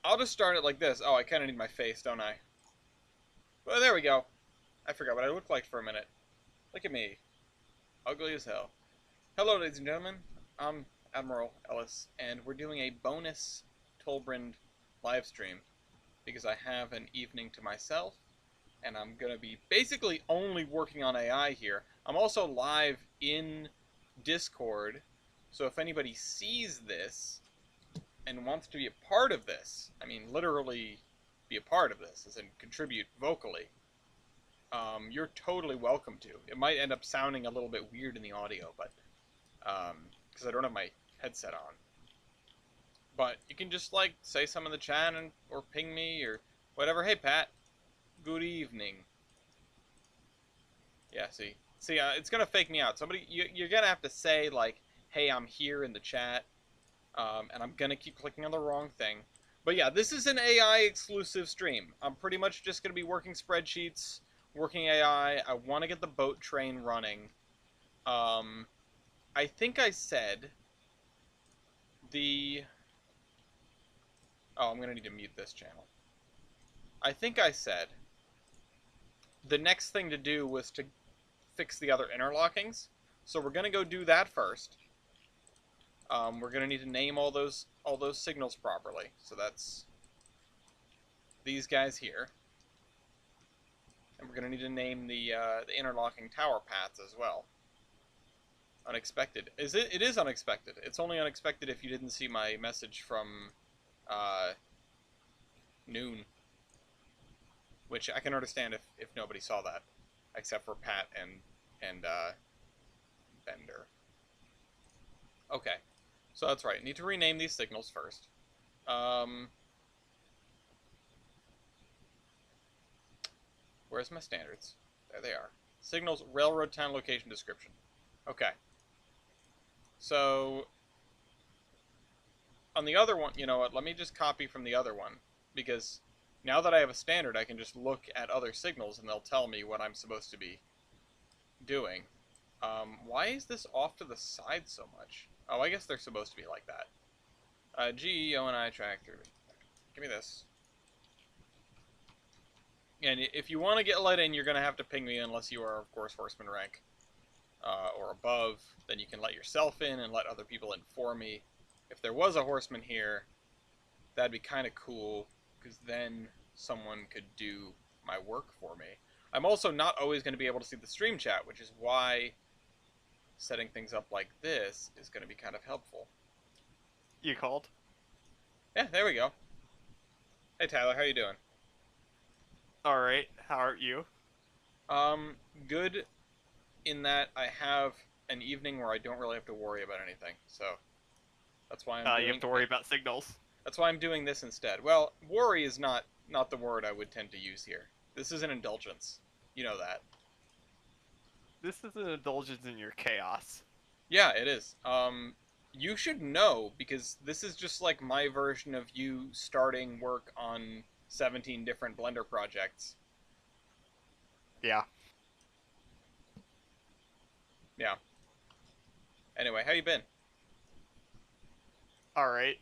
I'll just start it like this. Oh, I kind of need my face, don't I? Well, there we go. I forgot what I looked like for a minute. Look at me. Ugly as hell. Hello, ladies and gentlemen. I'm Admiral Ellis, and we're doing a bonus Tolbrand live stream because I have an evening to myself, and I'm going to be basically only working on AI here. I'm also live in Discord, so if anybody sees this and wants to be a part of this, I mean literally be a part of this, as in contribute vocally, you're totally welcome to. It might end up sounding a little bit weird in the audio, but because I don't have my headset on. But you can just like say some in the chat and or ping me or whatever. Hey Pat, good evening. Yeah, see, it's gonna fake me out. You're gonna have to say like, hey, I'm here in the chat, and I'm gonna keep clicking on the wrong thing. But yeah, this is an AI exclusive stream. I'm pretty much just gonna be working spreadsheets, working AI. I want to get the boat train running. I think I said the. Oh, I'm gonna need to mute this channel. I think I said the next thing to do was to fix the other interlockings. So we're gonna go do that first. We're gonna need to name all those signals properly. So that's these guys here, and we're gonna need to name the interlocking tower paths as well. Unexpected. It is unexpected. It's only unexpected if you didn't see my message from noon, which I can understand if nobody saw that, except for Pat and Bender. Okay, so that's right. Need to rename these signals first. Where's my standards? There they are. Signals, railroad town location description. Okay. So on the other one, you know what? Let me just copy from the other one, because now that I have a standard, I can just look at other signals and they'll tell me what I'm supposed to be doing. Why is this off to the side so much? Oh, I guess they're supposed to be like that. G, O, and I track through. Give me this. And if you want to get let in, you're going to have to ping me unless you are, of course, horseman rank or above. Then you can let yourself in and let other people in for me. If there was a horseman here, that'd be kind of cool, because then someone could do my work for me. I'm also not always going to be able to see the stream chat, which is why setting things up like this is going to be kind of helpful. You called? Yeah, there we go. Hey Tyler, how you doing? Alright, how are you? Good in that I have an evening where I don't really have to worry about anything, so that's why I'm You have to worry about signals. That's why I'm doing this instead. Well, worry is not the word I would tend to use here. This is an indulgence. You know that. This is an indulgence in your chaos. Yeah, it is. You should know, because this is just like my version of you starting work on 17 different Blender projects. Yeah. Yeah. Anyway, how you been? Alright,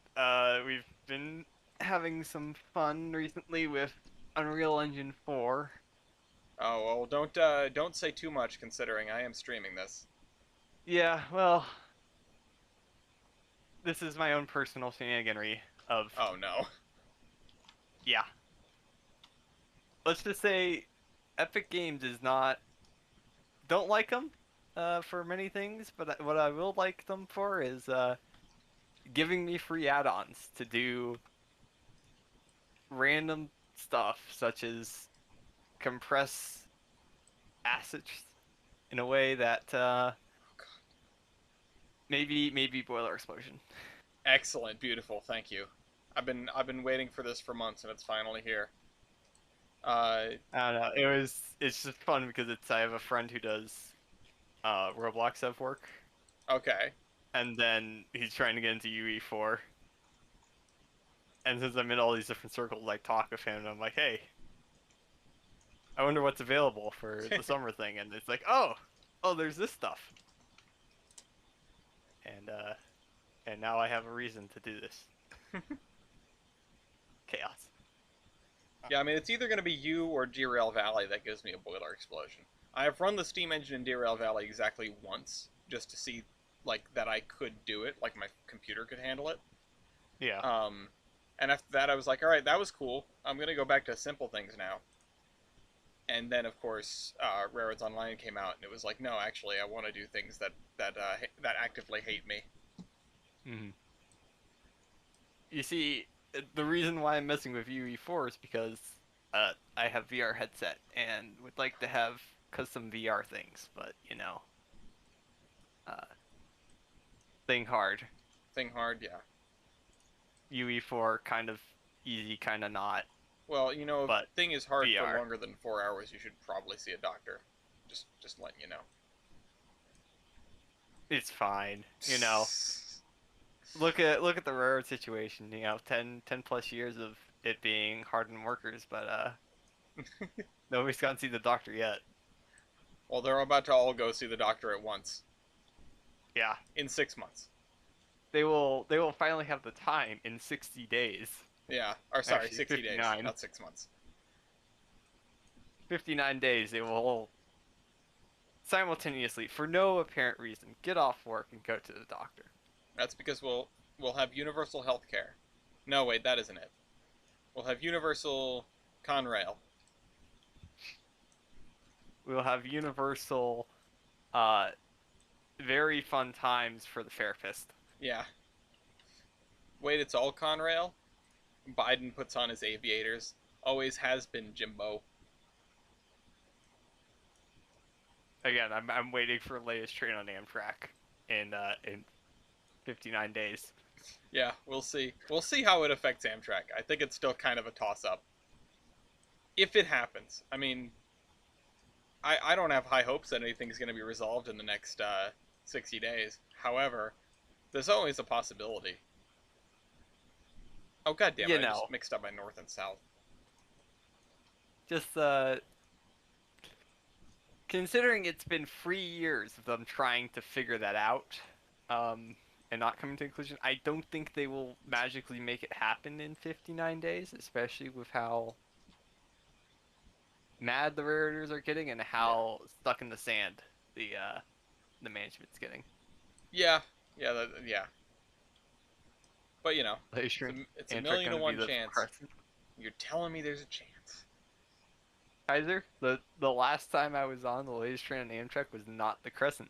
we've been having some fun recently with Unreal Engine 4. Oh, well, don't say too much, considering I am streaming this. Yeah, well, this is my own personal shenaniganry of... Oh, no. Yeah. Let's just say Epic Games is not... Don't like them for many things, but what I will like them for is giving me free add-ons to do random stuff, such as compress assets in a way that maybe boiler explosion. Excellent, beautiful, thank you. I've been waiting for this for months, and it's finally here. I don't know. It's just fun because I have a friend who does Roblox dev work, Okay. and then he's trying to get into UE4. And since I'm in all these different circles, I talk with him, and I'm like, hey, I wonder what's available for the summer thing, and it's like, oh, there's this stuff, and now I have a reason to do this. Yeah, I mean, it's either going to be you or Derail Valley that gives me a boiler explosion. I have run the steam engine in Derail Valley exactly once, just to see, like, that I could do it, like my computer could handle it. Yeah. Um, and after that, I was like, all right, that was cool. I'm going to go back to simple things now. And then, of course, Railroads Online came out, and it was like, no, actually, I want to do things that actively hate me. Hmm. You see, the reason why I'm messing with UE4 is because I have VR headset and would like to have custom VR things, but uh, thing hard. Thing hard, yeah. UE4 kind of easy, kind of not, Well, if but thing is hard for VR. longer than 4 hours, you should probably see a doctor. Just letting you know. It's fine. Look at the railroad situation. 10 plus years of it being hardened workers, but nobody's gotten to see the doctor yet. Well, they're about to all go see the doctor at once Yeah, in 6 months. they will finally have the time in 60 days. Yeah, or sorry, Actually, 60 days, 59. not 6 months. 59 days they will all simultaneously, for no apparent reason, get off work and go to the doctor. That's because we'll have universal health care. No, wait, that isn't it. We'll have universal Conrail. We'll have universal, uh, very fun times for the therapist. Yeah. Wait, it's all Conrail? Biden puts on his aviators. Always has been, Jimbo. Again, I'm waiting for the latest train on Amtrak in 59 days. Yeah, we'll see. We'll see how it affects Amtrak. I think it's still kind of a toss-up. If it happens. I mean, I don't have high hopes that anything's going to be resolved in the next 60 days. However, there's always a possibility. Oh, god damn it, I just mixed up my north and south. Just considering it's been 3 years of them trying to figure that out, and not coming to a conclusion, I don't think they will magically make it happen in 59 days, especially with how mad the raiders are getting and how stuck in the sand the management's getting. Yeah, yeah. But it's a Amtrak million to gonna one be the chance. Crescent. You're telling me there's a chance. Kaiser, the last time I was on the latest train on Amtrak was not the Crescent.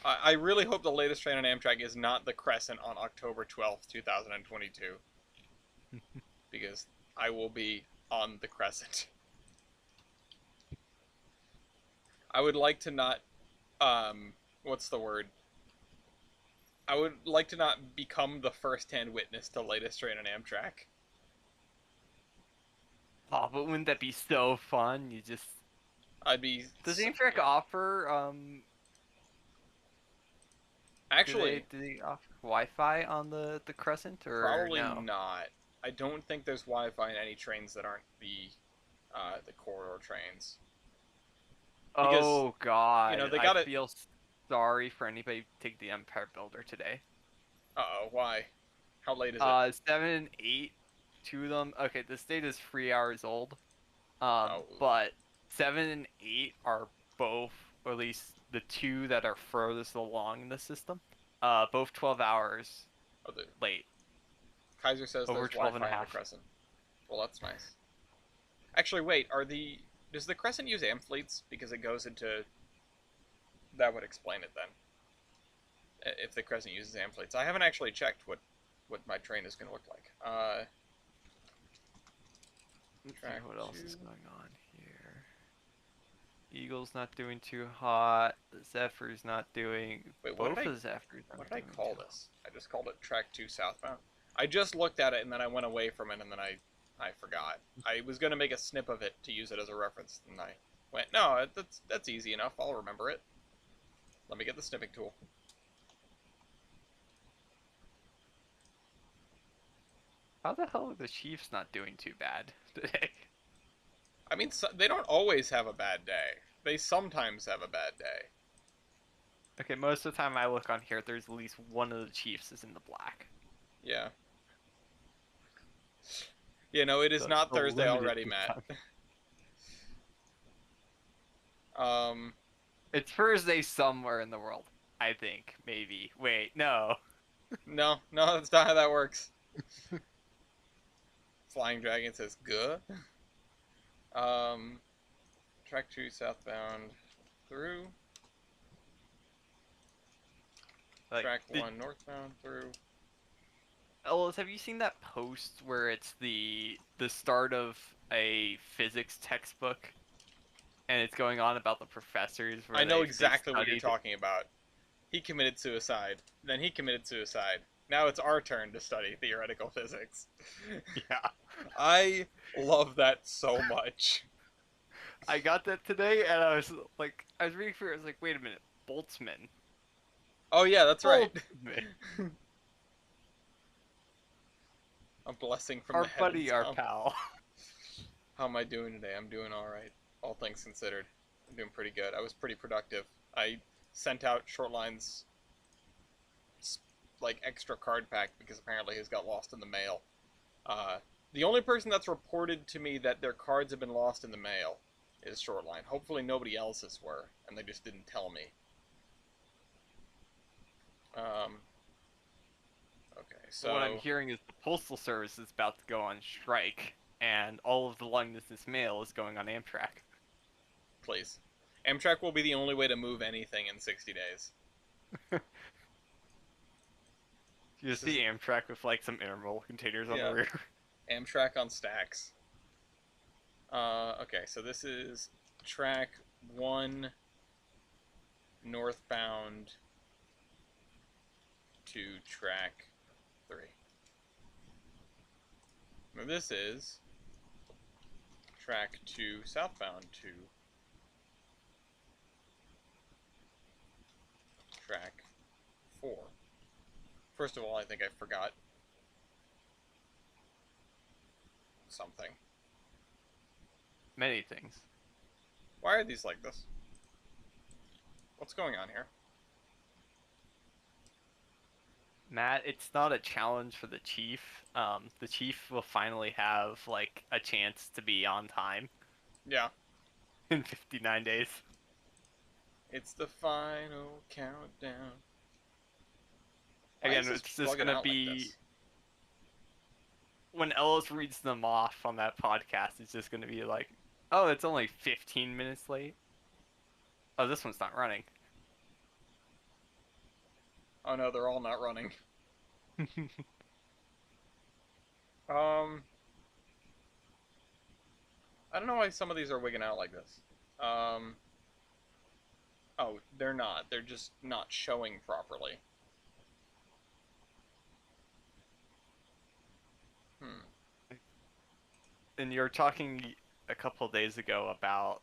I really hope the latest train on Amtrak is not the Crescent on October 12th, 2022. Because I will be on the Crescent. I would like to not, what's the word? I would like to not become the first-hand witness to latest train on Amtrak. Oh, but wouldn't that be so fun? I'd be... Does Amtrak offer, Actually... Do they offer Wi-Fi on the Crescent, or probably no? not. I don't think there's Wi-Fi in any trains that aren't the corridor trains. Because, Oh God! they gotta... I feel sorry for anybody who take the Empire Builder today. Uh-oh, why? How late is it? 7 and 8, two of them. Okay, this data is 3 hours old. Oh. But 7 and 8 are both, or at least the two that are furthest along in the system, both 12 hours late. Kaiser says Over there's 12 and a Wi-Fi on half. the Crescent. Well, that's nice. Actually, wait, does the Crescent use amphiletes? Because it goes into... That would explain it then. If the Crescent uses amphiletes. I haven't actually checked what my train is going to look like. Let's see what else is going on here. Eagle's not doing too hot. The Zephyr's not doing... Wait, both of the Zephyrs what did I call this? I just called it Track 2 southbound. I just looked at it and then I went away from it and then I forgot. I was going to make a snip of it to use it as a reference and I went, no, that's easy enough. I'll remember it. Let me get the snipping tool. How the hell are the Chiefs not doing too bad today? I mean, they don't always have a bad day. They sometimes have a bad day. Okay, most of the time I look on here, there's at least one of the Chiefs is in the black. Yeah. You know, it is not The Thursday limited already, Matt. time. It's Thursday somewhere in the world. I think, maybe. Wait, no. No, that's not how that works. Flying Dragon says, good. Track 2 southbound through. Like, Track 1 northbound through. Ellis, have you seen that post where it's the start of a physics textbook, and it's going on about the professors where I know they exactly what you're studied. talking about. He committed suicide. Then he committed suicide. Now it's our turn to study theoretical physics. Yeah. I love that so much. I got that today, and I was reading through it, I was like, wait a minute, Boltzmann. Oh yeah, that's right. Boltzmann. A blessing from Our the heavens. buddy, our pal. How am I doing today? I'm doing alright. All things considered. I'm doing pretty good. I was pretty productive. I sent out short lines like extra card pack because apparently his got lost in the mail. The only person that's reported to me that their cards have been lost in the mail is Shortline. Hopefully nobody else's were, and they just didn't tell me. Okay, so What I'm hearing is the Postal Service is about to go on strike, and all of the long-distance mail is going on Amtrak. please. Amtrak will be the only way to move anything in 60 days. You see Amtrak with like some intermodal containers on the rear. Amtrak on stacks. Okay, so this is track 1 northbound to track 3. Now this is track 2 southbound to track 4. First of all, I think I forgot something. Many things. Why are these like this? What's going on here? Matt, it's not a challenge for the chief. The chief will finally have like a chance to be on time Yeah. in 59 days. It's the final countdown. Again, it's just gonna be like when Ellis reads them off on that podcast. It's just gonna be like, oh, it's only 15 minutes late. Oh, this one's not running. Oh no, they're all not running. I don't know why some of these are wigging out like this. Oh, they're not. They're just not showing properly. And you were talking a couple of days ago about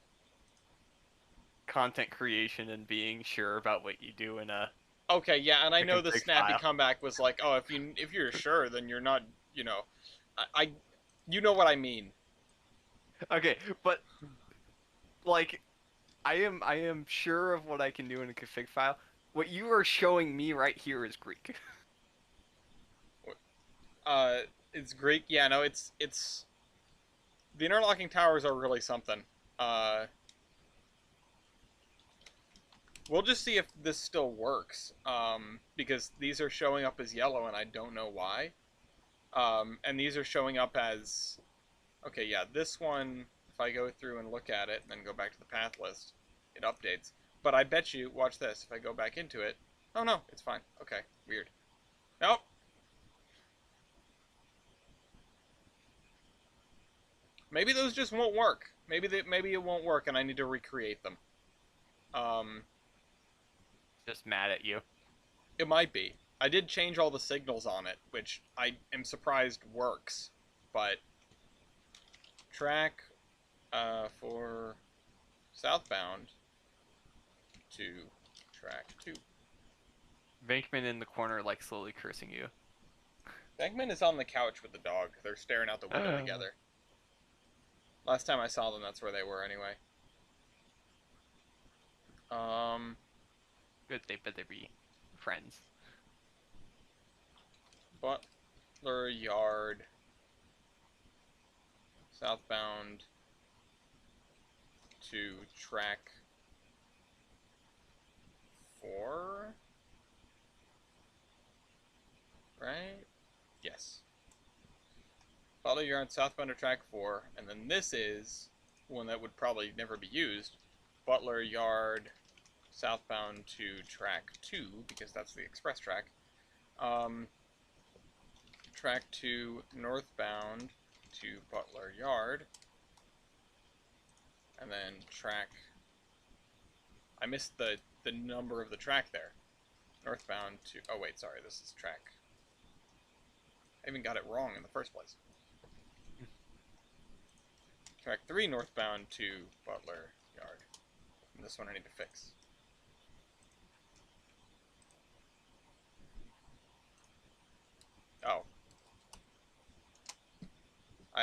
content creation and being sure about what you do in a Okay, yeah, and I know the config snappy file. comeback was like, oh, if you're sure, then you're not, you know, I you know what I mean. Okay, but like I am sure of what I can do in a config file. What you are showing me right here is Greek. It's Greek. Yeah, no, it's the interlocking towers are really something. We'll just see if this still works. Because these are showing up as yellow, and I don't know why. And these are showing up as, okay, yeah, this one. If I go through and look at it, and then go back to the path list, it updates. But I bet you, watch this. If I go back into it, oh no, it's fine. Okay, weird. Nope. Maybe those just won't work. Maybe it won't work, and I need to recreate them. Just mad at you. It might be. I did change all the signals on it, which I am surprised works. But track for southbound to track 2. Venkman in the corner, like slowly cursing you. Bankman is on the couch with the dog. They're staring out the window together. Last time I saw them, that's where they were anyway. Good, they better be friends. Butler Yard southbound to track 4, right? Yes. Follow yard southbound to track 4, and then this is one that would probably never be used. Butler yard southbound to track 2, because that's the express track. Track 2 northbound to Butler yard, and then track... I missed the number of the track there. Northbound to... Oh, wait, sorry, this is track... I even got it wrong in the first place. Track 3 northbound to Butler yard. And this one I need to fix. Oh.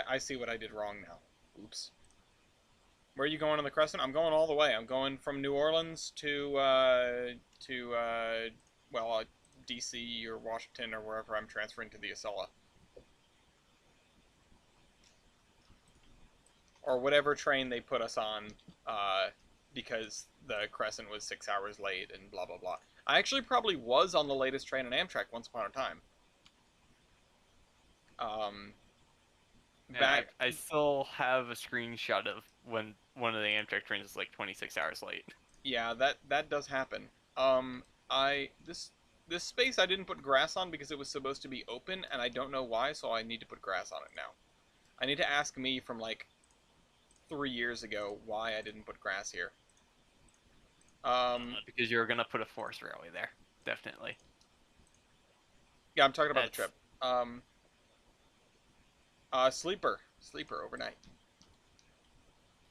I see what I did wrong now. Oops. Where are you going on the Crescent? I'm going all the way. I'm going from New Orleans to D.C. or Washington or wherever I'm transferring to the Acela. Or whatever train they put us on, because the Crescent was 6 hours late and blah, blah, blah. I actually probably was on the latest train in Amtrak once upon a time. I still have a screenshot of when one of the Amtrak trains is like 26 hours late. Yeah, that does happen. This space I didn't put grass on because it was supposed to be open, and I don't know why, so I need to put grass on it now. I need to ask me from like 3 years ago why I didn't put grass here. Because you're gonna put a forest railway there, definitely. Yeah, I'm talking about the trip. Sleeper overnight.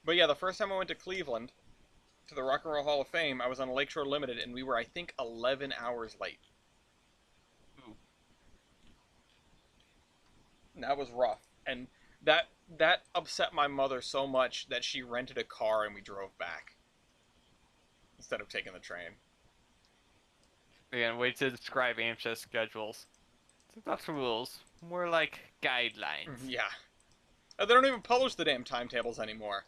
But yeah, the first time I went to Cleveland, to the Rock and Roll Hall of Fame, I was on Lakeshore Limited, and we were, I think, 11 hours late. Ooh. And that was rough. And that upset my mother so much that she rented a car and we drove back instead of taking the train. Again, way to describe Amtrak schedules. It's not rules, more like guidelines. Yeah. They don't even publish the damn timetables anymore.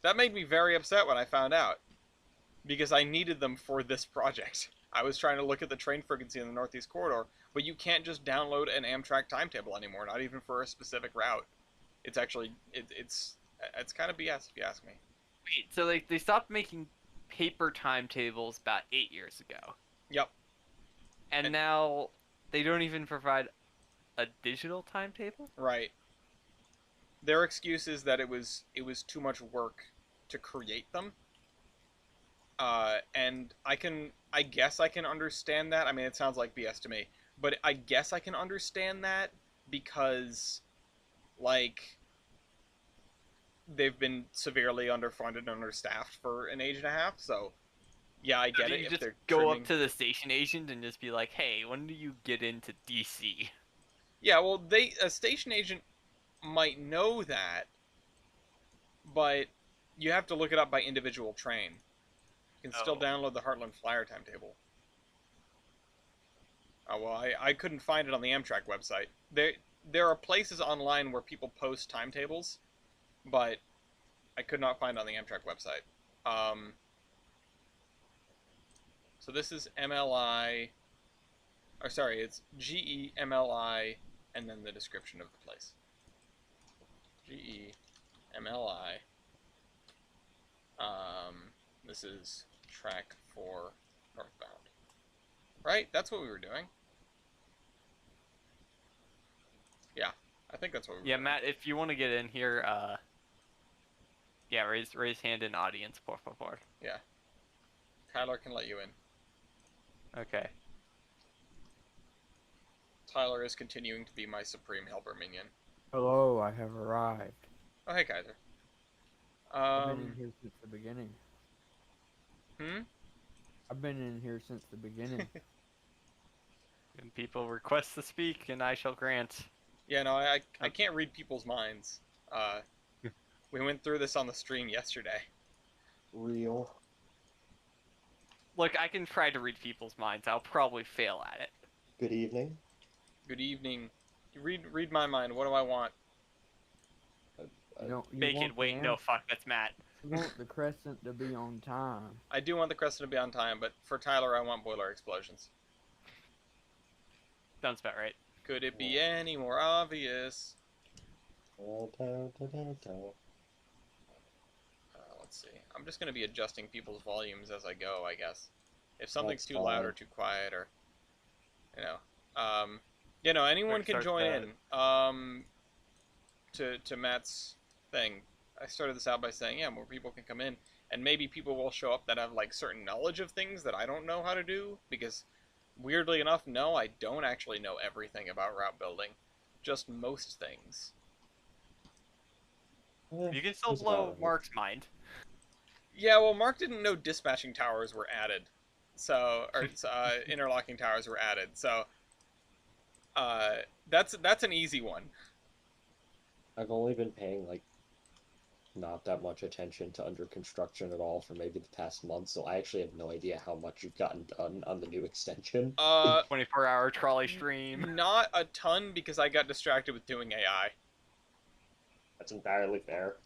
That made me very upset when I found out, because I needed them for this project. I was trying to look at the train frequency in the Northeast Corridor, but you can't just download an Amtrak timetable anymore, not even for a specific route. It's actually, it's kind of BS if you ask me. Wait, so they stopped making paper timetables about 8 years ago. Yep. And now they don't even provide a digital timetable? Right. Their excuse is that it was too much work to create them. And I guess I can understand that. I mean, it sounds like BS to me, but I guess I can understand that because, like, they've been severely underfunded and understaffed for an age and a half. So, yeah, I get it. You if just they're go up to the station agent and just be like, "Hey, when do you get into DC?" Yeah, well, a station agent might know that, but you have to look it up by individual train. You can still download the Heartland Flyer timetable. Oh, well, I couldn't find it on the Amtrak website. There are places online where people post timetables, but I could not find it on the Amtrak website. So this is MLI, or sorry, it's GEMLI, and then the description of the place. GEMLI. This is track 4 northbound. Right? That's what we were doing. Yeah, I think that's what we were doing. Yeah, Matt, if you want to get in here, yeah, raise hand in audience, por favor. Yeah. Tyler can let you in. Okay. Tyler is continuing to be my supreme helper minion. Hello, I have arrived. Oh, hey, Kaiser. I've been in here since the beginning. I've been in here since the beginning. When people request to speak, and I shall grant. Yeah, no, I can't read people's minds. We went through this on the stream yesterday. Real. Look, I can try to read people's minds. I'll probably fail at it. Good evening. Good evening. Read my mind. What do I want? You Bacon, want the wait, no, fuck, that's Matt. You want the crescent to be on time. I do want the crescent to be on time, but for Tyler, I want boiler explosions. Sounds about right. Could it be any more obvious? Let's see. I'm just going to be adjusting people's volumes as I go, I guess. If something's That's too loud or fine. too quiet, or anyone Quick can start join that. in. To Matt's thing, I started this out by saying, yeah, more people can come in, and maybe people will show up that have like certain knowledge of things that I don't know how to do, because weirdly enough, no, I don't actually know everything about route building, just most things. You can still That's blow about right. Mark's mind. Yeah, well, Mark didn't know dispatching towers were added, so interlocking towers were added, so that's an easy one. I've only been paying like not that much attention to under construction at all for maybe the past month, so I actually have no idea how much you've gotten done on the new extension. 24-hour trolley stream. Not a ton, because I got distracted with doing AI. That's entirely fair.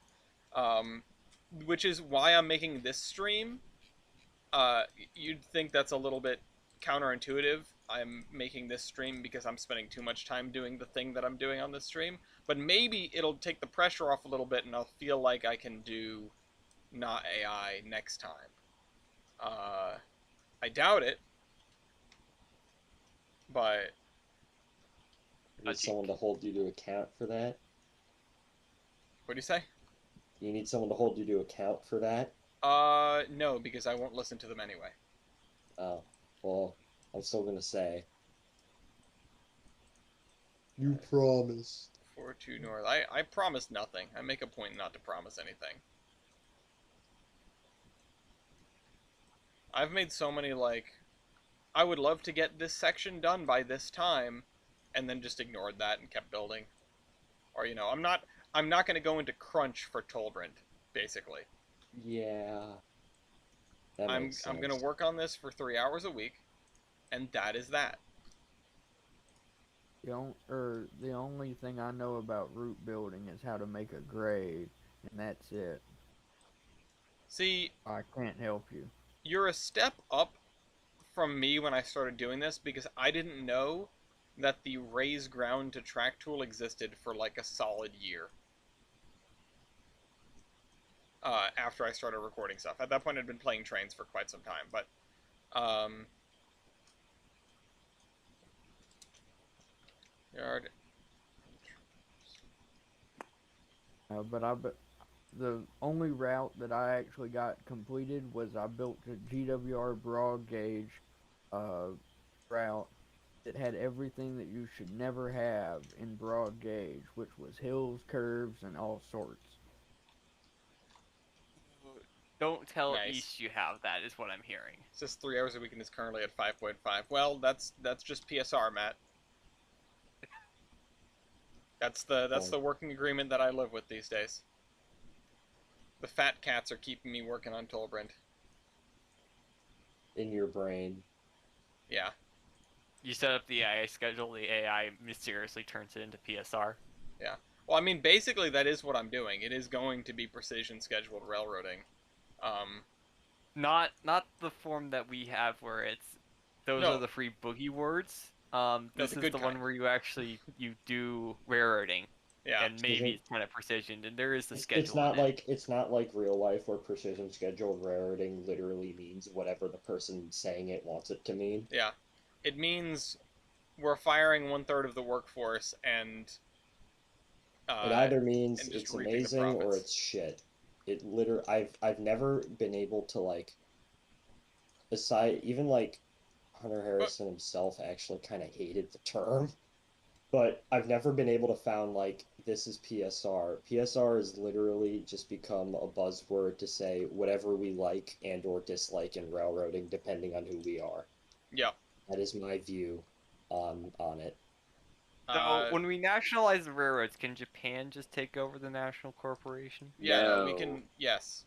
Which is why I'm making this stream. You'd think that's a little bit counterintuitive. I'm making this stream because I'm spending too much time doing the thing that I'm doing on this stream. But maybe it'll take the pressure off a little bit, and I'll feel like I can do not AI next time. I doubt it, but You need someone to hold you to account for that? what do you say? You need someone to hold you to account for that? No, because I won't listen to them anyway. Oh, well, I'm still gonna say. You promised. 4-2 North. I promise nothing. I make a point not to promise anything. I've made so many, like, I would love to get this section done by this time, and then just ignored that and kept building. Or, I'm not going to go into crunch for Tolbrand, basically. Yeah. That I'm makes sense. going to work on this for 3 hours a week, and that is that. The only thing I know about route building is how to make a grade, and that's it. See, I can't help you. you're a step up from me when I started doing this, because I didn't know that the raise ground to track tool existed for like a solid year. After I started recording stuff. At that point, I'd been playing Trainz for quite some time, but yard. But the only route that I actually got completed was I built a GWR broad gauge route that had everything that you should never have in broad gauge, which was hills, curves, and all sorts. Don't tell Nice. East you have that, is what I'm hearing. It says 3 hours a week and is currently at 5.5. Well, that's just PSR, Matt. That's the working agreement that I live with these days. The fat cats are keeping me working on Tolbrand. In your brain. Yeah. You set up the AI schedule, the AI mysteriously turns it into PSR. Yeah. Well, I mean, basically that is what I'm doing. It is going to be precision scheduled railroading. Not the form that we have where those are the free boogie words. This is the one where you do railroading. Yeah. And maybe it's kind of precision, and there is the schedule. It's not like real life where precision scheduled railroading literally means whatever the person saying it wants it to mean. Yeah. It means we're firing 1/3 of the workforce, and it either means it's amazing or it's shit. It literally, I've never been able to, like, even like Hunter Harrison himself actually kind of hated the term, but I've never been able to found like this is PSR. PSR has literally just become a buzzword to say whatever we like and or dislike in railroading depending on who we are. Yeah. That is my view on it. So when we nationalize the railroads, can Japan just take over the national corporation? Yeah, No. we can. Yes,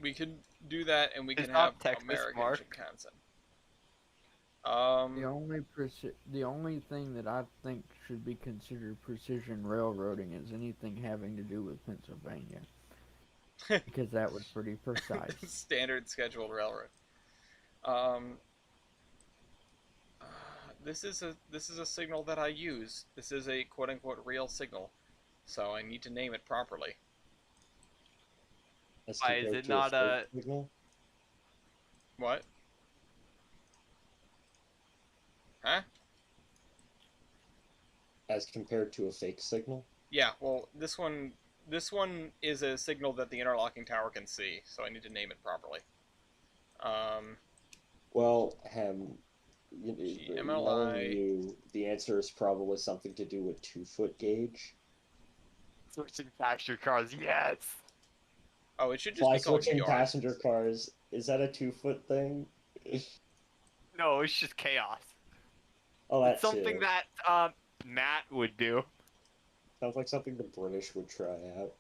we could do that, and we can not have Texas, American Mark. Shinkansen. The only thing that I think should be considered precision railroading is anything having to do with Pennsylvania. Because that was pretty precise. Standard scheduled railroad. Um, this is a signal that I use. This is a quote unquote real signal, so I need to name it properly. As Why is compared it to a not a? fake signal? What? Huh? As compared to a fake signal? Yeah. Well, this one is a signal that the interlocking tower can see, so I need to name it properly. Well, GMLI. knowing you, the answer is probably something to do with 2-foot gauge. Switching passenger cars, yes. Oh, it should just Fly be called switching yard. passenger cars, is that a 2-foot thing? No, it's just chaos. Oh, It's that's something that Matt would do. Sounds like something the British would try out.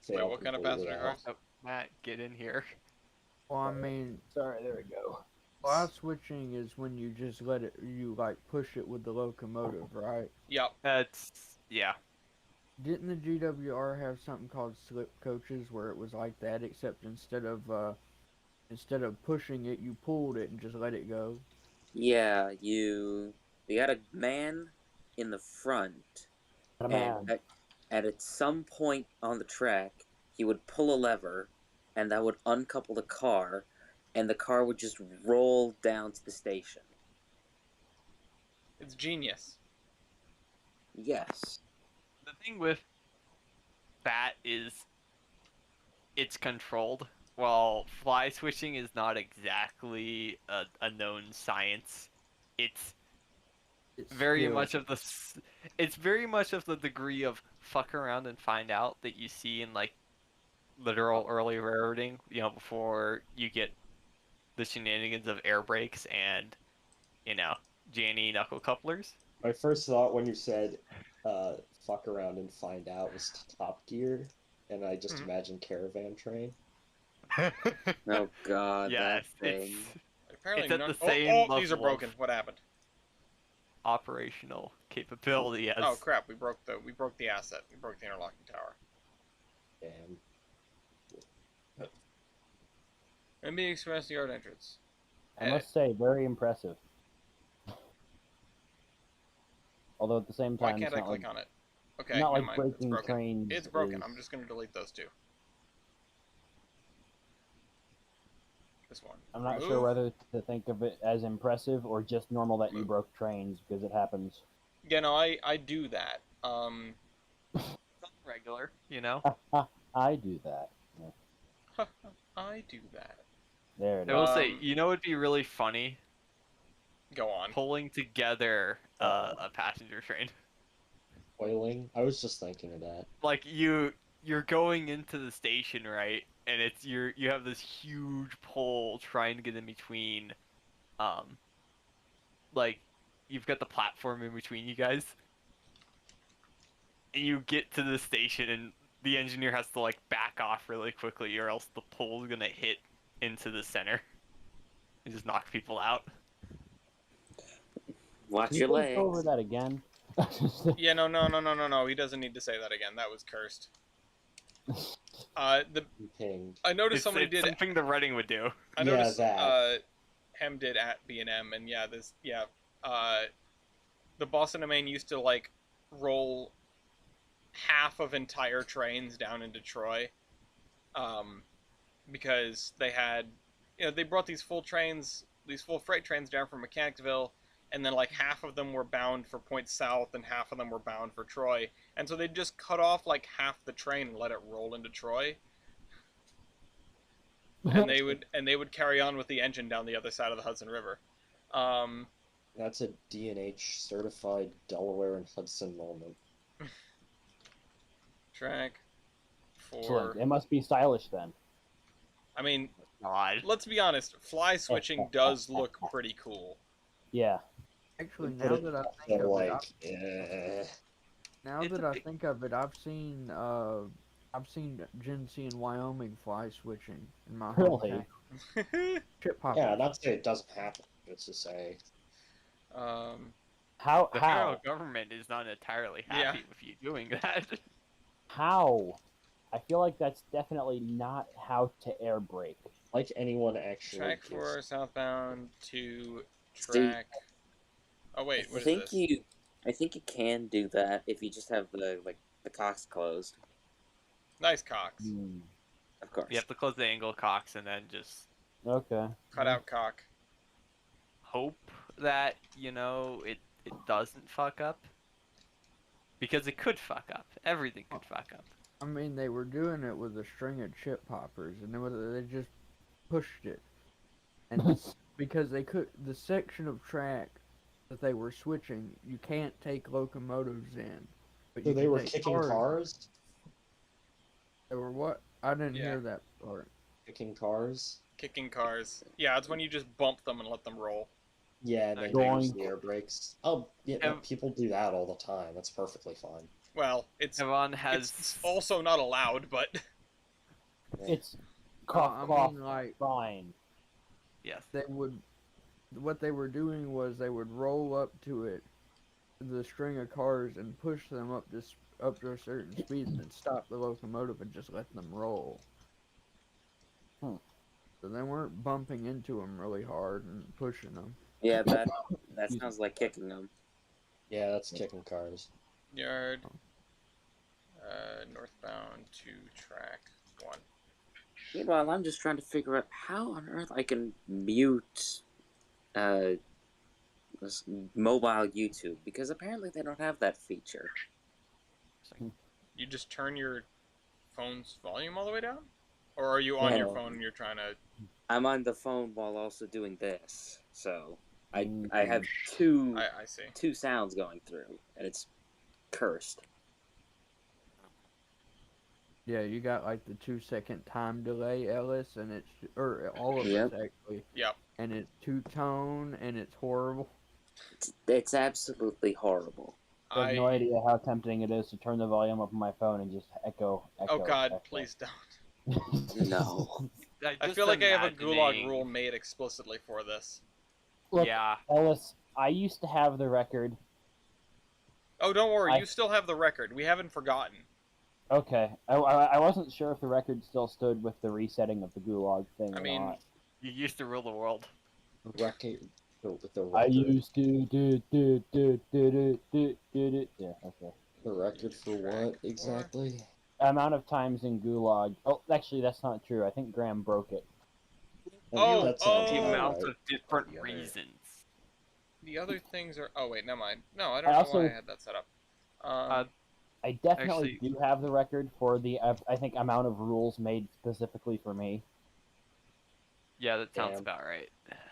Wait, what kind of passenger cars? Oh, Matt, get in here. Well, I mean, Sorry, there we go. fly switching is when you just let it, you like push it with the locomotive, right? Yep. Yeah. Didn't the GWR have something called slip coaches where it was like that, except instead of pushing it, you pulled it and just let it go? Yeah, you had a man in the front, A and man. at some point on the track, he would pull a lever, and that would uncouple the car, and the car would just roll down to the station. It's genius. Yes. The thing with that is it's controlled, while fly switching is not exactly a known science. It's very skill. much of the it's very much of the degree of fuck around and find out that you see in like literal early railroading, before you get the shenanigans of air brakes and Janny knuckle couplers. My first thought when you said fuck around and find out was Top Gear, and I just imagined Caravan Train. Oh God, Yes, that thing. Apparently, It's at none... the same these are level of- broken. What happened? Operational capability, yes. Oh crap! We broke the asset. We broke the interlocking tower. Damn. MB Express yard entrance. I must say, very impressive. Although at the same Why time, can't it's I not click like, on it? Okay, not never like mind. It's breaking broken. trains. It's broken. is- I'm just gonna delete those two. This one. I'm not Remove. sure whether to think of it as impressive or just normal that you Move. broke trains, because it happens. Yeah, no, I do that. Regular, I do that. I do that. There it I is. will say, Um, it'd be really funny Go on. pulling together a passenger train. Oiling? I was just thinking of that. Like you're going into the station, right? And it's you have this huge pole trying to get in between, like you've got the platform in between you guys, and you get to the station and the engineer has to like back off really quickly, or else the pole's gonna hit into the center and just knock people out. Watch Can your you legs. go over that again? Yeah, no. He doesn't need to say that again. That was cursed. Pinged. I noticed It's somebody did. something the Reading would do. I Yeah, noticed that. Hem did at B&M, and the Boston and Maine used to like roll half of entire trains down into Troy, because they had, they brought these full freight trains down from Mechanicsville, and then like half of them were bound for Point South and half of them were bound for Troy, and so they'd just cut off like half the train and let it roll into Troy. And they would carry on with the engine down the other side of the Hudson River. That's a D&H certified Delaware and Hudson moment. Track Excellent. for. It must be stylish then. I mean, God. let's be honest. Fly switching does look pretty cool. Yeah. Actually, Put now it that I so, think of it, like, now It's that a I big- think of it, I've seen Genesee and Wyoming fly switching in my Really? hometown. Chip hop. yeah, not to say it doesn't happen. It's to say, How? The How? federal government is not entirely happy Yeah. with you doing that. How? I feel like that's definitely not how to air brake. Like anyone actually Track gives. 4 southbound to See, track. Oh wait, I what is think this? I think you can do that if you just have the cocks closed, Nice cocks. Hmm. of course. You have to close the angle cocks and then just Okay. Cut out cock. hope that, it doesn't fuck up. Because it could fuck up. Everything could fuck up. I mean, they were doing it with a string of chip hoppers, and they just pushed it. And because the section of track that they were switching, you can't take locomotives in. But So you they can were take kicking cars? They were what? I didn't Yeah. hear that part. Kicking cars? Kicking cars. Yeah, it's when you just bump them and let them roll. Yeah, and they Doink. use the air brakes. Oh, yeah, no, Ev- people do that all the time. That's perfectly fine. Well, it's Everyone has. it's also not allowed, but It's cough, cough, like fine. Yes. what they were doing was they would roll up to it, the string of cars, and push them up to a certain speed, and then stop the locomotive and just let them roll. So they weren't bumping into them really hard and pushing them. Yeah, that sounds like kicking them. Yeah, that's kicking cars. yard. Northbound to track 1. Meanwhile, I'm just trying to figure out how on earth I can mute this mobile YouTube, because apparently they don't have that feature. You just turn your phone's volume all the way down? Or are you on your No. phone and you're trying to... I'm on the phone while also doing this, so I Mm. have two I see. two sounds going through, and it's cursed. Yeah, you got like the 2-second time delay, Ellis, and or all of Yep. us actually. Yep. And it's two-tone, and it's horrible. It's absolutely horrible. I have no idea how tempting it is to turn the volume up on my phone and just echo. Oh god, echo. please don't. No. I feel like I have a gulag rule made explicitly for this. Look, Yeah. Ellis, I used to have the record. Oh, don't worry, I- you still have the record. We haven't forgotten. Okay, I wasn't sure if the record still stood with the resetting of the gulag thing I or mean, not. You used to rule the world. Record with the I record. used to do. Yeah, okay. The record for what exactly? Amount of times in gulag. Oh, actually, that's not true. I think Graham broke it. Oh, that sounds The oh. about amount right. of different The other- reasons. The other things are... Oh, wait, never mind. No, I don't I know also- why I had that set up. I definitely Actually- do have the record for the I think amount of rules made specifically for me. Yeah, that sounds Damn. about right.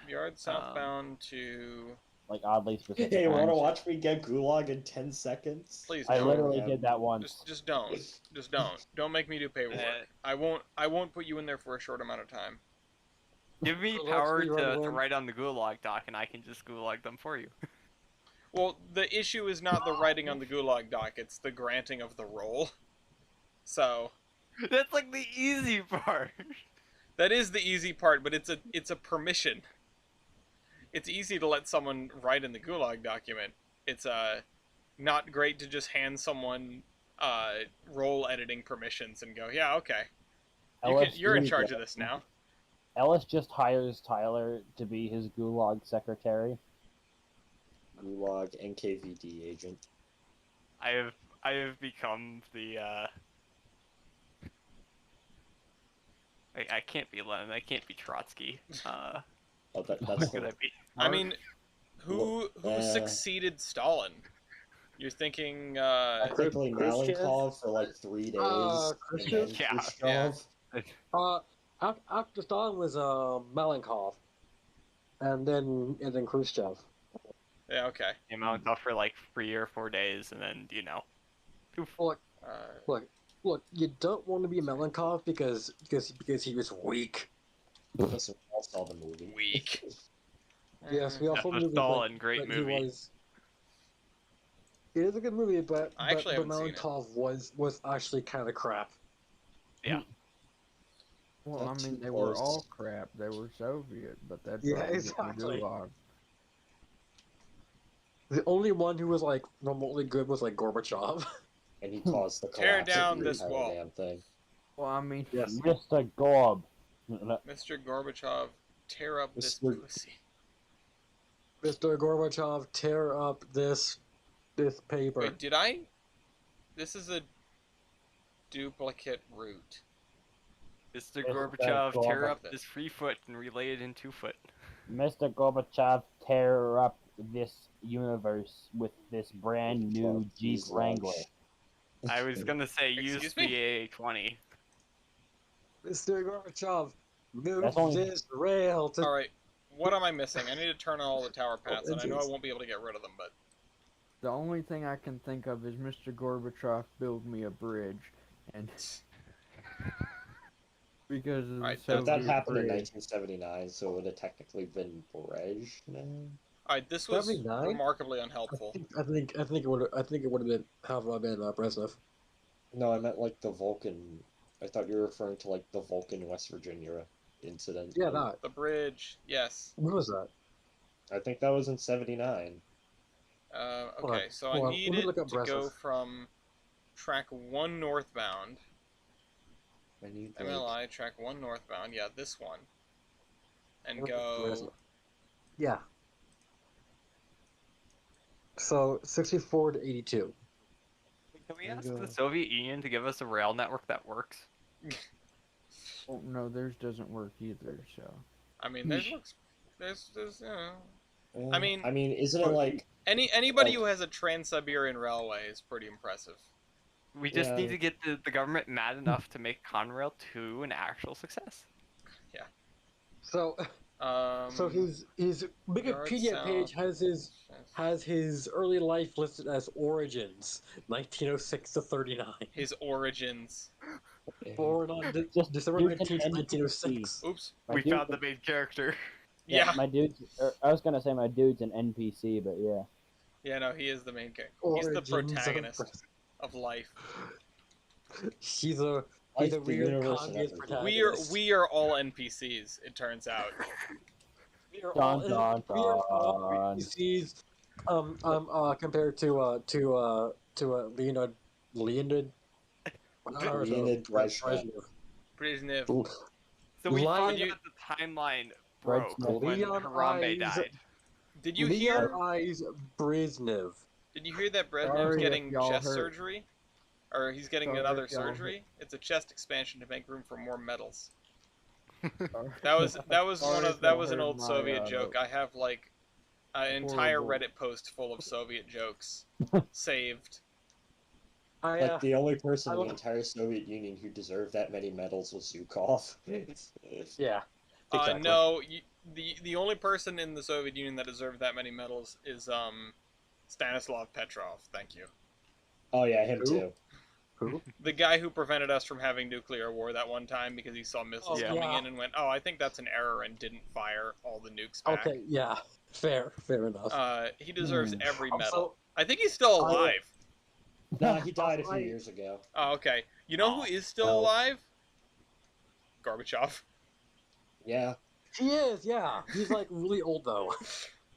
Yard southbound to... Like oddly specific. Hey, wanna times. watch me get gulag in 10 seconds? Please I don't. literally Yeah. did that once. Just don't. Just don't. Don't make me do paperwork. I won't put you in there for a short amount of time. Give me Well, power let's rerun to one. write on the gulag doc, and I can just gulag them for you. Well, the issue is not the writing on the gulag doc, it's the granting of the role. So, That's like the easy part. that is the easy part, but it's a permission. It's easy to let someone write in the gulag document. It's not great to just hand someone role editing permissions and go, yeah, okay. You're in charge of this now. Ellis just hires Tyler to be his gulag secretary. Gulag NKVD agent. I have become the I can't be Lenin, I can't be Trotsky. Oh, What that's could I the, be? I mean, who Uh, succeeded Stalin? You're thinking, technically Khrushchev? Malenkov for like 3 days. And Khrushchev? then Yeah, Khrushchev. After Stalin was Malenkov, and then Khrushchev. yeah, okay. Came out off for like 3 or 4 days, and then Look, Uh, look, you don't want to be Malenkov because he was weak. Listen, we all saw the movie. weak. Yes, we all that saw the was movie, Stalin, great but movie. he was. It is a good movie, but I actually but haven't seen it. Malenkov was actually kind of crap. Yeah. Well, Not I mean, too they were close. all crap. They were Soviet, but that's Yeah, why we get the exactly. gulag. The only one who was like remotely good was like Gorbachev. And he caused the Tear collapse down of the this entire wall. damn thing. Well, I mean, Yes. Mr. Gorb. Mr. Gorbachev, tear up this Mr. pussy. Mr. Gorbachev, tear up this paper. Wait, did I? This is a duplicate route. Mr. Mr. Gorbachev, tear Gorbachev. up this 3 foot and relay it in 2 foot. Mr. Gorbachev, tear up this universe with this brand new Jeep He's Wrangler. I was gonna say use Excuse the me? AA-20. Mr. Gorbachev, move That's only- this rail to. Alright, what am I missing? I need to turn on all the tower paths, and I know I won't be able to get rid of them, but... the only thing I can think of is Mr. Gorbachev build me a bridge, and because of the Alright, But that Soviet happened in bridge. 1979, so it would have technically been Brezhnev. Alright, this was 79? remarkably unhelpful. I think it would have been Brezhnev. No, I meant like the Vulcan. I thought you were referring to like the Vulcan West Virginia incident. Yeah, that. The bridge, yes. What was that? I think that was in 79. Okay, on, so hold I on, need let me it look up to go Brezhnev. from track 1 northbound, I need like, MLI, track 1 northbound, yeah, this one, and Where is go... it? Yeah. So 64 to 82. Can we There ask you the go. Soviet Union to give us a rail network that works? Oh, no, theirs doesn't work either. So I mean, there's looks... There's, you know... eh, I mean- isn't it like Anybody Like- who has a Trans-Siberian Railway is pretty impressive. We just need Yeah. to get the government mad enough to make Conrail 2 an actual success. So his Wikipedia Yard page south. has his early life listed as Origins, 1906 to 39. His origins. Born on Just December use an 19th, NPC. 1906. Oops. My We dude- found the main character. Yeah. My dude's. I was gonna say my dude's an NPC, but yeah. Yeah, no, he is the main character. He's the Origins of protagonist of life. He's a Life, the weird universe, and communist everything. protagonist. We are all NPCs, it turns out. We are Dun, all dun, we are all dun. NPCs. Compared to Leonid. Leonid Brezhnev. Brezhnev. So we Lion- found out the timeline broke Brezhnev. when Leon Harambe Eyes- died. Did you Leon hear? Eyes Brezhnev. Did you hear that Brezhnev's Sorry if getting y'all chest hurt. surgery? Or he's getting Sorry another if y'all hurt. surgery? It's a chest expansion to make room for more metals. That was Sorry if that y'all was an heard old my, Soviet joke. I have like an entire horrible- Reddit post full of Soviet jokes saved. Like the only person I in the love- entire Soviet Union who deserved that many medals was Zhukov. Yeah. Exactly. No, the only person in the Soviet Union that deserved that many medals is Stanislav Petrov. Thank you. Oh yeah, him Who? too. Who? The guy who prevented us from having nuclear war that one time because he saw missiles Oh, coming yeah. in and went, "Oh, I think that's an error," and didn't fire all the nukes back. Okay. Yeah. Fair enough. He deserves every medal. Also, I think he's still alive. Nah, he died a few I- years ago. Oh, okay. You know who is still well. alive? Gorbachev. Yeah. he is. Yeah. He's like really old though.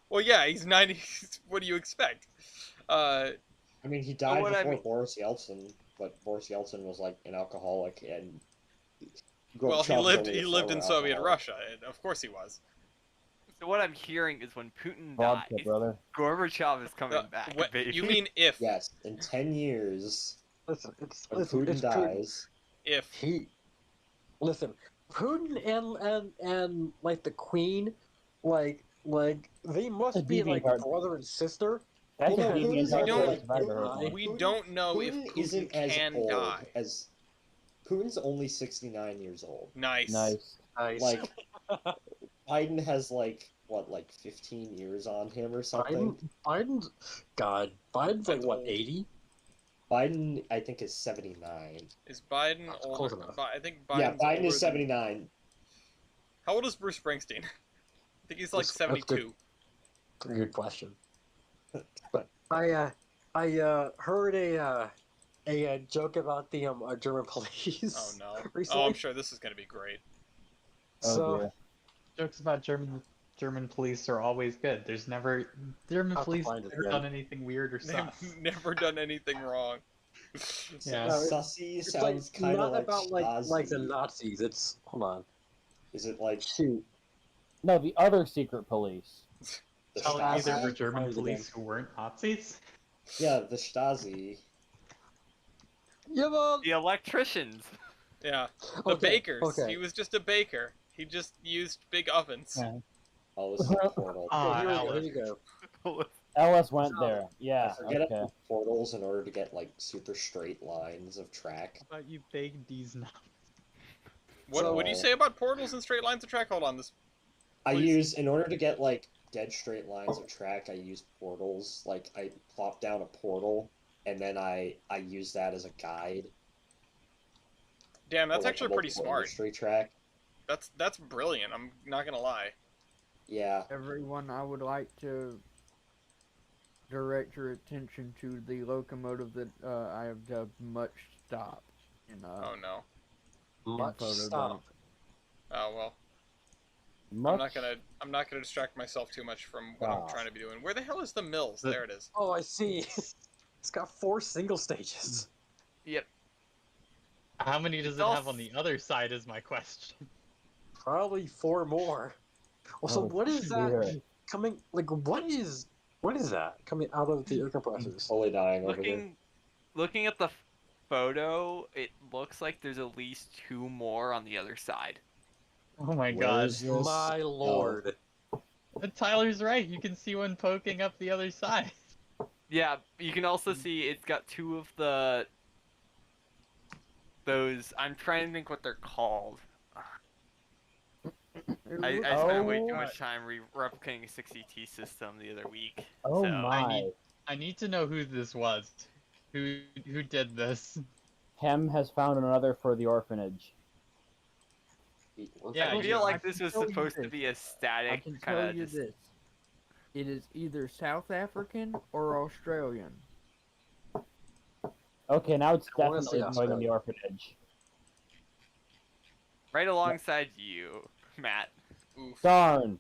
Well, yeah, he's 90. What do you expect? I mean, he died what I before mean- Boris Yeltsin, but Boris Yeltsin was like an alcoholic, and Well, he Gorbachev was lived. only He a lived in former Soviet alcoholic. Russia. And of course, he was. So what I'm hearing is when Putin Vodka, dies, brother. Gorbachev is coming Uh, back, what- baby. you mean if? Yes, in 10 years, Listen, when it's Putin Putin. dies, If. Putin and like the Queen, like they must A be DV like card. brother and sister. That's Well, a no, deviant Putin's card don't- for Survivor Putin- Hotline. We don't know if Putin isn't as can old die. as Putin's only 69 years old. Nice. Nice. Nice. Like Biden has like 15 years on him or something. Biden's like Biden's what old. 80? Biden, I think, is 79. Is Biden That's older? close enough. I think Biden's Yeah, Biden older is than- 79. How old is Bruce Springsteen? I think he's like That's good. 72. Good question. But I heard a joke about the German police. Oh no. Recently. Oh, I'm sure this is gonna be great. Oh So dear. Jokes about German German police are always good. There's never German I'll have to police find it never again. done anything weird or They've sus. never done anything wrong. Yeah. No, Sussy It's sounds like kind not of like about like the Stasi. Nazis. It's hold on. Is it like Shoot. No, the other secret police. the Telling me there were Stasi? German Find it police again. who weren't Nazis? Yeah, the Stasi. Yeah, man. The electricians. Yeah, the Okay, bakers. okay. He was just a baker. He just used big ovens. Yeah. Oh, this is a portal. Ah, Here we go. Alice. Here we go. Ellis went there. Yeah. I forget Okay. up portals in order to get like super straight lines of track. How about you big D's now? What do you So- say about portals and straight lines of track? Hold on, this. I Please. use in order to get like dead straight lines of track. I use portals. Like I plop down a portal, and then I use that as a guide. Damn, that's for, like, a actually pretty multiple smart. industry track. That's brilliant. I'm not gonna lie. Yeah. Everyone, I would like to direct your attention to the locomotive that I have dubbed Much Stop. In, Oh no. Much photo stop. dump. Oh well. Much. I'm not gonna distract myself too much from what I'm Ah. trying to be doing. Where the hell is the mills? The- There it is. Oh, I see. It's got 4 single stages. Yep. How many does It's it all have on the other side is my question. Probably 4 more. Well, so Oh, what is that dear. coming? Like, what is that coming out of the air compressors? Fully dying over here. Looking at the photo, it looks like there's at least 2 more on the other side. Oh my Where god. is this? My lord. Tyler's right. You can see one poking up the other side. Yeah, you can also see it's got 2 of those. I'm trying to think what they're called. I spent way too much time replicating a 60T system the other week. Oh so- my. I need to know who this was. Who did this? Hem has found another for the orphanage. Yeah, I you- feel I like can this was tell you supposed to this. be a I static can kind tell of you just. this. It is either South African or Australian. Okay, now it's I wanna see definitely going on the Australia. orphanage. Right alongside you, Matt. Oof. Darn.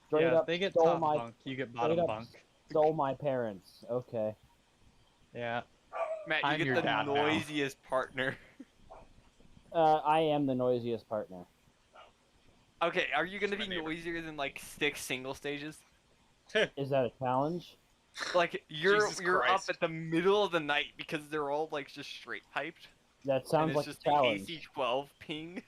Straight Yeah, up they get stole top my bunk. You get bottom up- bunk. stole my parents. Okay. Yeah. Matt, you I'm get your the dad now. noisiest partner. I am the noisiest partner. Okay, are you gonna My be neighbor. noisier than like 6 single stages? Is that a challenge? Like you're Jesus up Christ. at the middle of the night because they're all like just straight piped. That And sounds it's like just a challenge. the AC-12 ping.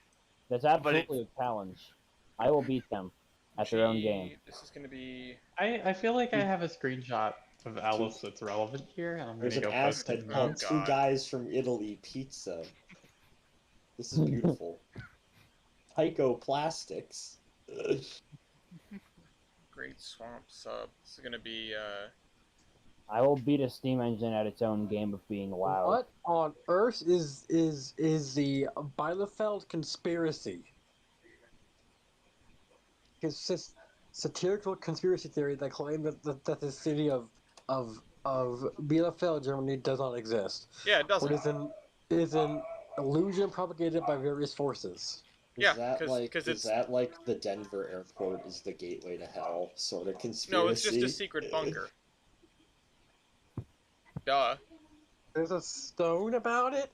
That's but absolutely a challenge. I will beat them at their own game. This is gonna be. I feel like I have a screenshot of Alice that's relevant here, and I'm There's gonna an go post it Aztec now. called Two God. Guys from Italy Pizza. This is beautiful. Tycho Plastics. Great Swamp Sub. This is gonna be. I will beat a steam engine at its own game of being loud. What on earth is the Bielefeld conspiracy? It's satirical conspiracy theory that claim that the city of Bielefeld, Germany, does not exist. Yeah, it doesn't. What is an illusion propagated by various forces. Yeah, Is that 'cause- like 'cause is it's- that like the Denver airport is the gateway to hell sort of conspiracy? No, it's just a secret bunker. Duh. There's a stone about it.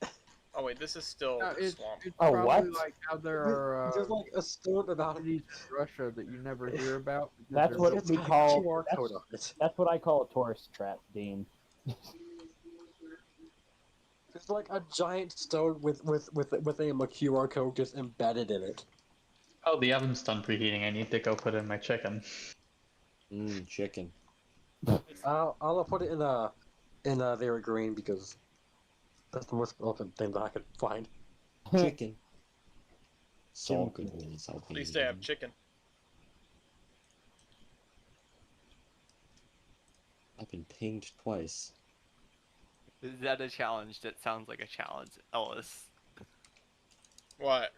Oh wait, this is still No, the it's, swamp. it's Oh, probably what? like how there are There's like a stone about it. cities in Russia that you never hear about. because That's they're what so It's we got a call- QR that's- code on it. That's what I call a tourist trap, Dean. There's like a giant stone with a QR code just embedded in it. Oh, the oven's done preheating. I need to go put in my chicken. Chicken. I'll put it in their green because that's the most relevant thing that I could find. Chicken. So good when it's At least they have chicken. I've been pinged twice. Is that a challenge? That sounds like a challenge, Ellis. What?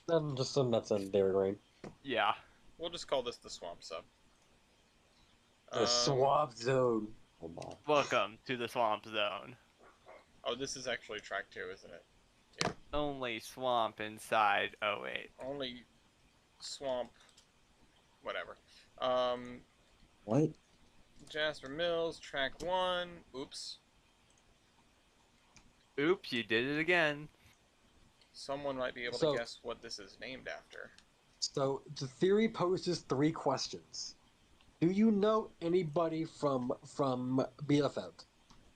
Then just some that's in their green. Yeah. We'll just call this the swamp sub. The swamp zone. Hold on. Welcome to the swamp zone. Oh, this is actually track 2, isn't it? Only swamp inside. Oh wait. Only swamp, whatever. What? Jasper Mills, track 1. Oops. Oops, you did it again. Someone might be able So- to guess what this is named after. So the theory poses 3 questions. Do you know anybody from Bielefeld?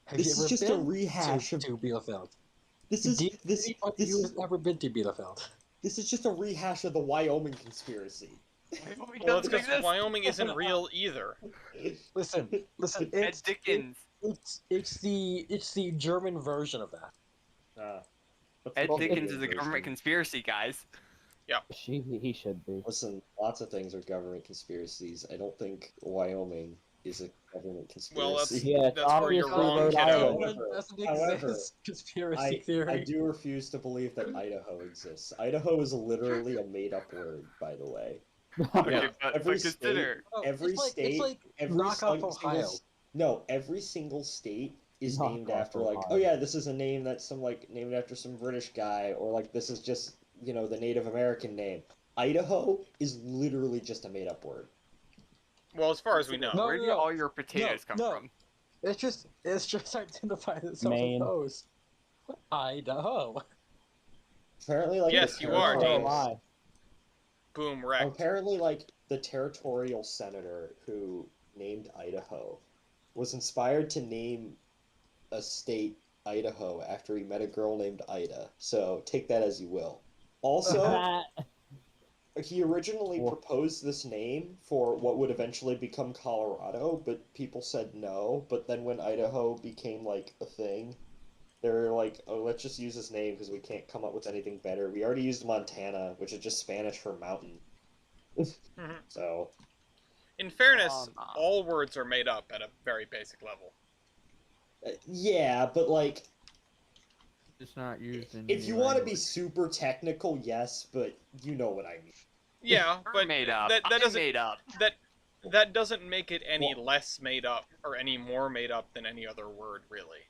Have This you is ever just a been rehash to, of to Bielefeld? this is Do you know this anybody this who is has ever been to Bielefeld? this is just a rehash of the Wyoming conspiracy. Well, it's because Wyoming isn't real either. Listen, Ed it's Dickens. it's the German version of that. What's Ed the Dickens Canadian is a government version? conspiracy, guys. He should be. Listen, lots of things are government conspiracies. I don't think Wyoming is a government Well, that's conspiracy. Yeah, it's that's where you're obviously wrong, Rhode kiddo. Island. Doesn't However, exist. Conspiracy theory. I do refuse to believe that Idaho exists. Idaho is literally a made-up word, by the way. Okay, but Every consider. Oh, every it's like, state, it's like every knockoff single Ohio. no, every single state is Knock named off after like, Ohio. oh yeah, this is a name that's named after some British guy, or like this is just the Native American name. Idaho is literally just a made-up word. Well, as far as we know. No, Where do all your potatoes come no. from? It's just identifying themselves Maine. as those. Idaho. Apparently, like Yes, the you are, territorial- James. Lie. Boom, wrecked. Apparently, like the territorial senator who named Idaho was inspired to name a state Idaho after he met a girl named Ida. So take that as you will. Also, he originally Well- proposed this name for what would eventually become Colorado, but people said no. But then when Idaho became like a thing, they were like, oh, let's just use this name because we can't come up with anything better. We already used Montana, which is just Spanish for mountain. Mhm. So, In fairness, Come on. all words are made up at a very basic level. yeah, but like, It's not used in. if any you want to be language. super technical, yes, but you know what I mean. Yeah, We're but made up. that I'm doesn't made up. that doesn't make it any Well- less made up or any more made up than any other word, really.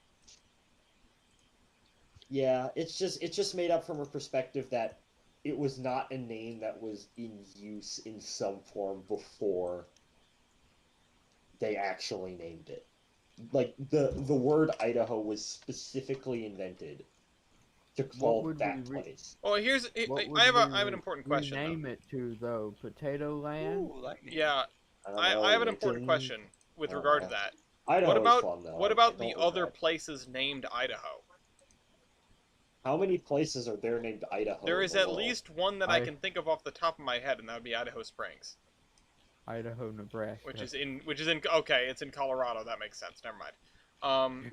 Yeah, it's just made up from a perspective that it was not a name that was in use in some form before they actually named it. Like the word Idaho was specifically invented to call would that we re- place. Well, here's What would I have we an important question. rename Though. it to though? Potato Land. Yeah, don't I know, have an important Lincoln? question with I don't regard to know. that. Idaho What is about fun, though. what I about don't the other regret. places named Idaho? How many places are there named Idaho? There in is the at world? least one that I can think of off the top of my head, and that would be Idaho Springs, Idaho, Nebraska. which is in okay, it's in Colorado. That makes sense. Never mind.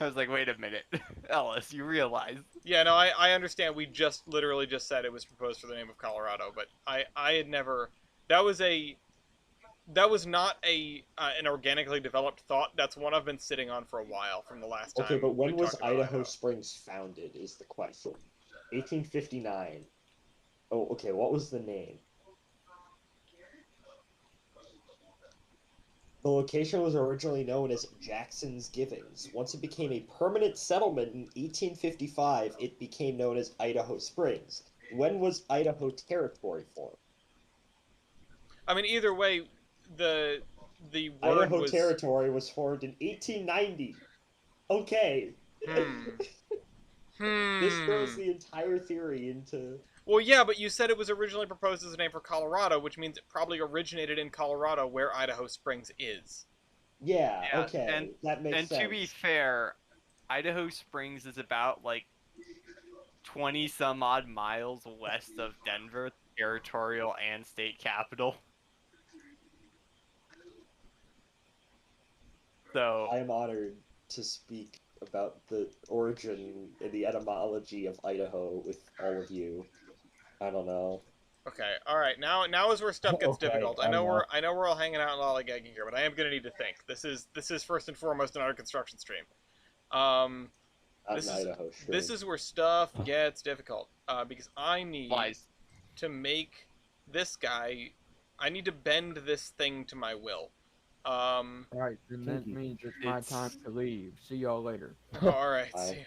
I was like, wait a minute, Ellis, you realize? Yeah, no, I understand. We just literally just said it was proposed for the name of Colorado, but I had never. That was not an organically developed thought. That's one I've been sitting on for a while from the last time. Okay, but when we was talked about Idaho Springs founded is the question. 1859. Oh, okay, what was the name? The location was originally known as Jackson's Givings. Once it became a permanent settlement in 1855, it became known as Idaho Springs. When was Idaho Territory formed? I mean, either way, the word Idaho was. Territory was formed in 1890. Okay. This throws the entire theory into... Well, yeah, but you said it was originally proposed as a name for Colorado, which means it probably originated in Colorado, where Idaho Springs is. Yeah, Yeah, okay, that makes And sense. to be fair, Idaho Springs is about like 20 some odd miles west of Denver, territorial and state capital. So I am honored to speak about the origin and the etymology of Idaho with all of you. I don't know. Okay, all right. Now is where stuff gets Okay, difficult. I know. I know we're all hanging out and lollygagging here, but I am gonna need to think. This is first and foremost another construction stream. Not This in is- Idaho, sure. This is where stuff gets difficult. Because I need wise. to make this guy. I need to bend this thing to my will. Right, then that Kinky. means it's my time to leave. See y'all later. All right. Bye. see-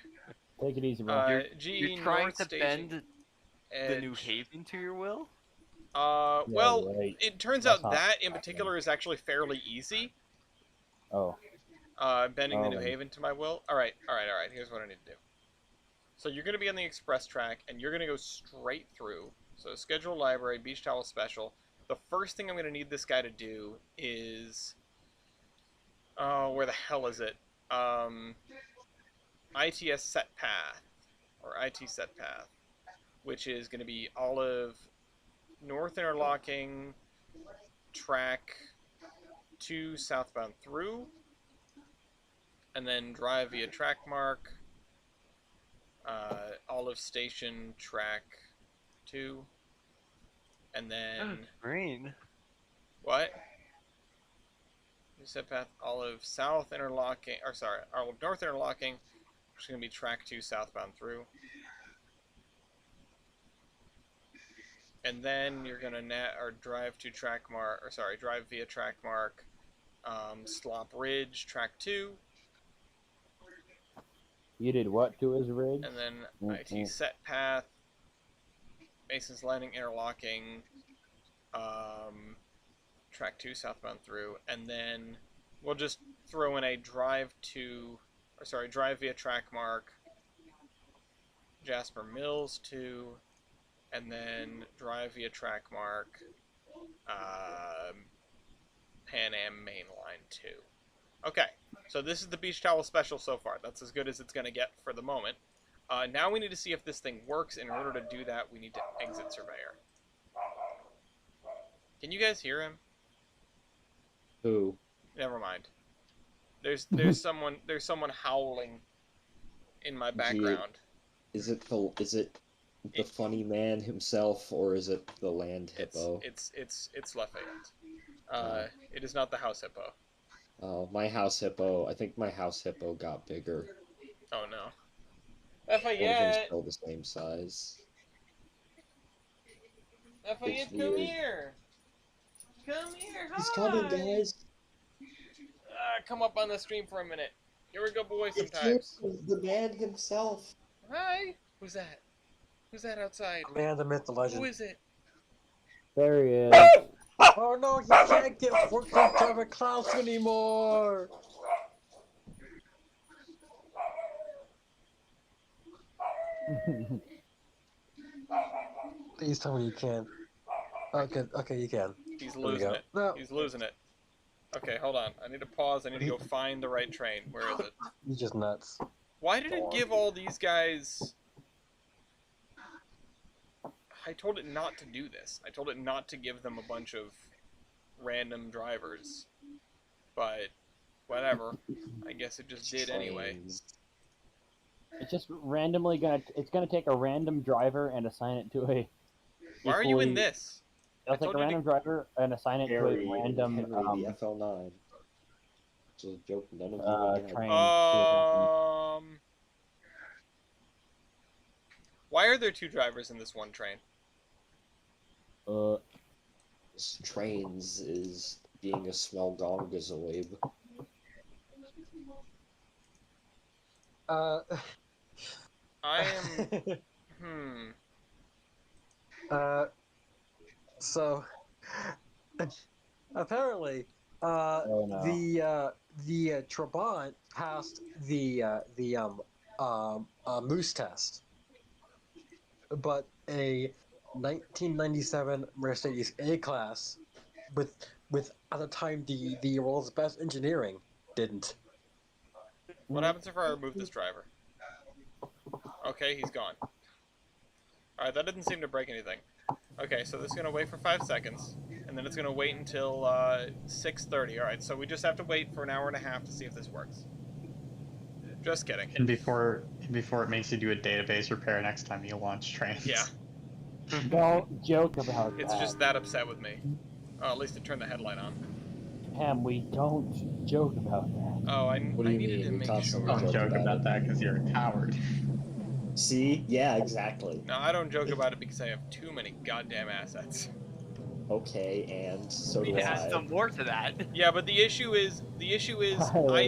Take it easy, bro. GE You're trying North to Staging bend the New Edge. Haven to your will? Well, right. it turns That's out not that in happening. particular is actually fairly easy. Oh. Bending the New Oh. Haven to my will. Alright. Here's what I need to do. So you're going to be on the express track, and you're going to go straight through. So schedule library, beach towel special. The first thing I'm going to need this guy to do is... Oh, where the hell is it? ITS set path. Or IT set path. Which is going to be Olive, north interlocking, track 2 southbound through. And then drive via track mark. Olive Station, track 2, and then Green. what? You said path Olive South interlocking, or sorry, Olive North interlocking, which is going to be track 2 southbound through, and then you're going to drive to track mark, or sorry, drive via track mark, Slop Ridge, track 2. You did what to his rig? And then IT set path, Mason's Landing interlocking, track 2 southbound through, and then we'll just throw in a drive via track mark, Jasper Mills 2, and then drive via track mark, Pan Am Main Line 2. Okay, so this is the beach towel special so far. That's as good as it's going to get for the moment. Now we need to see if this thing works. In order to do that, we need to exit Surveyor. Can you guys hear him? Who? Never mind. There's someone howling in my background. Is it the funny man himself, or is it the land hippo? It's Lafayette. It is not the house hippo. Oh, my house hippo. I think my house hippo got bigger. Oh no. One of them's Lafayette! still the same size. Lafayette, It's come weird. here! Come here! Hi! He's coming, guys. Come up on the stream for a minute. You're a good boy It's sometimes. the man himself. Hi! Who's that? Who's that outside? Man, the myth, the legend. Who is it? There he is. Oh no, he can't get forklift driver Klaus anymore! Please tell me you can. Okay, you can. He's There we losing go. it. No, He's losing it. Okay, hold on. I need to pause. I need to go find the right train. Where is it? you're just nuts. Why did it give all these guys... I told it not to do this. I told it not to give them a bunch of random drivers. But, whatever. I guess it just did anyway. Trains. It's just randomly it's gonna take a random driver and assign it to a. Why are you in equally- this? It'll take a random driver and assign it to Harry, a random Henry, the FL9. It's a joke none of you get. train. Why are there 2 drivers in this one train? This Trainz is being a smelgongazoid. I am... So apparently, Oh, no. the Trabant passed the moose test, but a 1997 Mercedes A-Class with at the time the world's best engineering didn't. What happens if I remove this driver? Okay, he's gone. Alright, that didn't seem to break anything. Okay, so this is going to wait for 5 seconds, and then it's going to wait until 6:30. Alright, so we just have to wait for an hour and a half to see if this works. Just kidding. And before it makes you do a database repair next time you launch Trainz. Yeah, Don't joke about it's that. just that upset with me. Oh, at least it turned the headlight on. Ham, we don't joke about that. Oh, I What do you needed mean? to We make constantly sure. Don't joke about that because you're a coward. See? Yeah, exactly. No, I don't joke about it because I have too many goddamn assets. Okay, and so do Yeah, I. some more to that. Yeah, but the issue is I It's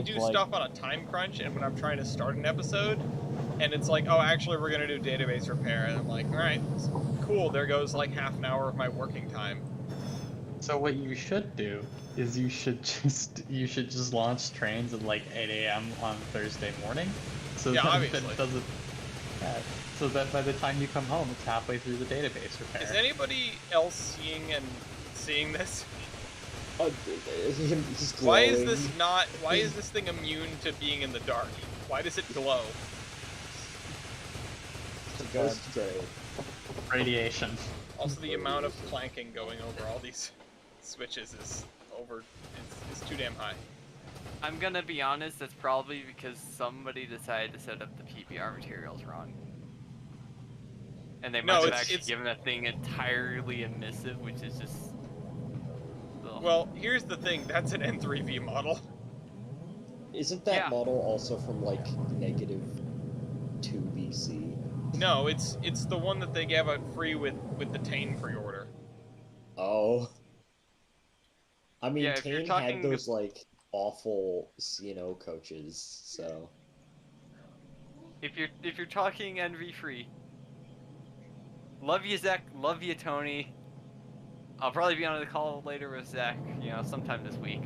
do like- stuff on a time crunch, and when I'm trying to start an episode, and it's like, oh, actually, we're gonna do database repair, and I'm like, all right, cool, there goes like half an hour of my working time. So what you should do is you should just launch Trainz at like 8 a.m. on Thursday morning, so Yeah, that obviously. it doesn't. So that by the time you come home, it's halfway through the database repair. Is anybody else seeing this? He's Why is glowing. this not? Why is this thing immune to being in the dark? Why does it glow? It's a ghost train. Radiation. Also, the amount of clanking going over all these switches is too damn high. I'm gonna be honest, that's probably because somebody decided to set up the PBR materials wrong. And they No, might have it's- actually it's- given that thing entirely emissive, which is just... ugh. Well, here's the thing. That's an N3V model. Isn't that Yeah. model also from like -2 BC? No, it's the one that they gave out free with the Tane pre-order. Oh. I mean, Yeah, if you're Tane talking had those like awful C&O coaches, so. If you're talking NV free, love you Zach, love you Tony. I'll probably be on the call later with Zach, sometime this week.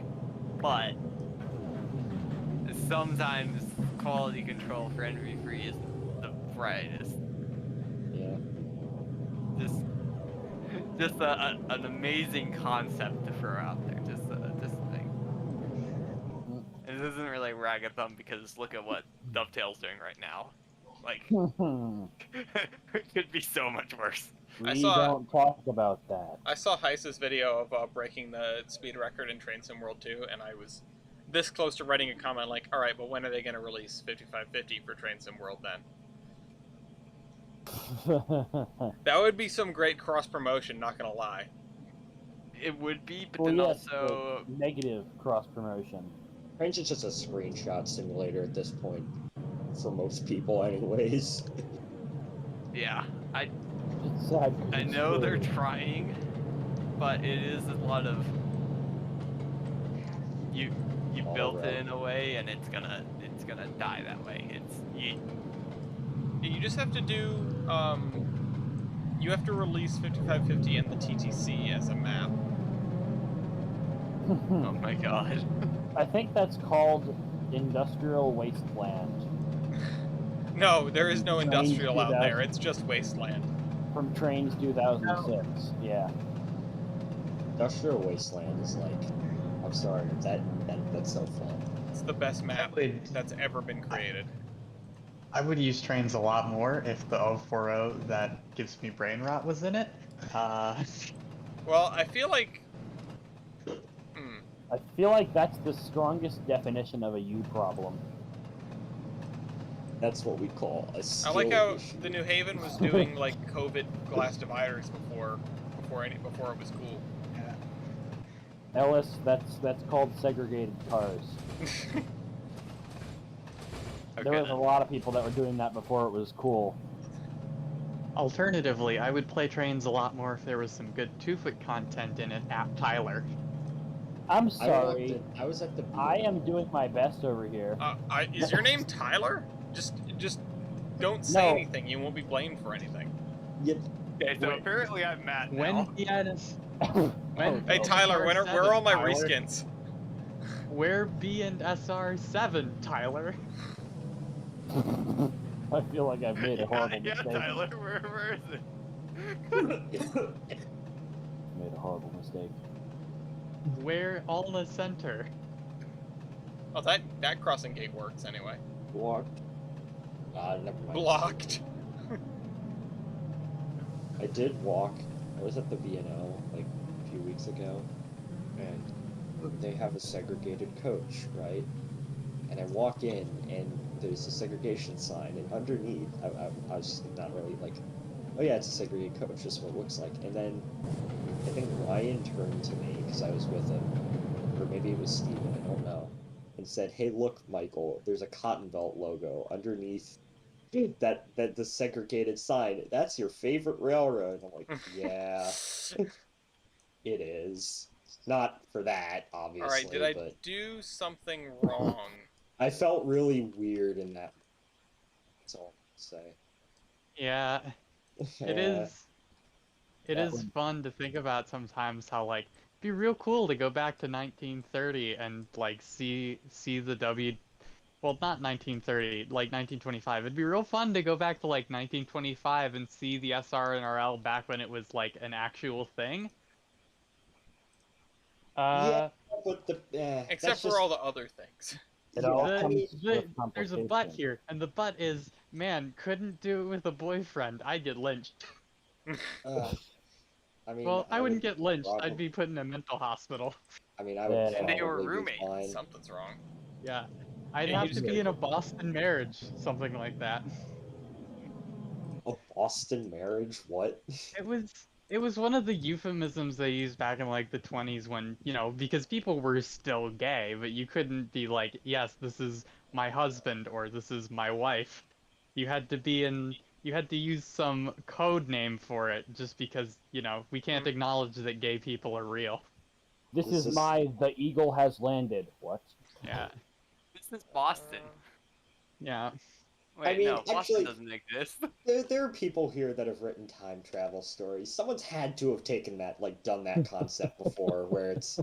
But sometimes quality control for NV free isn't the brightest. Yeah. Just an amazing concept to throw out there. Just a thing. And this isn't really rag a thumb because look at what Dovetail's doing right now. Like, it could be so much worse. I We saw- don't talk about that. I saw Heiss's video of breaking the speed record in Train Sim World 2, and I was this close to writing a comment like, alright, but when are they going to release 5550 for Train Sim World then? That would be some great cross-promotion, not gonna lie. It would be, but Well, then yes, also... but negative cross promotion. Range is just a screenshot simulator at this point. For most people, anyways. Yeah, I It's sad. I know they're trying, but it is a lot of you All built right. it in a way, and it's gonna die that way. You just have to do, you have to release 5550 and the TTC as a map. Oh my god. I think that's called industrial wasteland No, there is no Train industrial out 2000. there, it's just wasteland. from Trainz 2006. Yeah. Industrial Wasteland is like, I'm sorry, that's so fun. It's the best map Wait. that's ever been created. I would use Trainz a lot more if the 040 that gives me brain rot was in it. Well, I feel like... I feel like that's the strongest definition of a U problem. That's what we call a I skill like how issue. the New Haven was doing, like, COVID glass dividers before it was cool. Ellis, that's called segregated cars. There was a lot of people that were doing that before it was cool. Alternatively, I would play Trainz a lot more if there was some good 2-foot content in it at Tyler. I'm sorry. I was at the. I am doing my best over here. Is your name Tyler? Just don't say No. anything. You won't be blamed for anything. Yeah, Okay, so Wait. apparently I'm Matt now. When he had his, when Hey Tyler, where are all my reskins? Where B and SR7, Tyler? I feel like I've made a horrible yeah, mistake. Tyler, where is it? Made a horrible mistake. Where Alna Center? Oh, that crossing gate works anyway. blocked. Never mind. Blocked. I did walk. I was at the B&O like a few weeks ago, and they have a segregated coach, right? And I walk in, and there's a segregation sign, and underneath, I was just not really like, oh yeah, it's a segregated coach, this is what it looks like. And then I think Ryan turned to me, because I was with him, or maybe it was Steven, I don't know, and said, hey look, Michael, there's a Cotton Belt logo underneath that the segregated sign. That's your favorite railroad. I'm like, yeah, it is. Not for that, obviously, All right, did I but do something wrong? I felt really weird in that. That's all I can say. Yeah, it Yeah. is. it That is would- fun to think about sometimes how like it'd be real cool to go back to 1930 and like see the well, not 1930, like 1925. It'd be real fun to go back to like 1925 and see the SRNRL back when it was like an actual thing. Yeah, but Except that's for just all the other things. It all yeah. I mean, there's a but here, and the but is, man, couldn't do it with a boyfriend. I'd get lynched. I mean, Well, I wouldn't would get lynched. I'd probably- be put in a mental hospital. I mean, I would Yeah. And they were probably be roommates. fine. Something's wrong. Yeah. I'd Yeah, you have just to be gotta in a go- Boston marriage, something like that. A Boston marriage? What? It was one of the euphemisms they used back in like the 20s when, you know, because people were still gay, but you couldn't be like, yes, this is my husband or this is my wife. You had to use some code name for it just because, you know, we can't acknowledge that gay people are real. This This is is- the eagle has landed. What? Yeah. This is Boston. Yeah. Wait, mean, no, Boston actually- doesn't exist. There are people here that have written time travel stories. Someone's had to have taken that, like, done that concept before, where it's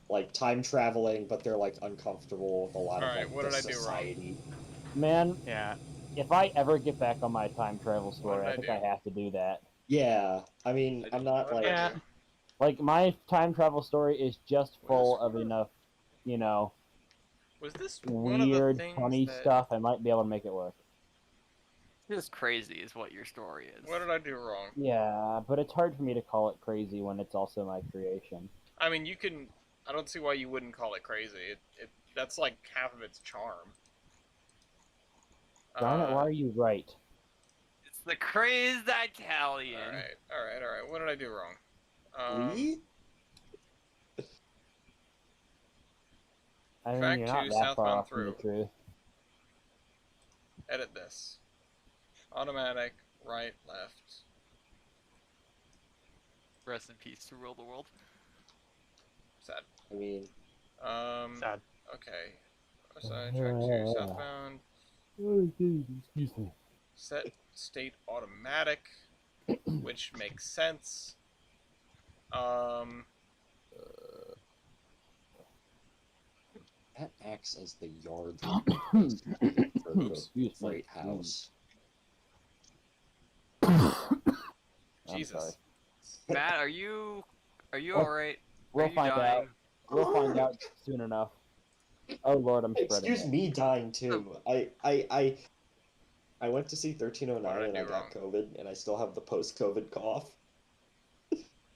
like time traveling, but they're like uncomfortable with a lot of Alright, like what the did I do wrong? society. Man, Yeah. if I ever get back on my time travel What story, did I I think do? I have to do that. Yeah, I mean, I'm not What like did I Yeah. do? Like, my time travel story is just Was full this of one of- enough, you know, Was this one of the weird, things funny that... stuff. I might be able to make it work. Just crazy is what your story is. What did I do wrong? Yeah, but it's hard for me to call it crazy when it's also my creation. I mean, you can... I don't see why you wouldn't call it crazy. That's like half of its charm. Darn it, why are you right? It's the crazed Italian. Alright. What did I do wrong? Lee? I mean, Track you're not 2 that far southbound off from the through. truth. Edit this. Automatic, right, left. Rest in peace to rule the world. Sad. I mean, Sad. Okay. Sorry, track 2 southbound. Excuse me. Set state automatic, which makes sense. that acts as the yard for the Oops. freight house. I'm Jesus. sorry. Matt, are you What? alright? We'll Are you find out. dying? We'll find out soon enough. Oh lord, I'm spreading. Excuse it. me dying too. I went to see 1309 What did I and I do got COVID, and I still have the post-COVID cough.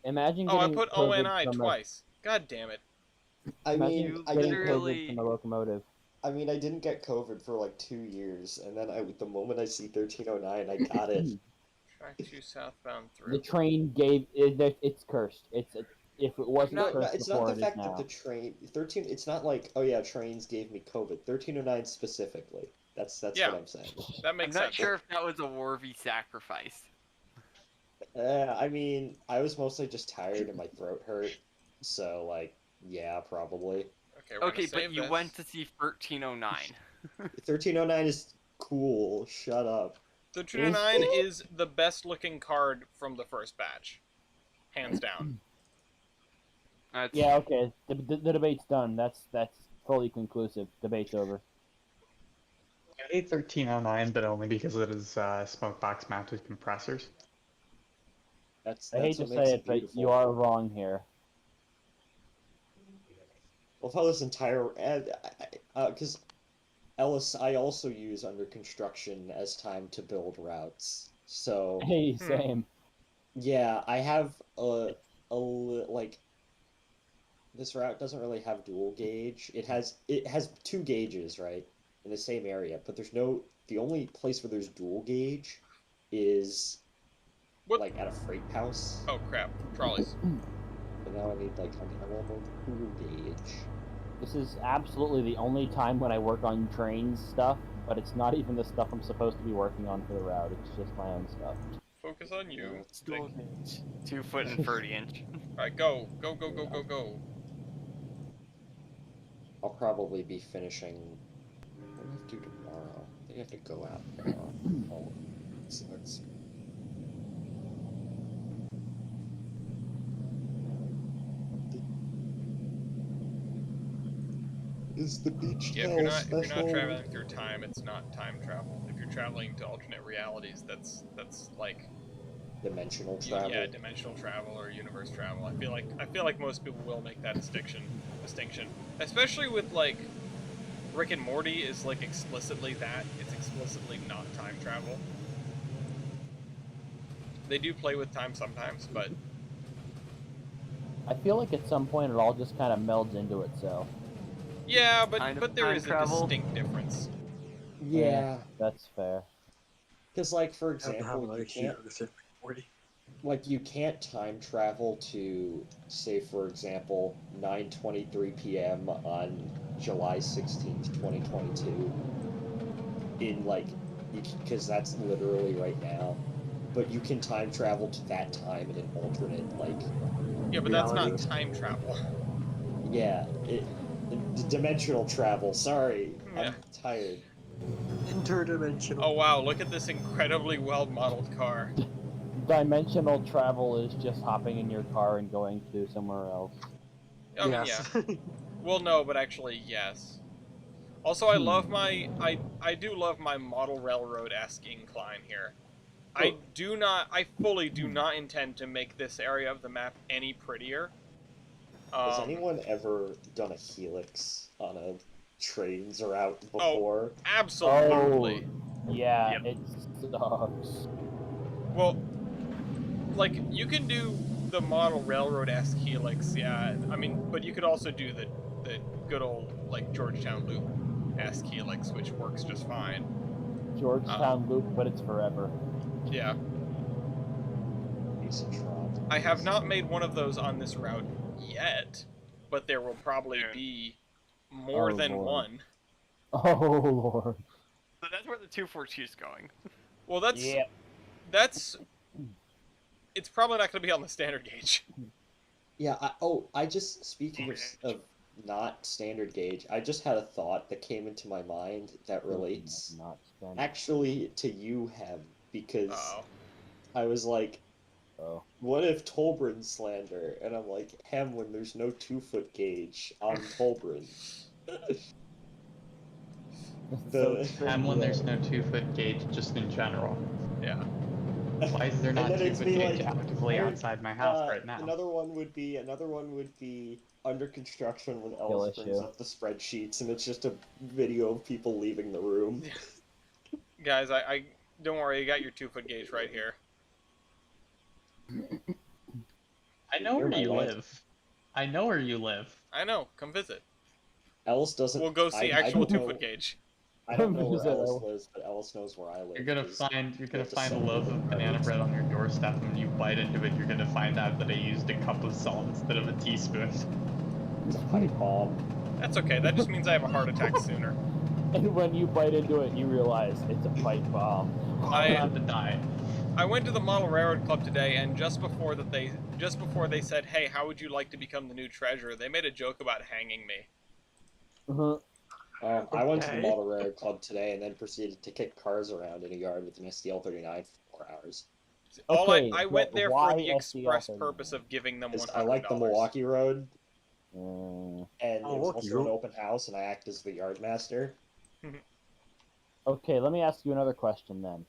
Imagine Oh, I getting put COVID ONI from twice. God damn it. I Imagine mean, I getting didn't. literally- COVID from the locomotive. I mean, I didn't get COVID for like 2 years, and then the moment I see 1309, I got it. Track 2 southbound The through. train gave it. It's cursed. If it wasn't No, No, cursed it's before, not the it is fact now. that the train 13. It's not like, oh yeah, trains gave me COVID. 1309 specifically. That's Yeah. what I'm saying. That I'm makes not sense. sure if that was a war v sacrifice. I mean, I was mostly just tired and my throat hurt, so like, yeah, probably. Okay, we're Okay, gonna but save you this. went to see 1309. 1309 is cool. Shut up. The 209 is the best looking card from the first batch. Hands down. That's, Yeah, okay. The debate's done. That's fully conclusive. Debate's over. I hate 1309, but only because it is smoke box mounted compressors. That's I hate to what makes say it, but beautiful. you are wrong here. Well, how this entire because Ellis, I also use under construction as time to build routes. So Hey, same. yeah, I have like this route doesn't really have dual gauge. It has 2 gauges, right, in the same area, but the only place where there's dual gauge is What? like at a freight house. Oh crap. Trolleys. But now I need like a normal dual gauge. This is absolutely the only time when I work on Trainz stuff, but it's not even the stuff I'm supposed to be working on for the route. It's just my own stuff. Focus on you. it's 2 foot and 30 inch. Alright, go. Go, go, go, go, go. I'll probably be finishing. What do I have to do tomorrow? I think I have to go out tomorrow. Oh, sucks. is the beach Yeah, towel if you're special. not traveling through time, it's not time travel. If you're traveling to alternate realities, that's like Dimensional travel. yeah, dimensional travel or universe travel. I feel like most people will make that distinction, especially with like Rick and Morty is like explicitly that. It's explicitly not time travel. They do play with time sometimes, but I feel like at some point it all just kind of melds into itself. yeah, Kind of but there time is a travel. distinct difference. Yeah, That's fair. because like for I have to have example, another you can't hero to say Morty. like you can't time travel to say for example 9:23 p.m. on July 16th, 2022 in like because that's literally right now. But you can time travel to that time in an alternate like Yeah, but that's not Realities. time travel. yeah, dimensional travel. Sorry, Yeah. I'm tired. Interdimensional. Oh wow, look at this incredibly well-modeled car. Dimensional travel is just hopping in your car and going to somewhere else. I mean, yes. yeah. Well, no, but actually, yes. Also, I love my I do love my model railroad-esque incline here. I fully do not intend to make this area of the map any prettier. Has anyone ever done a helix on a Trainz route Oh, before? absolutely. Yeah, Yep. it sucks. Well, like, you can do the model railroad-esque helix, yeah. I mean, but you could also do the good old, like, Georgetown Loop-esque helix, which works just fine. Georgetown Loop, but it's forever. Yeah. I have not made one of those on this route yet, but there will probably be more than Lord. one. Oh Lord. So that's where the 242 is going. Well, that's it's probably not going to be on the standard gauge. Yeah, I just, speaking of not standard gauge, I just had a thought that came into my mind that relates Not standard. actually to you, Hem, because Uh-oh. I was like, Oh. what if Tolbrin slander? And I'm like, Hem, when there's no 2-foot gauge on Tolbrin. And when there's no 2-foot gauge, just in general. Yeah. Why is there not And then it's 2-foot me, gauge like, actively Aaron, outside my house right now? Another one would be under construction when Skill Ellis brings issue. up the spreadsheets, and it's just a video of people leaving the room. Guys, I don't worry, you got your 2-foot gauge right here. I know where You're you my life. live. I know where you live. I know, come visit. Ellis doesn't. We'll go see I actual don't know- 2-foot gauge. I don't know where Visit Ellis Ellis. lives, but Ellis knows where I live. You're gonna 'cause find we have to a send loaf him of banana cards. bread on your doorstep, and when you bite into it, you're gonna find out that I used a cup of salt instead of a teaspoon. It's a pipe bomb. That's okay, that just means I have a heart attack sooner. And when you bite into it, you realize it's a pipe bomb. I'm about to die. I went to the Model Railroad Club today, and just before they said, "Hey, how would you like to become the new treasurer?" they made a joke about hanging me. I went to the Okay. Model Railroad Club today and then proceeded to kick cars around in a yard with an SDL-39 for 4 hours. Okay, I went but there for why the express SDL-39? purpose of giving them $100. Because I like the Milwaukee Road, Mm, and it was Milwaukee also an Road. open house, and I act as the yard master. okay, let me ask you another question then.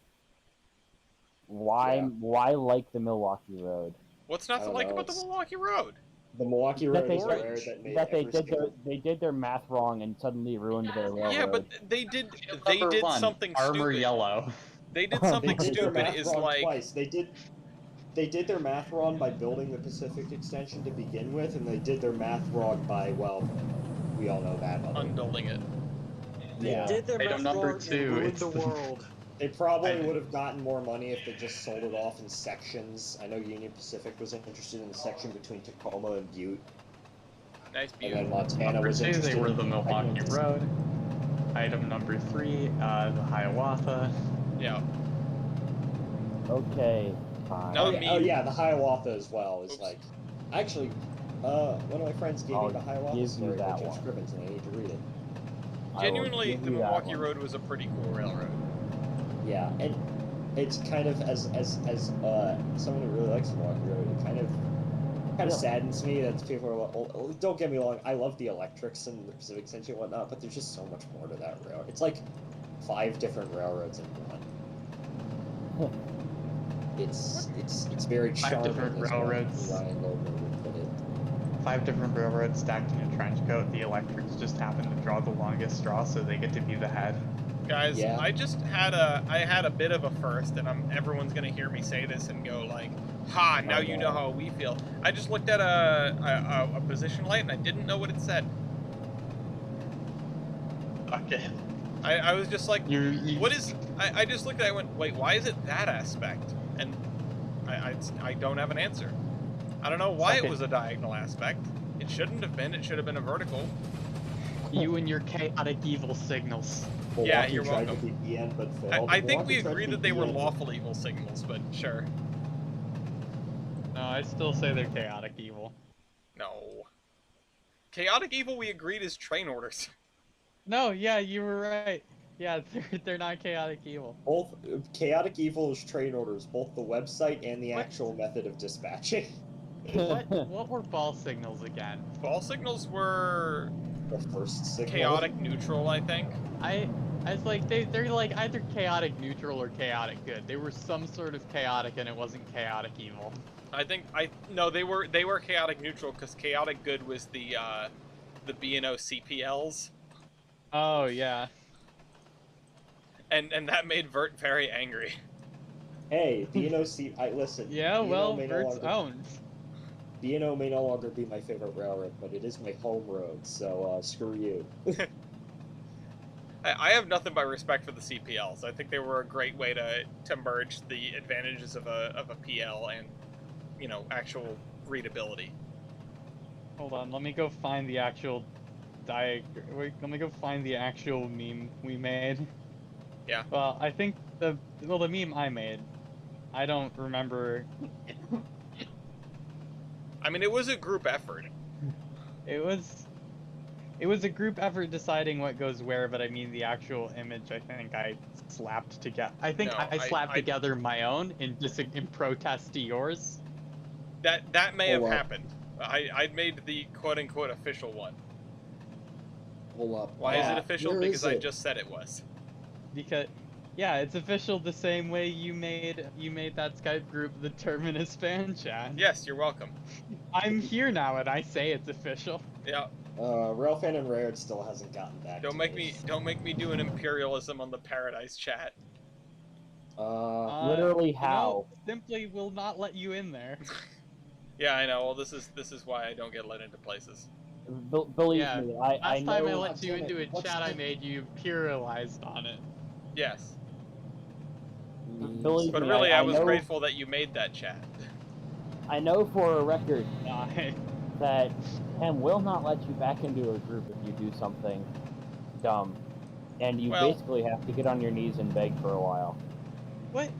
Why Yeah. why like the Milwaukee Road? What's not I to don't like know, about the it's- Milwaukee Road? The Milwaukee That Road they is did- rare that made That they every did single... they did their math wrong and suddenly ruined their railroad. Yeah, but they did Number one, something armor stupid. yellow. They did They something did their stupid. math Is wrong like twice. They did their math wrong by building the Pacific extension to begin with, and they did their math wrong by, well, we all know that. unbuilding it. They Yeah. did their Item math number wrong 2, and ruined it's the the- world. They probably would have gotten more money if they just sold it off in sections. I know Union Pacific was interested in the section between Tacoma and Butte, Nice and then view. Montana Number was 2, interested they were in the Milwaukee Road. Item number 3, the Hiawatha. Yeah. Okay, fine. No. Oh yeah, the Hiawatha as well is Oops. like... Actually, one of my friends gave I'll me the Hiawatha give you story by that Jeff one. Scribbins, and I need to read it. I will Genuinely, give the you that Milwaukee one. Road was a pretty cool railroad. Yeah, and it's kind of, as someone who really likes the Milwaukee Road, it kind of kind of saddens me that people are like, oh, don't get me wrong, I love the electrics and the Pacific Century and whatnot, but there's just so much more to that railroad. It's like 5 different railroads in one. It's very 5 charming. different as railroads. Ryan Logan would put it. 5 different railroads stacked in a trench coat. The electrics just happen to draw the longest straw, so they get to be the head. Guys, Yeah. I had a bit of a first, and everyone's gonna hear me say this and go like, "Ha! Now you know how we feel." I just looked at a position light and I didn't know what it said. Okay. I was just like, You "What is?" I just looked at it and went, "Wait, why is it that aspect?" And I don't have an answer. I don't know why it was a diagonal aspect. It shouldn't have been. It should have been a vertical. You and your chaotic evil signals. Yeah, Milwaukee you're tried welcome. to be EN, but failed. I think we Milwaukee tried agreed to that be they were EN. lawful evil signals, but sure. No, I still say they're chaotic evil. No. Chaotic evil we agreed is train orders. No, yeah, you were right. Yeah, they're not chaotic evil. Both chaotic evil is train orders, both the website and the What? actual method of dispatching. What were ball signals again? Ball signals were The first signal. chaotic neutral, I think. I was like they're like either chaotic neutral or chaotic good. They were some sort of chaotic and it wasn't chaotic evil. No, they were chaotic neutral because chaotic good was the B&O CPLs, Oh yeah. and that made Vert very angry. Hey, B&O listen. Yeah, B&O well, may no Vert's longer- owned. B&O may no longer be my favorite railroad, but it is my home road, so screw you. I have nothing but respect for the CPLs. I think they were a great way to merge the advantages of a PL and, you know, actual readability. Hold on, let me go find the actual Wait, let me go find the actual meme we made. Yeah. Well, I think the meme I made. I don't remember. I mean, it was a group effort. It was a group effort deciding what goes where, but I mean the actual image I think I slapped together. I think No, I slapped I- together my own in protest to yours. That may have Hold up. happened. I made the quote-unquote official one. Hold up. Why is it official? Where Because is I it? just said it was. Because yeah, it's official the same way you made that Skype group the Terminus fan chat. Yes, you're welcome. I'm here now and I say it's official. Yeah. Railfan and Rared still hasn't gotten back. Don't to make me do an imperialism on the Paradise chat. Literally You know, how? simply will not let you in there. Yeah, I know. Well, this is why I don't get let into places. Believe Yeah, me, Last I time I know. let you damn it, into a what's chat I the- made, you imperialized on it. Yes, Believe but me, really, I was know, grateful that you made that chat. I know for a record I- that Cam will not let you back into a group if you do something dumb, and you Well- basically have to get on your knees and beg for a while. What?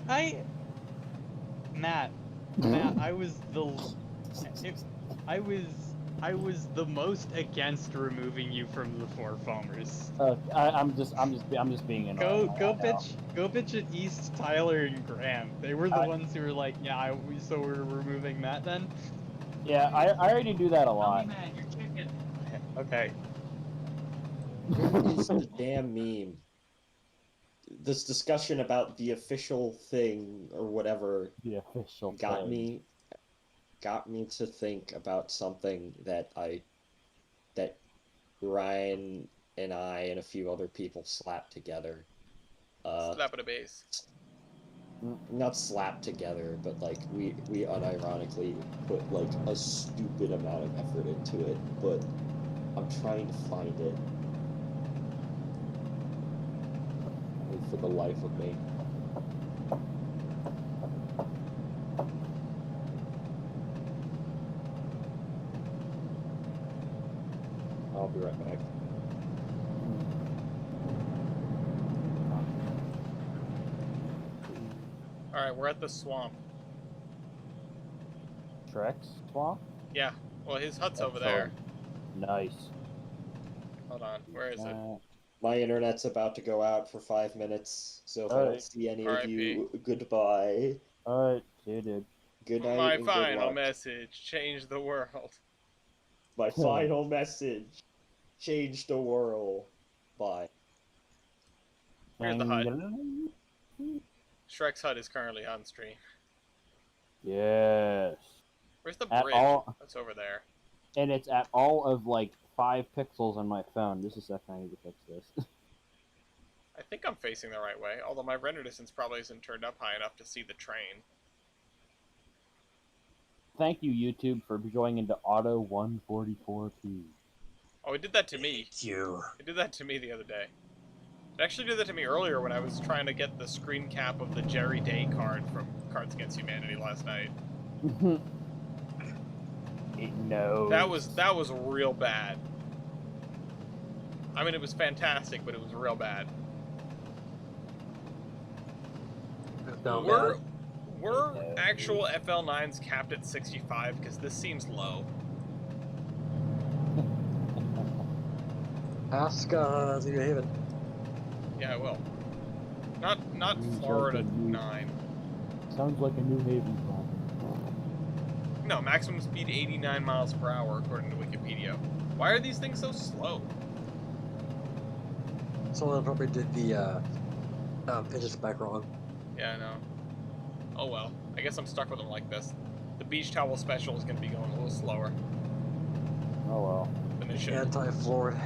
Matt, I was the most against removing you from the Four Foamers. I'm just being annoying. Go bitch at East, Tyler, and Graham. They were the ones who were like, yeah, so we're removing Matt then? Yeah, I already do that a lot. Matt, you're chicken. Okay. It's the damn meme. This discussion about the official thing or whatever The official got thing. me to think about something that Ryan and I and a few other people slapped together. Slap at a base. Not slapped together, but like we unironically put like a stupid amount of effort into it, but I'm trying to find it. For the life of me. I'll be right back. All right, we're at the swamp. Shrek's swamp? Yeah. Well, his hut's over there. Nice. Hold on. Where is it? My internet's about to go out for 5 minutes, so if I don't Alright. see any RIP. of you, goodbye. Alright, see you, dude. Good night My and good final luck. message: change the world. My final message: change the world. Bye. Here's the hut. Shrek's hut is currently on stream. Yes. Where's the At bridge? all- That's over there. And it's at all of like 5 pixels on my phone. Just a second, I need to fix this. I think I'm facing the right way, although my render distance probably isn't turned up high enough to see the train. Thank you, YouTube, for going into auto 144p. Oh, it did that to me. You. It did that to me the other day. It actually did that to me earlier when I was trying to get the screen cap of the Jerry Day card from Cards Against Humanity last night. It knows. That was real bad. I mean, it was fantastic, but it was real bad. Were actual FL9s capped at 65? Because this seems low. Ask New Haven. Yeah, I will. Not Seems Florida like a new- 9. Sounds like a New Haven problem. No, maximum speed 89 miles per hour according to Wikipedia. Why are these things so slow? Someone probably did the pitches back wrong. Yeah, I know. Oh well. I guess I'm stuck with them like this. The beach towel special is going to be going a little slower Oh well. than it should. Anti-Floored.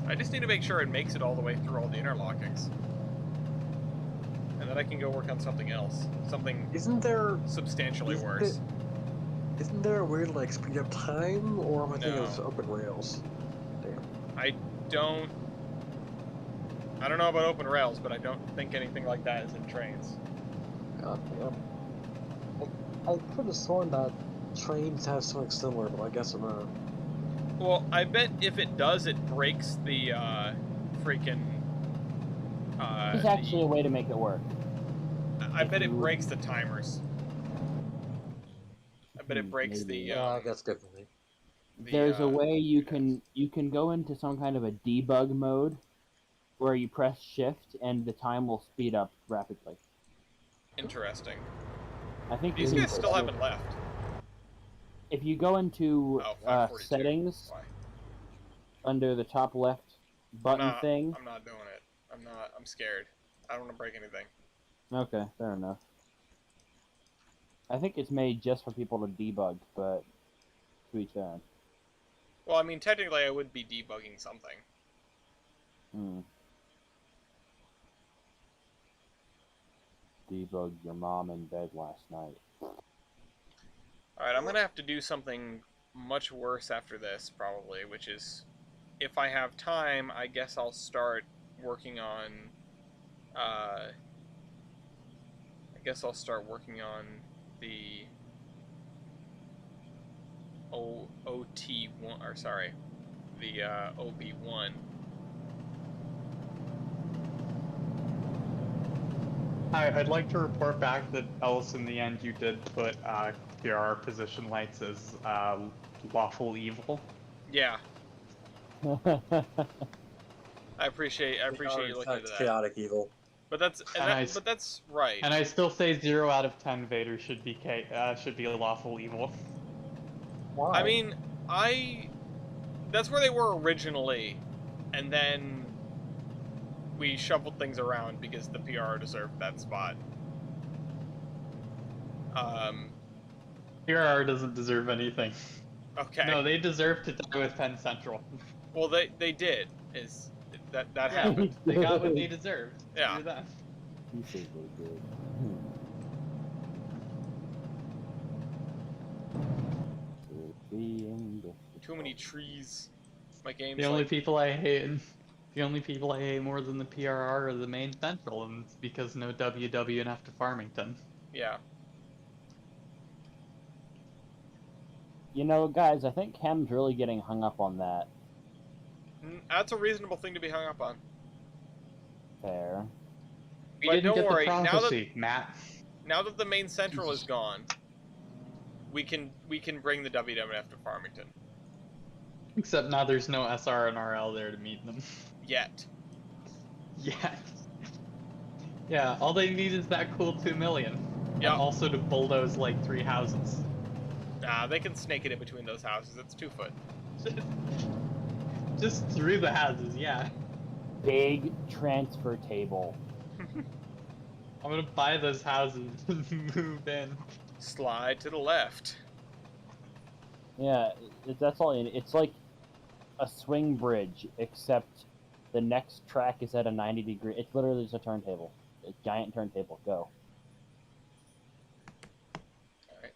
I just need to make sure it makes it all the way through all the interlockings. And then I can go work on something else. Something Isn't there substantially isn't worse. Isn't there a way to like speed up time, or am I thinking No. of open rails? Damn. I don't know about open rails, but I don't think anything like that is in Trainz. God damn. I could have sworn that trains have something similar, but I guess I'm not. Well, I bet if it does, it breaks the freaking. There's actually a way to make it work. I bet it breaks the timers. I bet it breaks Maybe. the. I guess definitely. There's a way you can go into some kind of a debug mode where you press shift and the time will speed up rapidly. Interesting. I think These you can guys still haven't left. If you go into Oh, 542. settings Why? under the top left button thing. I'm not doing it. I'm scared. I don't want to break anything. Okay, fair enough. I think it's made just for people to debug, but to each their own. Well, I mean, technically, I would be debugging something. Debugged your mom in bed last night. Alright, I'm gonna have to do something much worse after this, probably, which is, if I have time, I guess I'll start working on, the OT1, or sorry, the OB1. Hi, I'd like to report back that Ellis, in the end, you did put PR position lights as lawful evil. Yeah, I appreciate you looking into that. Chaotic evil. But that's but that's right. And I still say 0 out of 10 Vader should be a lawful evil. Why? I mean, that's where they were originally, and then we shuffled things around because the PR deserved that spot. PRR doesn't deserve anything. Okay. No, they deserve to die with Penn Central. Well, they did. That Yeah, happened? they got what they deserved. Yeah. Screw them. You say really good. Too many trees. My game's The only like, people I hate more than the PRR are the main Central, and it's because no WWNF to Farmington. yeah. You know, guys, I think Chem's really getting hung up on that. That's a reasonable thing to be hung up on. Fair. We But didn't don't get worry, the now that- prophecy, Matt. Now that the main central is gone, we can bring the WWF to Farmington. Except now there's no SR and RL there to meet them. Yet. Yeah. Yeah, all they need is that cool 2 million. Yeah. And also to bulldoze like 3 houses. Nah, they can snake it in between those houses. It's 2 foot. Just through the houses, yeah. Big transfer table. I'm gonna buy those houses and move in. Slide to the left. Yeah, that's all. It's like a swing bridge, except the next track is at a 90-degree. It's literally just a turntable, a giant turntable. Go. Alright.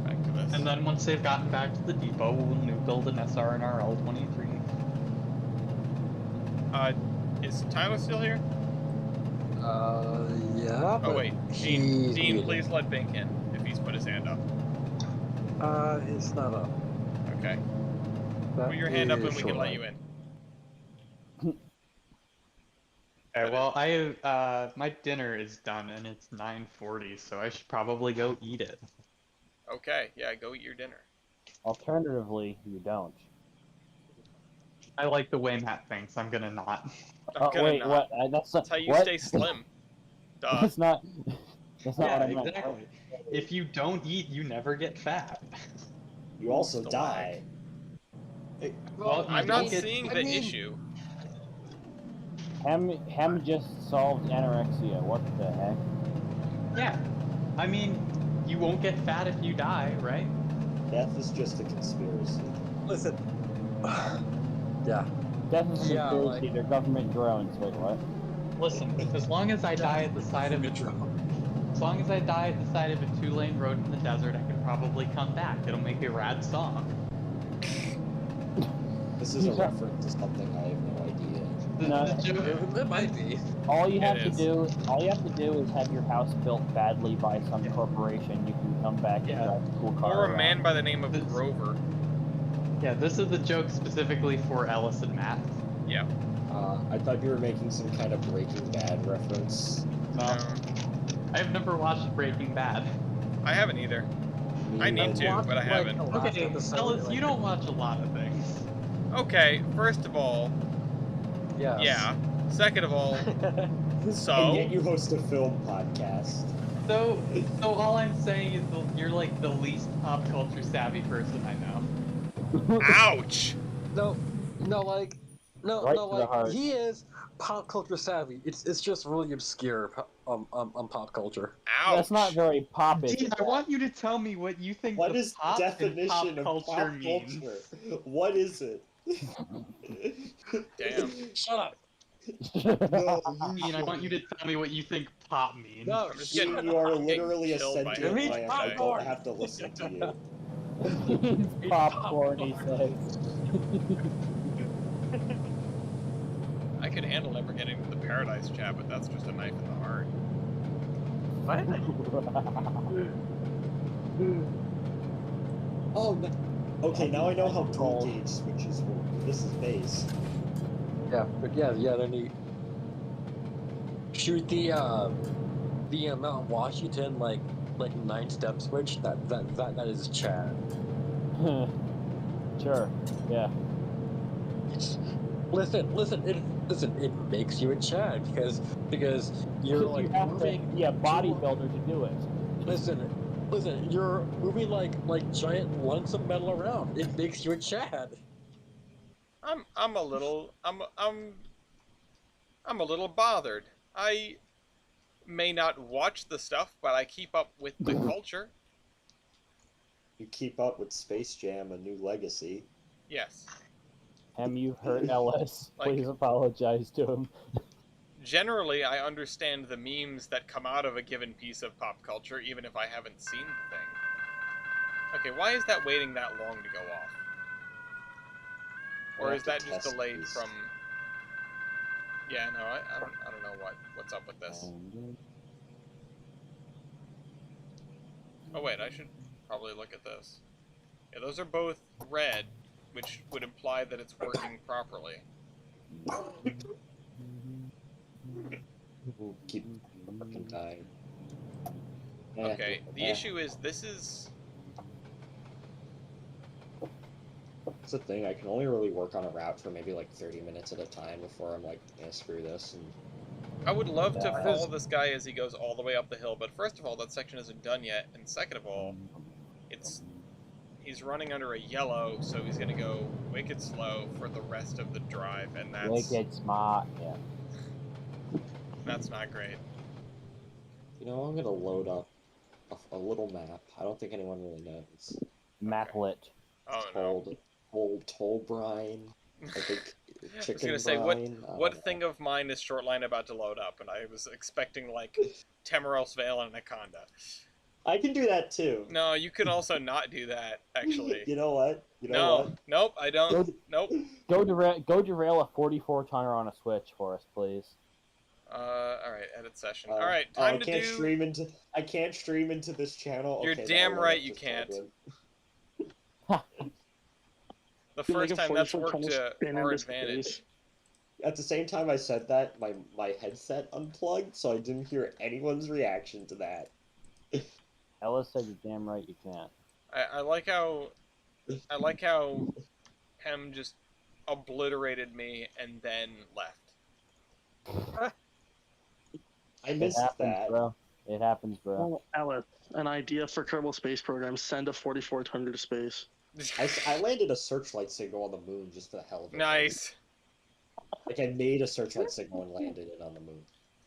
Back to this. And then once they've gotten back to the depot, we'll new build an SR&R L23. Is Tyler still here? Yeah. Oh wait, Dean, he's Dean, muted. please let Bink in if he's put his hand up. It's not up. Okay. That Put your hand up and is we can let short. you in. Okay, well, my dinner is done and it's 9:40, so I should probably go eat it. Okay, yeah, go eat your dinner. Alternatively, you don't. I like the way Matt thinks, I'm gonna not. I'm gonna Wait, not. what? That's That's how you what? stay slim. Duh. That's not. That's not Yeah, what I meant. exactly. If you don't eat, you never get fat. You also Still die. Well, I'm you not don't get- seeing I the mean- issue. Hem just solved anorexia. What the heck? Yeah. I mean, you won't get fat if you die, right? Death is just a conspiracy. Listen. Yeah. Death is a Yeah, conspiracy. They're government drones. Wait, what? Listen, as long as I die at the side of a as long as I die at the side of a 2-lane road in the desert, I can probably come back. It'll make a rad song. This is a reference to something I have no idea. No. The joke, It might be. All you have It to is. do, is have your house built badly by some corporation. You can come back and Yeah. drive a cool car. Or a around. man by the name of This- Grover. yeah, this is the joke specifically for Ellis and Matt. Yeah. I thought you were making some kind of Breaking Bad reference. No, I've never watched Breaking Bad. I haven't either. I need to, but I haven't. Okay, Ellis, you don't watch a lot of things. Okay, first of all, Yes. yeah. Second of all, And yet so you host a film podcast. So all I'm saying is you're like the least pop culture savvy person I know. ouch. No, like, Right to the heart. he is pop culture savvy. It's just really obscure pop culture. Ouch. That's not very popish. Dean, I want you to tell me what you think What the is the pop and definition pop of culture pop means. culture? What is it? Damn. Shut up. No, Dean, I want you to tell me what you think pop means. No, I'm just shut getting- up. you are I'm getting literally a killed by sentient him plant. today. I don't have to listen to you. Popcorn, he says. I could handle never getting to the Paradise chat, but that's just a knife in the heart. Oh, no. Okay, now I know how tool gauge switches work. This is base. Yeah, but yeah, then you shoot the Mount Washington like 9-step switch. That is Chad. Sure. Yeah. Listen, it makes you a Chad because you're like you have moving. to be a bodybuilder to do it. Listen, you're moving like giant lumps of metal around. It makes you a Chad. I'm a little bothered. I may not watch the stuff, but I keep up with the culture. You keep up with Space Jam: A New Legacy. Yes. You hurt Ellis. Like- Please apologize to him. Generally, I understand the memes that come out of a given piece of pop culture, even if I haven't seen the thing. Okay, why is that waiting that long to go off? We'll Or have is to that just test delayed these. from? Yeah, no, I don't know what's up with this. Oh wait, I should probably look at this. Yeah, those are both red, which would imply that it's working properly. Keep fucking dying. Okay, the issue is this is... That's the thing, I can only really work on a route for maybe like 30 minutes at a time before I'm like, screw this, and I would love to Yeah. follow this guy as he goes all the way up the hill, but first of all, that section isn't done yet, and second of all, he's running under a yellow, so he's gonna go wicked slow for the rest of the drive, and Wicked smart. Yeah. that's not great. You know, I'm gonna load up a little map. I don't think anyone really knows. Maplet. Oh It's no. called Toll Brine. I think I was chicken gonna say brine. what thing of mine is Shortline about to load up, and I was expecting like Temeros Vale and Anaconda. I can do that too. No, you can also not do that. Actually, You know what? You know no, what? nope, I don't. Nope. Go derail a 44 tonner on a switch for us, please. All right, edit session. All right, I time to can't do. stream into this channel. You're Okay, damn then I'll right let you this can't. happen. The You make first a time that's 44 worked tonner to spin our into advantage. space. At the same time I said that, my headset unplugged, so I didn't hear anyone's reaction to that. Ellis said you're damn right you can't. I like how Hem just obliterated me and then left. I It missed happens, that. bro. It happens, bro. Well, Alice, an idea for Kerbal Space Program: send a 44 tonner to space. I landed a searchlight signal on the moon just for the hell of it. Nice. Like I made a searchlight signal and landed it on the moon.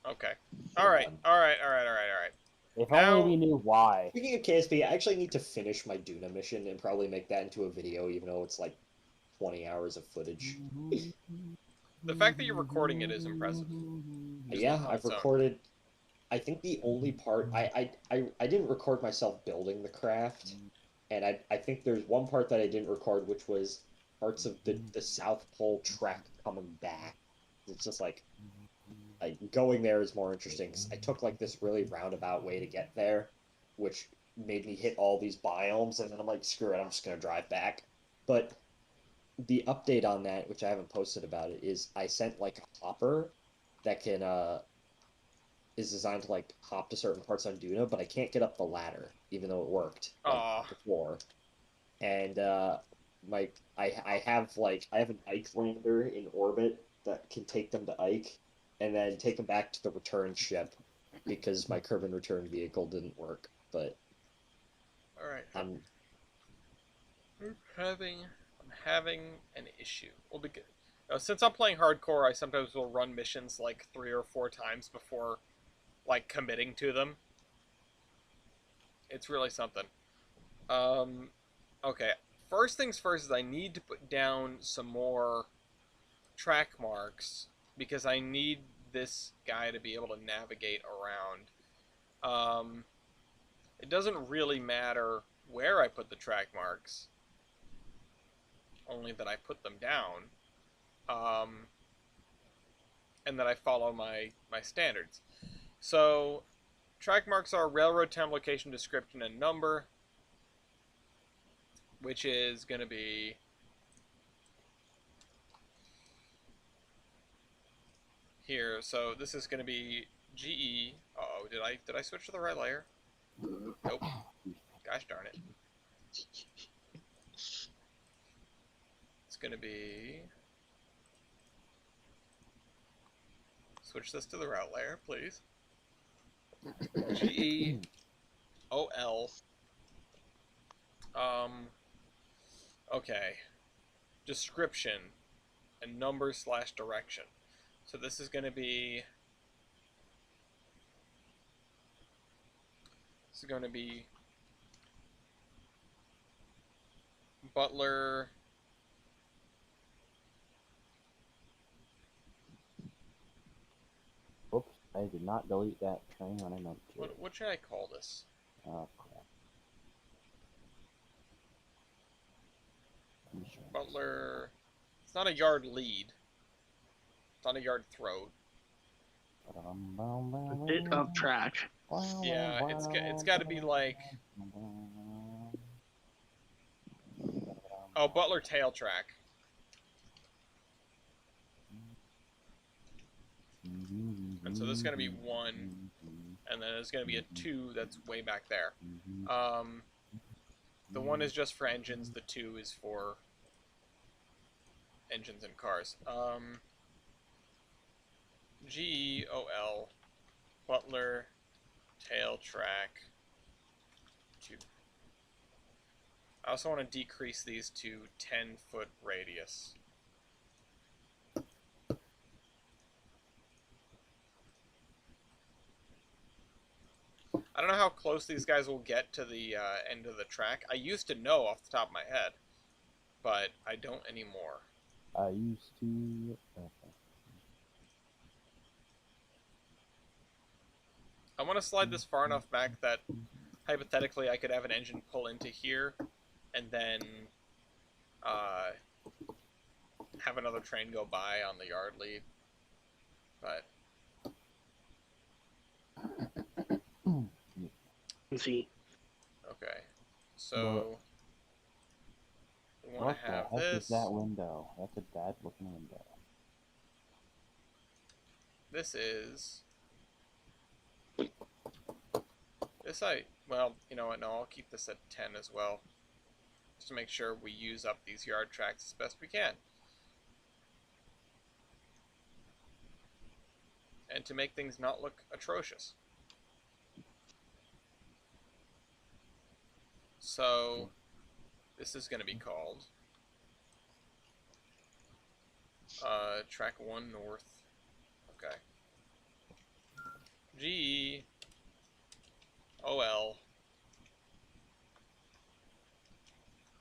Okay. All right. If Now- only we knew why. Speaking of KSP, I actually need to finish my Duna mission and probably make that into a video, even though it's like 20 hours of footage. The fact that you're recording it is impressive. Just Yeah, on I've its own. recorded. I think the only part I didn't record myself building the craft, and I think there's one part that I didn't record, which was parts of the South Pole trek coming back. It's just like going there is more interesting. 'Cause I took like this really roundabout way to get there, which made me hit all these biomes, and then I'm like, screw it, I'm just gonna drive back. But the update on that, which I haven't posted about it, is I sent like a hopper that can is designed to like hop to certain parts on Duna, but I can't get up the ladder, even though it worked Aw. before. And I have an Ike lander in orbit that can take them to Ike, and then take them back to the return ship, because my Kerbin return vehicle didn't work. But All right. I'm having an issue. We'll be good. Since I'm playing hardcore, I sometimes will run missions like 3 or 4 times before, like, committing to them. It's really something. Okay. First things first is I need to put down some more track marks, because I need this guy to be able to navigate around. It doesn't really matter where I put the track marks, only that I put them down, and that I follow my standards. So, track marks are railroad time, location, description, and number, which is going to be here. So this is going to be GE. Oh, did I switch to the right layer? Nope. Gosh darn it. It's going to be... Switch this to the route layer, please. GEOL. Okay. Description and number / direction. So this is going to be... This is going to be Butler. Oops, I did not delete that train when I meant to. What should I call this? Oh, crap. Butler. It's not a yard lead. It's not a yard throw. Bit of track. Yeah, it's got to be like... Oh, Butler tail track. And so this is going to be 1, and then there's going to be a 2 that's way back there. The 1 is just for engines, the 2 is for GEOL Butler tail track 2. I also want to decrease these to 10-foot radius. I don't know how close these guys will get to the end of the track. I used to know off the top of my head, but I don't anymore. I used to. Okay. I want to slide this far enough back that hypothetically I could have an engine pull into here and then have another train go by on the yard lead. But See. okay, so we want What to have the heck this. is that window? That's a bad looking window. This is this well, you know what? No, I'll keep this at 10 as well, just to make sure we use up these yard tracks as best we can, and to make things not look atrocious. So this is going to be called track 1 north. Okay. GEOL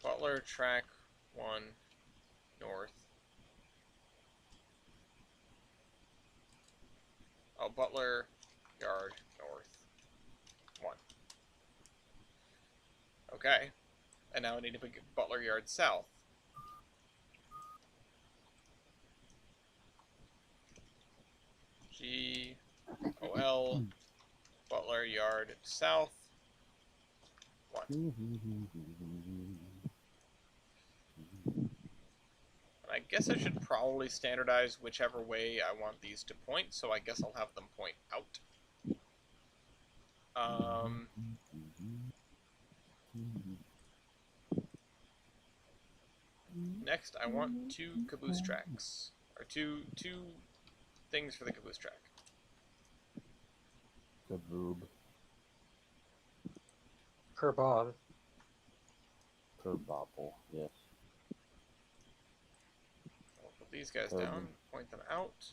Butler track 1 north. Oh, Butler yard north 1. Okay. And now I need to put Butler yard south. GOL Butler yard south 1. And I guess I should probably standardize whichever way I want these to point, so I guess I'll have them point out. Next, I want 2 caboose tracks, or two things for the caboose track. Kaboob. Kerbob. Kerbopple, yes. I'll put these guys down, point them out.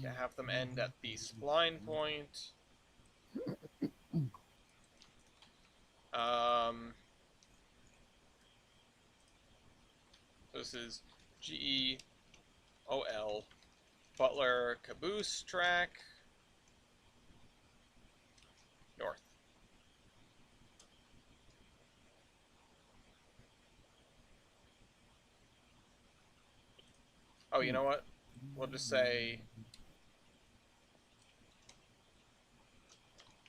You have them end at the spline point. This is GEOL Butler caboose track north. Oh, you know what? We'll just say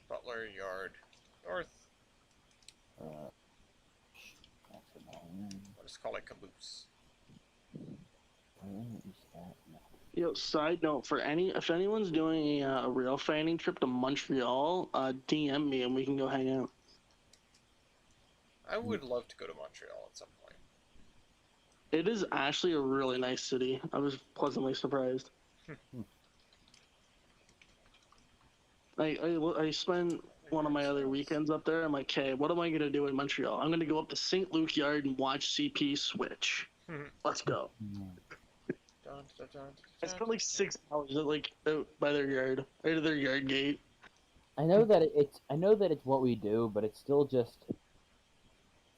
Butler yard north. That's annoying. We'll just call it caboose. Where is that now? Yo, side note, if anyone's doing a rail fanning trip to Montreal, DM me and we can go hang out. I would love to go to Montreal at some point. It is actually a really nice city. I was pleasantly surprised. I spent one of my other weekends up there. I'm like, hey, what am I going to do in Montreal? I'm going to go up to St. Luc Yard and watch CP switch. Let's go. I spent like 6 hours out by their yard, right at their yard gate. I know that it's what we do, but it still just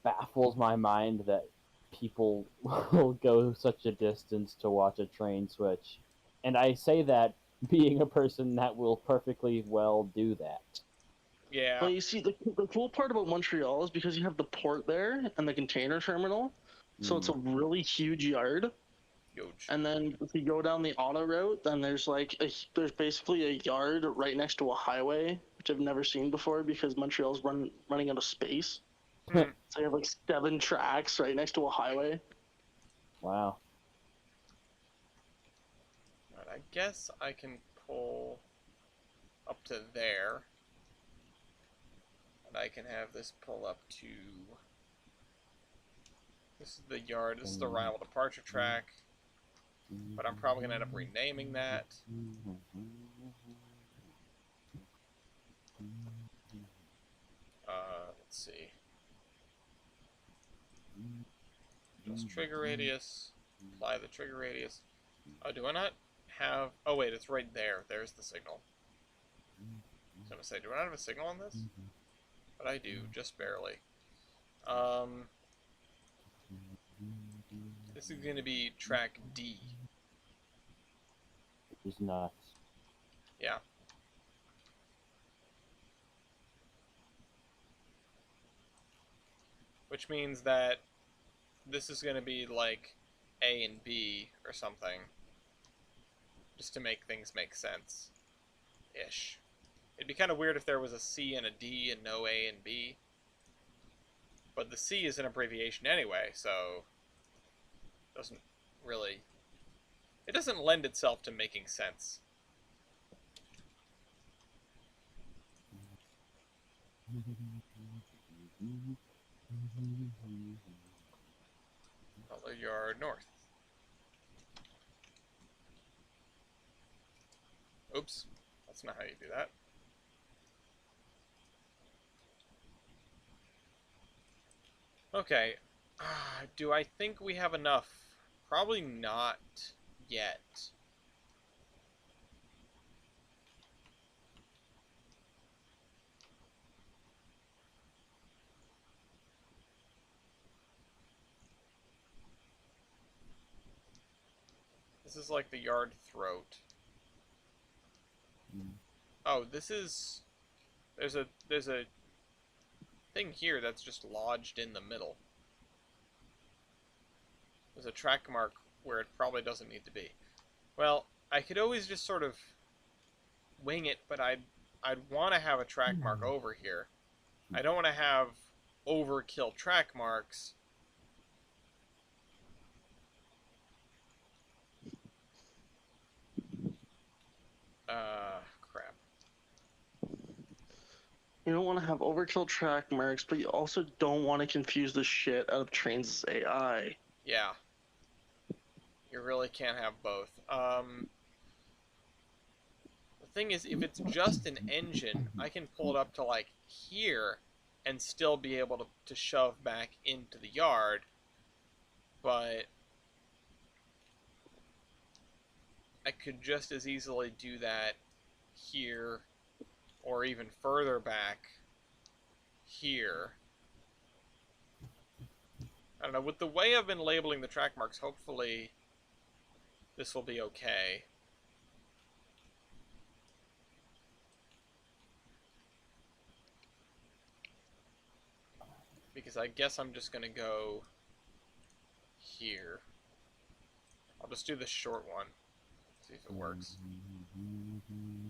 baffles my mind that people will go such a distance to watch a train switch. And I say that being a person that will perfectly well do that. Yeah. Well, you see, the cool part about Montreal is because you have the port there and the container terminal, so it's a really huge yard. Huge. And then if you go down the auto route, then there's basically a yard right next to a highway, which I've never seen before because Montreal's running out of space. So you have like 7 tracks right next to a highway. Wow. Right, I guess I can pull up to there. And I can have this pull up to... This is the yard, this is the arrival departure track. but I'm probably going to end up renaming that. Let's see. Just trigger radius. Apply the trigger radius. Oh, do I not have... Oh, wait, it's right there. There's the signal. I was going to say, do I not have a signal on this? But I do, just barely. This is going to be track D. It's nuts. Yeah. Which means that this is going to be like A and B or something. Just to make things make sense. Ish. It'd be kind of weird if there was a C and a D and no A and B. But the C is an abbreviation anyway, so... doesn't really... It doesn't lend itself to making sense. Butler Yard North. Oops. That's not how you do that. Okay. Do I think we have enough? Probably not yet. This is like the yard throat. Oh, this is... There's a thing here that's just lodged in the middle. There's a track mark where it probably doesn't need to be. Well, I could always just sort of wing it, but I'd want to have a track mark over here. I don't want to have overkill track marks. Crap. You don't want to have overkill track marks, but you also don't want to confuse the shit out of Trainz' AI. Yeah. You really can't have both. The thing is, if it's just an engine, I can pull it up to, like, here and still be able to shove back into the yard. But I could just as easily do that here or even further back here. I don't know, with the way I've been labeling the track marks, hopefully this will be okay. Because I guess I'm just going to go here. I'll just do the short one. See if it works.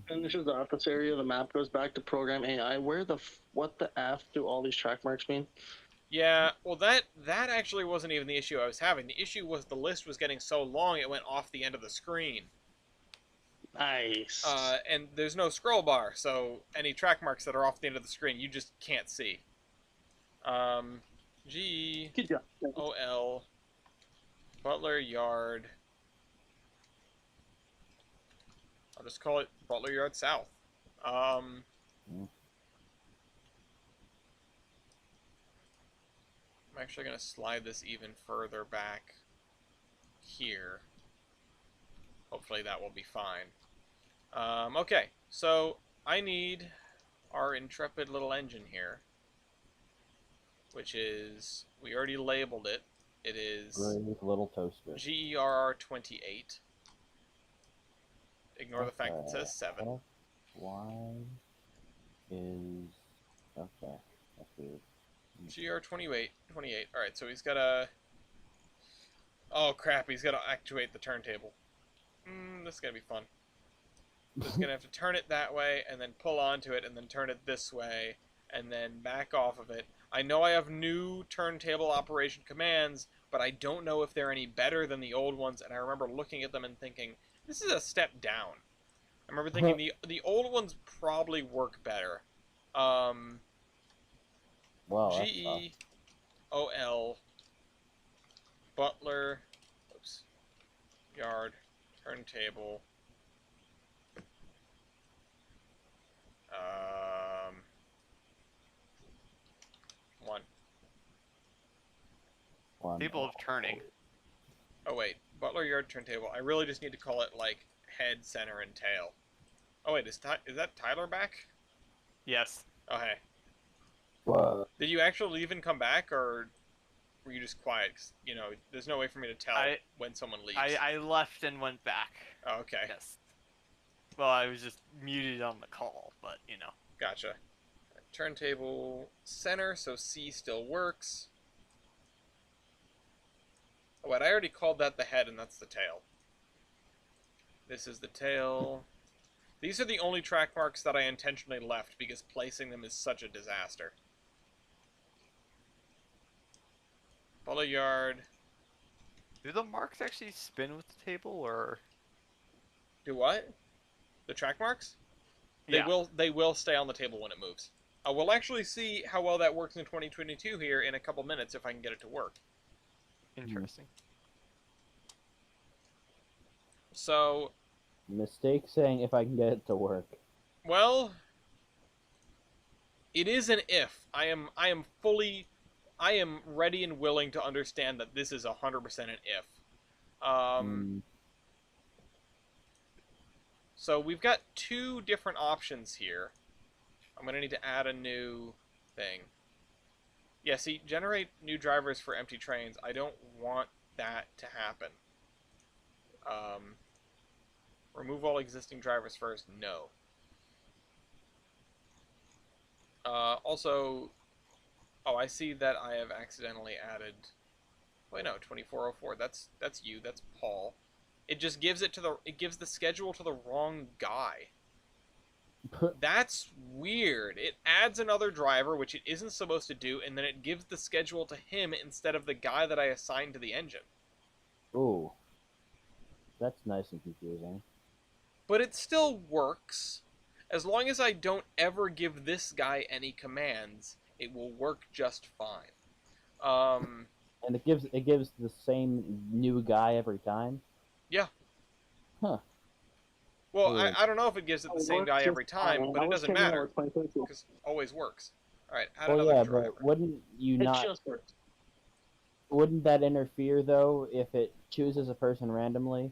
And this is the office area. The map goes back to program AI. What the F do all these track marks mean? Yeah, well that actually wasn't even the issue I was having. The issue was the list was getting so long it went off the end of the screen. Nice. And there's no scroll bar, so any track marks that are off the end of the screen you just can't see. G-O-L Butler Yard. I'll just call it Butler Yard South. I'm actually going to slide this even further back here. Hopefully that will be fine. Okay, so I need our intrepid little engine here, which is, we already labeled it. It is Brave little toaster. GERR28. Ignore the fact that it says 7. Why is... Okay, that's weird. GR28. Alright, so he's got to... Oh crap, he's got to actuate the turntable. This is going to be fun. Just going to have to turn it that way, and then pull onto it, and then turn it this way, and then back off of it. I know I have new turntable operation commands, but I don't know if they're any better than the old ones, and I remember looking at them and thinking, this is a step down. I remember thinking the old ones probably work better. Well, GEOL Butler. Oops. yard, turntable. One. One. Table of turning. Oh wait, Butler yard turntable. I really just need to call it like head, center, and tail. Oh wait, is that Tyler back? Yes. Oh hey. Whoa. Did you actually leave and come back, or were you just quiet? 'Cause, you know, there's no way for me to tell when someone leaves. I left and went back. Oh, okay. Yes. Well, I was just muted on the call, but you know. Gotcha. Turntable center, so C still works. Oh wait, I already called that the head, and that's the tail. This is the tail. These are the only track marks that I intentionally left because placing them is such a disaster. Butler yard. Do the marks actually spin with the table, or? Do what? The track marks? Yeah. They will stay on the table when it moves. We'll actually see how well that works in 2022 here in a couple minutes if I can get it to work. Interesting. So, Mistake saying if I can get it to work. well, it is an if. I am ready and willing to understand that this is 100% an if. So we've got two different options here. I'm going to need to add a new thing. Yeah, see, generate new drivers for empty trains. I don't want that to happen. Remove all existing drivers first. No. Also, oh, I see that I have accidentally added. Wait, no, 2404. That's you. That's Paul. It just gives it gives the schedule to the wrong guy. That's weird. It adds another driver, which it isn't supposed to do, and then it gives the schedule to him instead of the guy that I assigned to the engine. Ooh. That's nice and confusing. But it still works. As long as I don't ever give this guy any commands, it will work just fine. And it gives the same new guy every time? Yeah. Huh. Well, I don't know if it gives it the same guy every time, but it doesn't matter, Because because it always works. Alright, add Well, another yeah, driver. but wouldn't you it not... just works. Wouldn't that interfere, though, if it chooses a person randomly,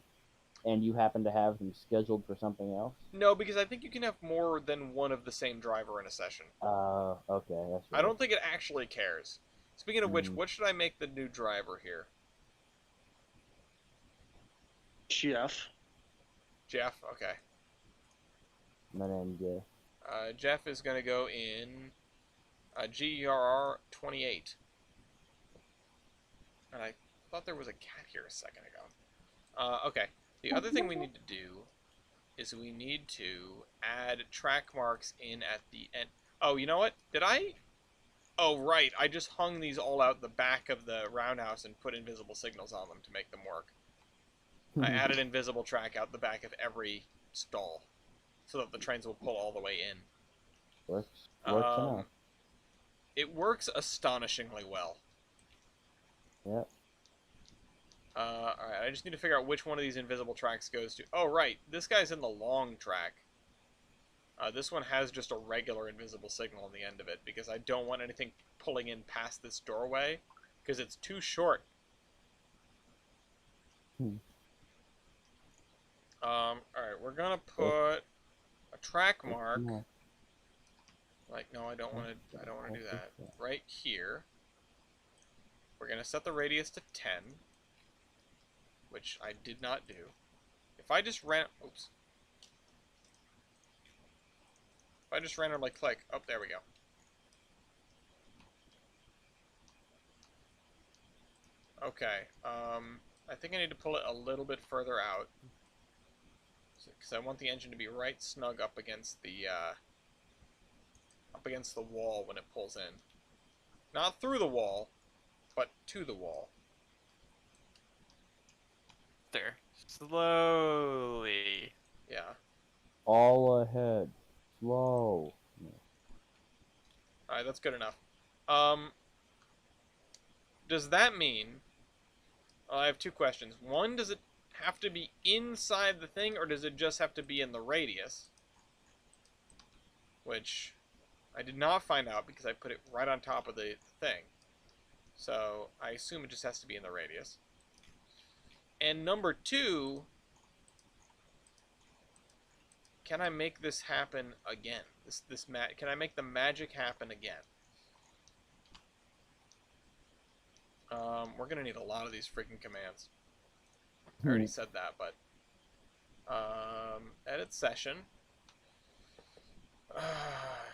and you happen to have them scheduled for something else? No, because I think you can have more than one of the same driver in a session. Okay, that's right. I don't think it actually cares. Speaking of which, what should I make the new driver here? Jeff. Jeff? Okay. My name's Jeff. Jeff is going to go in GERR 28. And I thought there was a cat here a second ago. Okay. The other thing we need to do is we need to add track marks in at the end. Oh, you know what? Did I? Oh, right. I just hung these all out the back of the roundhouse and put invisible signals on them to make them work. I added invisible track out the back of every stall so that the trains will pull all the way in. Works enough. It works astonishingly well. Yep. Alright, I just need to figure out which one of these invisible tracks goes to... Oh, right. This guy's in the long track. This one has just a regular invisible signal on the end of it, because I don't want anything pulling in past this doorway, because it's too short. Alright, we're gonna put a track mark. Like, no, I don't want to do that. Right here. We're gonna set the radius to 10, which I did not do. If I just oops. If I just randomly click, oh, there we go. Okay, I think I need to pull it a little bit further out, because I want the engine to be right snug up against the wall when it pulls in. Not through the wall, but to the wall. There. Slowly. Yeah. All ahead. Slow. Alright, that's good enough. Does that mean... I have two questions. One, have to be inside the thing, or does it just have to be in the radius? Which I did not find out because I put it right on top of the thing. So I assume it just has to be in the radius. And number 2, can I make this happen again? Can I make the magic happen again? We're gonna need a lot of these freaking commands. I already said that, but edit session.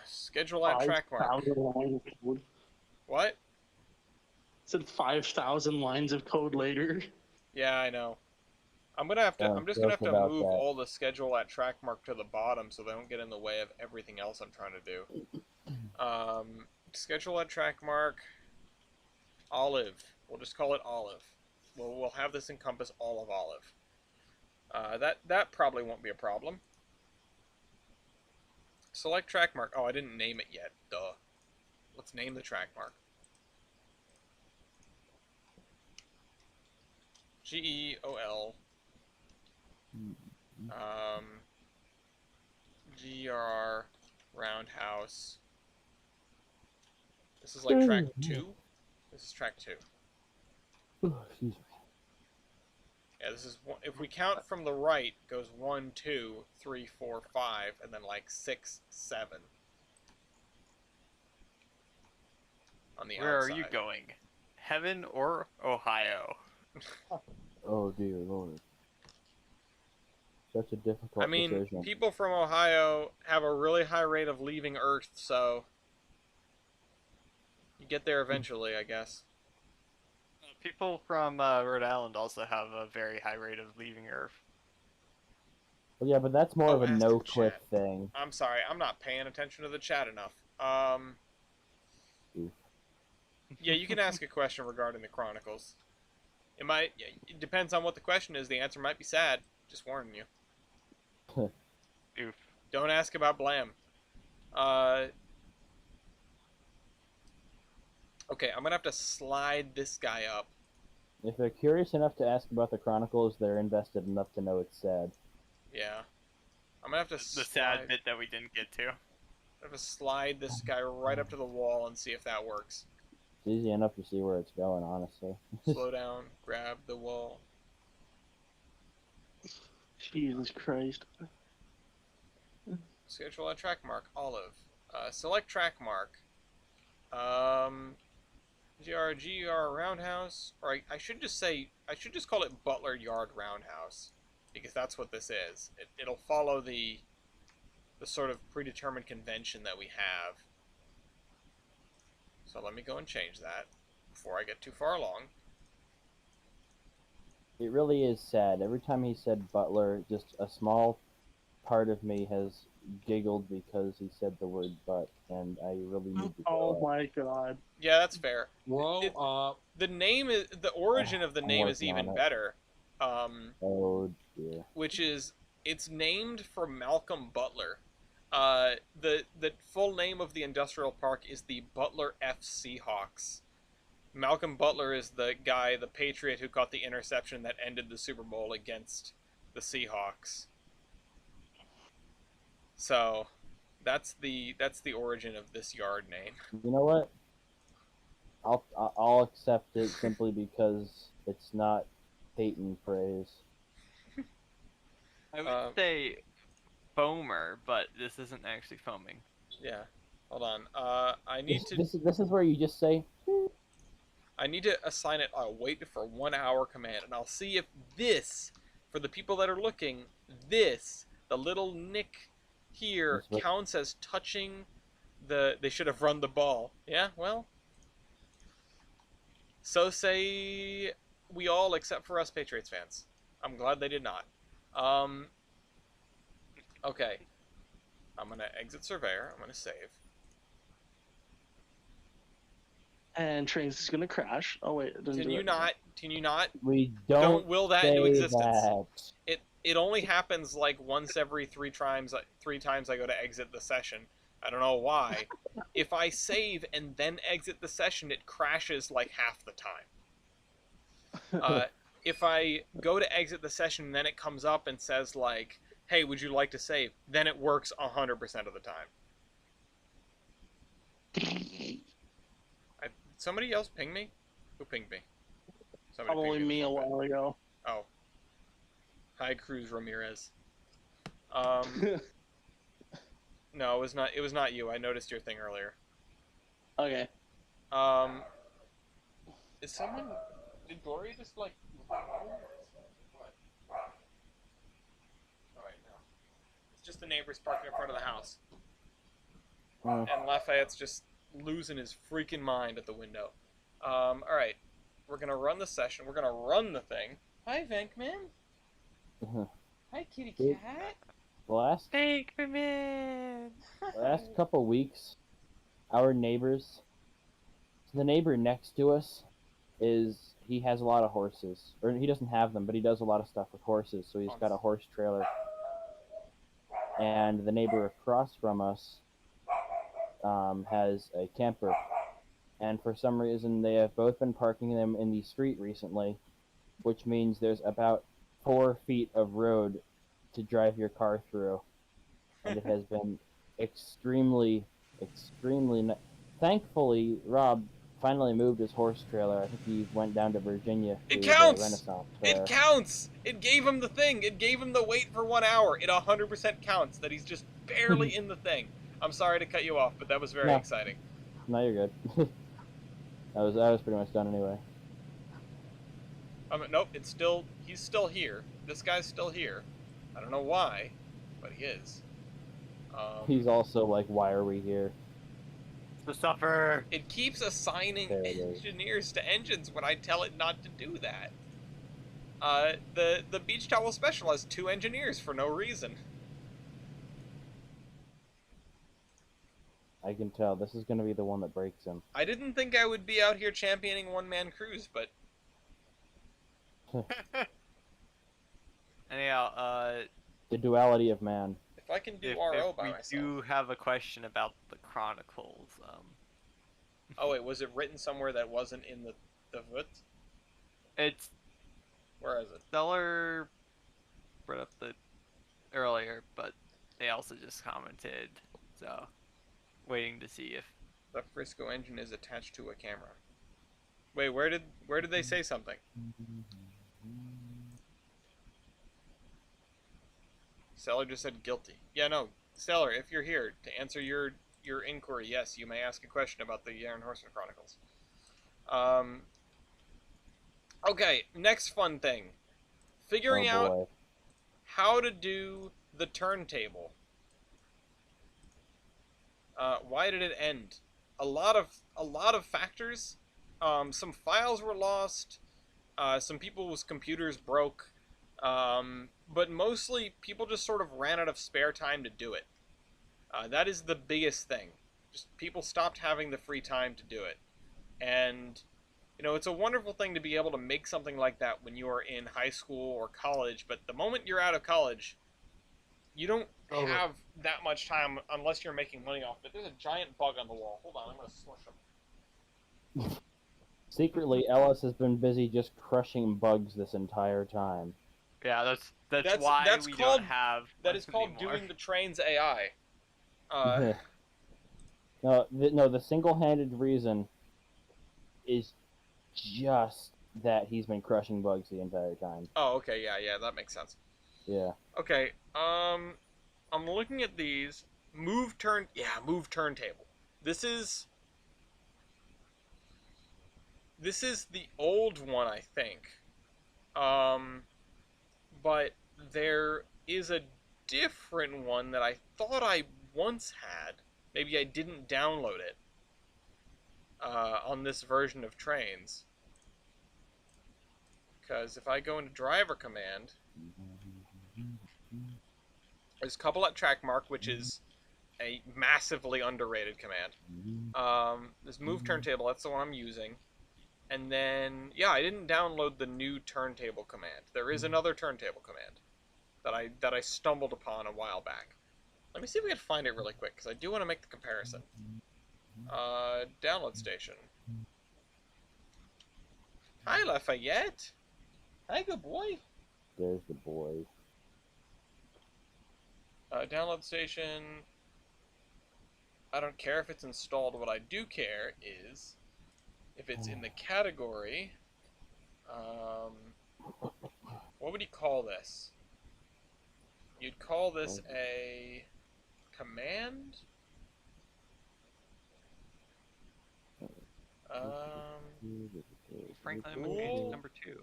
Schedule at track mark. 5,000 lines of code. What? It said 5,000 lines of code later. Yeah, I know. I'm just gonna have to move all the schedule at track mark to the bottom so they don't get in the way of everything else I'm trying to do. Schedule at track mark. Olive. We'll just call it Olive. We'll have this encompass all of Olive. That probably won't be a problem. Select track mark. Oh, I didn't name it yet. Duh. Let's name the track mark. GEOL. GR Roundhouse. This is like track 2. This is track 2. Excuse me. Yeah, this is one, if we count from the right, it goes 1, 2, 3, 4, 5, and then like 6, 7. On the Where outside. are you going? Heaven or Ohio? Oh dear Lord. Such a difficult I mean, decision. people from Ohio have a really high rate of leaving Earth, so you get there eventually, I guess. People from Rhode Island also have a very high rate of leaving Earth. Well, yeah, but that's more Oh, of a ask the no-click chat. thing. I'm sorry, I'm not paying attention to the chat enough. Oof. Yeah, you can ask a question regarding the Chronicles. It depends on what the question is. The answer might be sad. Just warning you. Oof. Don't ask about Blam. Okay, I'm gonna have to slide this guy up. If they're curious enough to ask about the Chronicles, they're invested enough to know it's sad. Yeah. I'm gonna have to The sad bit that we didn't get to. I have to slide this guy right up to the wall and see if that works. It's easy enough to see where it's going, honestly. Slow down, grab the wall. Jesus Christ. Schedule a track mark, Olive. Select track mark. GR Roundhouse, or I should just call it Butler Yard Roundhouse, because that's what this is. It'll follow the sort of predetermined convention that we have. So let me go and change that before I get too far along. It really is sad. Every time he said Butler, just a small part of me has giggled because he said the word butt, and I really need to Oh go. my god. Yeah, that's fair. Grow up. The origin of the I'm name is working on even it. better. Oh dear. Which is, it's named for Malcolm Butler. The full name of the industrial park is the Butler F. Seahawks. Malcolm Butler is the guy, the Patriot, who caught the interception that ended the Super Bowl against the Seahawks. So, that's the origin of this yard name. You know what? I'll accept it simply because it's not Peyton praise. I would say foamer, but this isn't actually foaming. Yeah. Hold on. I need to. This is where you just say. I need to assign it a wait for 1 hour command, and I'll see if this, for the people that are looking, the little nick here counts as touching they should have run the ball. Yeah, well. So say we all except for us Patriots fans. I'm glad they did not. Okay. I'm gonna exit Surveyor. I'm gonna save. And Trainz is gonna crash. Oh wait, it didn't Can do you it. not? Can you not? We Don't will that into say existence. that. It only happens like once every 3 times. 3 times I go to exit the session. I don't know why. If I save and then exit the session, it crashes like half the time. if I go to exit the session and then it comes up and says, like, hey, would you like to save? Then it works 100% of the time. Somebody else ping me? Who pinged me? Somebody Probably pinged me a while ago. Oh. Hi, Cruz Ramirez. No, it was not you. I noticed your thing earlier. Okay. Is someone... Did Gloria just, like... What? Alright, no. It's just the neighbors parking in front of the house. Oh. And Lafayette's just losing his freaking mind at the window. Alright. We're gonna run the session. We're gonna run the thing. Hi, Venkman. Hi, kitty cat. Last couple weeks, our neighbors, the neighbor next to us, he has a lot of horses, or he doesn't have them, but he does a lot of stuff with horses. So he's got a horse trailer, and the neighbor across from us has a camper, and for some reason they have both been parking them in the street recently, which means there's about 4 feet of road to drive your car through, and it has been extremely thankfully Rob finally moved his horse trailer. I think he went down to Virginia for It the counts! Renaissance Fair. It counts! It gave him the thing. It gave him the wait for 1 hour. It 100% counts that he's just barely in the thing. I'm sorry to cut you off, but that was very exciting. No, you're good. I was pretty much done anyway. Nope, he's still here. This guy's still here. I don't know why, but he is. He's also like, why are we here? To suffer. It keeps assigning There it is. engineers to engines when I tell it not to do that. The beach towel special has 2 engineers for no reason. I can tell. This is going to be the one that breaks him. I didn't think I would be out here championing one-man crews, but... Anyhow, The duality of man. if I can do RO by myself... we do have a question about the Chronicles. Oh wait, was it written somewhere that wasn't in the foot? It's... Where is it? Stellar brought up the earlier, but they also just commented, so waiting to see if The Frisco engine is attached to a camera. Wait, where did they say something? Seller just said guilty. Yeah, no, Seller, if you're here to answer your inquiry, yes, you may ask a question about the Aaron Horseman Chronicles. Okay, next fun thing. Figuring out boy. how to do the turntable. Why did it end? A lot of factors. Some files were lost. Some people's computers broke. But mostly people just sort of ran out of spare time to do it. That is the biggest thing. Just people stopped having the free time to do it. And you know, it's a wonderful thing to be able to make something like that when you are in high school or college, but the moment you're out of college, you don't have that much time unless you're making money off it. There's a giant bug on the wall. Hold on, I'm going to smush him. Secretly, Ellis has been busy just crushing bugs this entire time. yeah, that's why we don't have That is called anymore. doing the Trainz AI. No, the single-handed reason is just that he's been crushing bugs the entire time. Oh, okay, yeah, that makes sense. Yeah. Okay, I'm looking at these. Move turntable. This is the old one, I think. But there is a different one that I thought I once had. Maybe I didn't download it. On this version of Trainz. Because if I go into driver command, there's couple at track mark, which is a massively underrated command. There's move turntable, that's the one I'm using. And then, yeah, I didn't download the new turntable command. There is another turntable command that I stumbled upon a while back. Let me see if we can find it really quick, because I do want to make the comparison. Download station. Hi, Lafayette. Hi, good boy. There's the boys. Download station. I don't care if it's installed. What I do care is if it's in the category. What would you call this? You'd call this a command? Franklin Cool. Image number 2.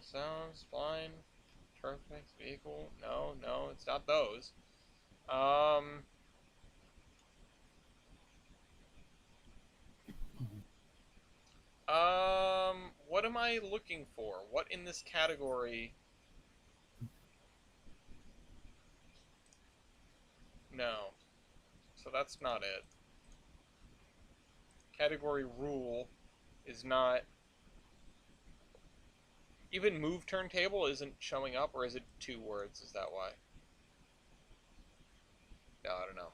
Sounds, spline, perfect, vehicle. No, it's not those. What am I looking for? What in this category? No. So that's not it. Category rule is not... Even move turntable isn't showing up, or is it 2 words? Is that why? No, I don't know.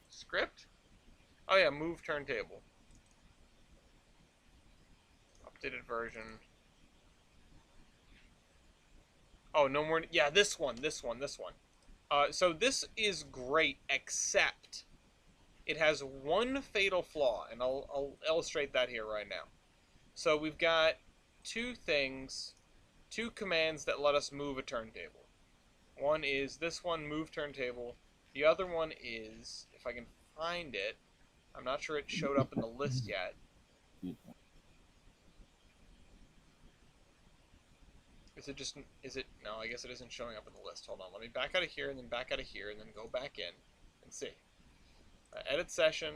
Script? Oh yeah, move turntable. Updated version. Oh, no more... Yeah, this one. So this is great, except it has one fatal flaw, and I'll illustrate that here right now. So we've got 2 commands that let us move a turntable. One is this one, move turntable. The other one is, if I can find it, I'm not sure it showed up in the list yet. No, I guess it isn't showing up in the list. Hold on, let me back out of here, and then back out of here, and then go back in, and see. Edit session,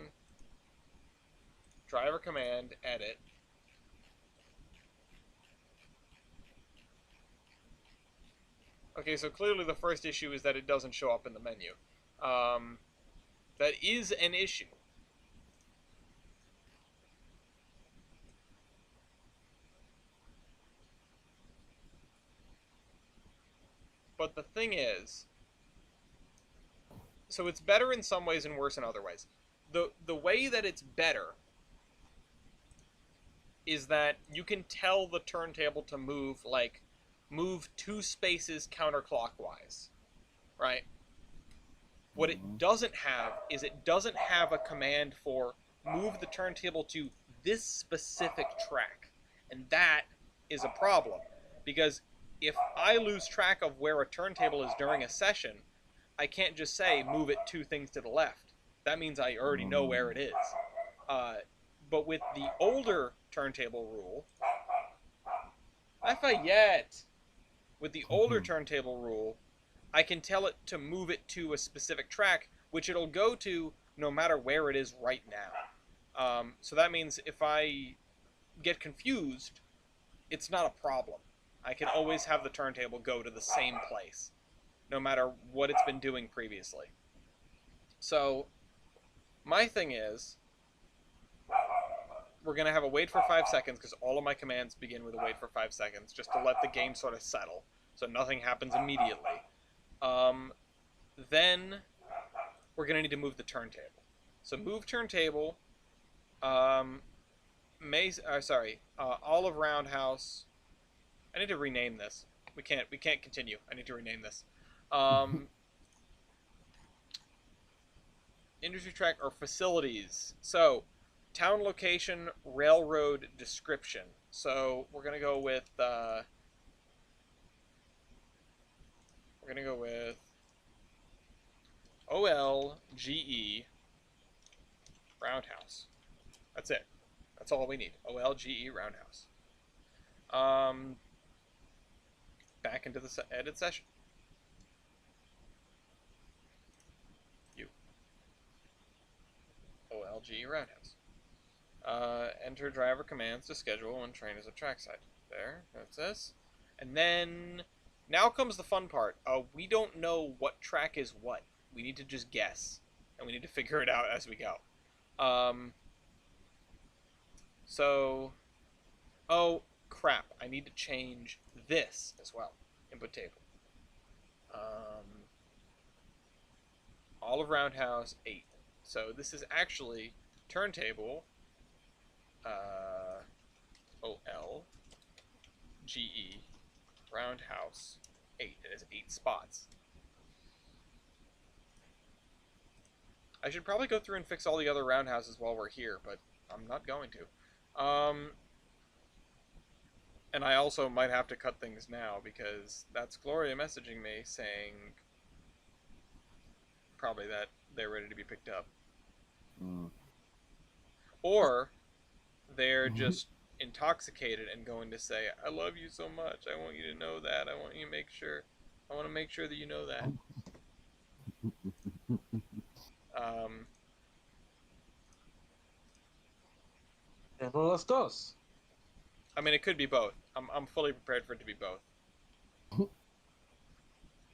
driver command, edit. Okay, so clearly the first issue is that it doesn't show up in the menu. That is an issue. But the thing is, so it's better in some ways and worse in other ways. The way that it's better is that you can tell the turntable to move, like, move 2 spaces counterclockwise, right? What it doesn't have is it doesn't have a command for move the turntable to this specific track. And that is a problem, because if I lose track of where a turntable is during a session, I can't just say move it 2 things to the left. That means I already know where it is. But with the older turntable rule, not yet. With the older turntable rule, I can tell it to move it to a specific track, which it'll go to no matter where it is right now. So that means if I get confused, it's not a problem. I can always have the turntable go to the same place, no matter what it's been doing previously. So, my thing is, we're going to have a wait for 5 seconds, because all of my commands begin with a wait for 5 seconds, just to let the game sort of settle, so nothing happens immediately. Then, we're going to need to move the turntable. So move turntable, Olive Roundhouse. I need to rename this. We can't continue. I need to rename this. Industry track or facilities. So, town location, railroad description. So, we're going to go with OLGE Roundhouse. That's it. That's all we need. OLGE Roundhouse. Back into the edit session. OLGE Roundhouse. Enter driver commands to schedule when train is at trackside. There, that's this. And then, now comes the fun part. We don't know what track is what. We need to just guess. And we need to figure it out as we go. Oh, crap. I need to change this as well. input table. Olive roundhouse 8. So this is actually turntable OLGE roundhouse 8. It has 8 spots. I should probably go through and fix all the other roundhouses while we're here, but I'm not going to. And I also might have to cut things now because that's Gloria messaging me saying probably that they're ready to be picked up. Or they're just intoxicated and going to say, I love you so much. I want you to know that. I want to make sure that you know that. And los dos. I mean, it could be both. I'm fully prepared for it to be both.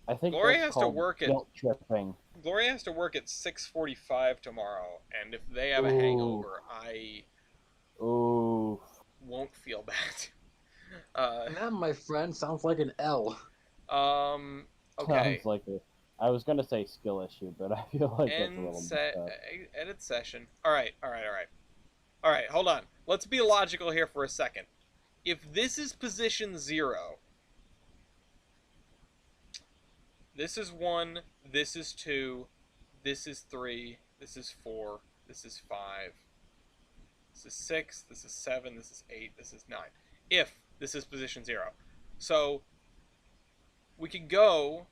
I think Gloria that's has to called work at guilt tripping. Gloria has to work at 6:45 tomorrow, and if they have a hangover, I won't feel bad. That, my friend, sounds like an L. Okay. Sounds like I was gonna say skill issue, but I feel like that's a little bit. Edit session. All right. Hold on. Let's be logical here for a second. If this is position 0, this is 1, this is 2, this is 3, this is 4, this is 5, this is 6, this is 7, this is 8, this is 9. If this is position 0. So we could go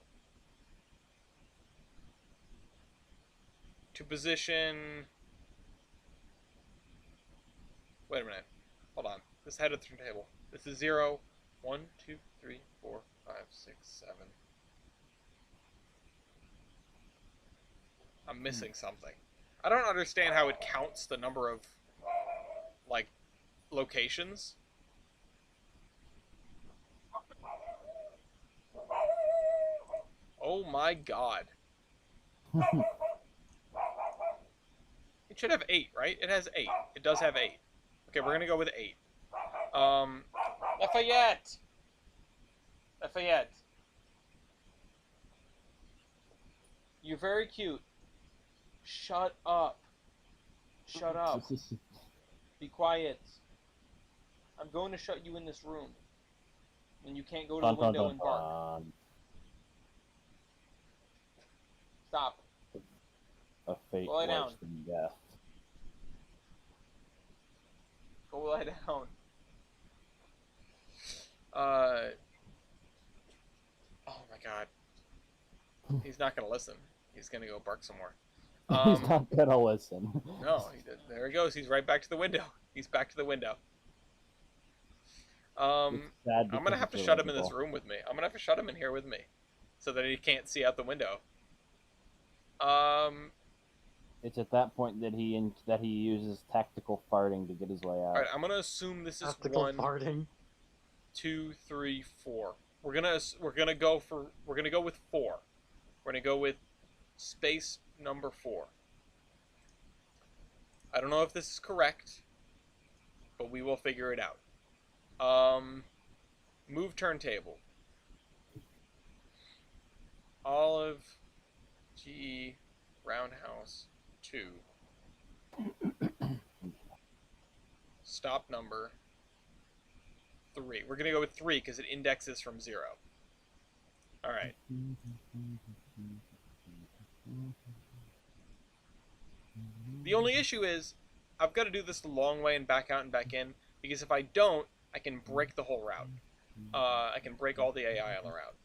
to position... Wait a minute. Hold on. This head of the turntable. This is 0, 1, 2, 3, 4, 5, 6, 7. I'm missing something. I don't understand how it counts the number of, like, locations. Oh my god. It should have 8, right? It has 8. It does have 8. Okay, we're gonna go with 8. Lafayette! You're very cute. Shut up. Be quiet. I'm going to shut you in this room. And you can't go to the window and bark. Stop. A fate Go lie down. worse than death. Go lie down. Oh my god. He's not gonna listen. He's gonna go bark some more. He's not gonna listen. No, there he goes. He's right back to the window. He's back to the window. I'm gonna have to shut him in this room with me. I'm gonna have to shut him in here with me, so that he can't see out the window. It's at that point that he uses tactical farting to get his way out. All right, I'm gonna assume this is Tactical 1, farting. 2, 3, 4. We're gonna go with 4. We're gonna go with space number 4. I don't know if this is correct, but we will figure it out. Move turntable. Olive, GE, roundhouse 2. Stop number 3. We're gonna go with 3 because it indexes from 0. All right. The only issue is I've got to do this the long way and back out and back in, because if I don't, I can break the whole route. I can break all the AI on the route.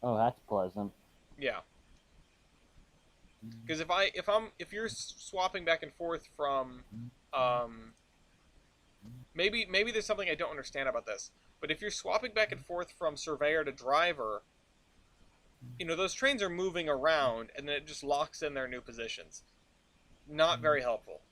Oh, that's pleasant. Yeah. Because if you're swapping back and forth from, maybe there's something I don't understand about this, but if you're swapping back and forth from surveyor to driver, you know, those trains are moving around, and then it just locks in their new positions. Not very helpful.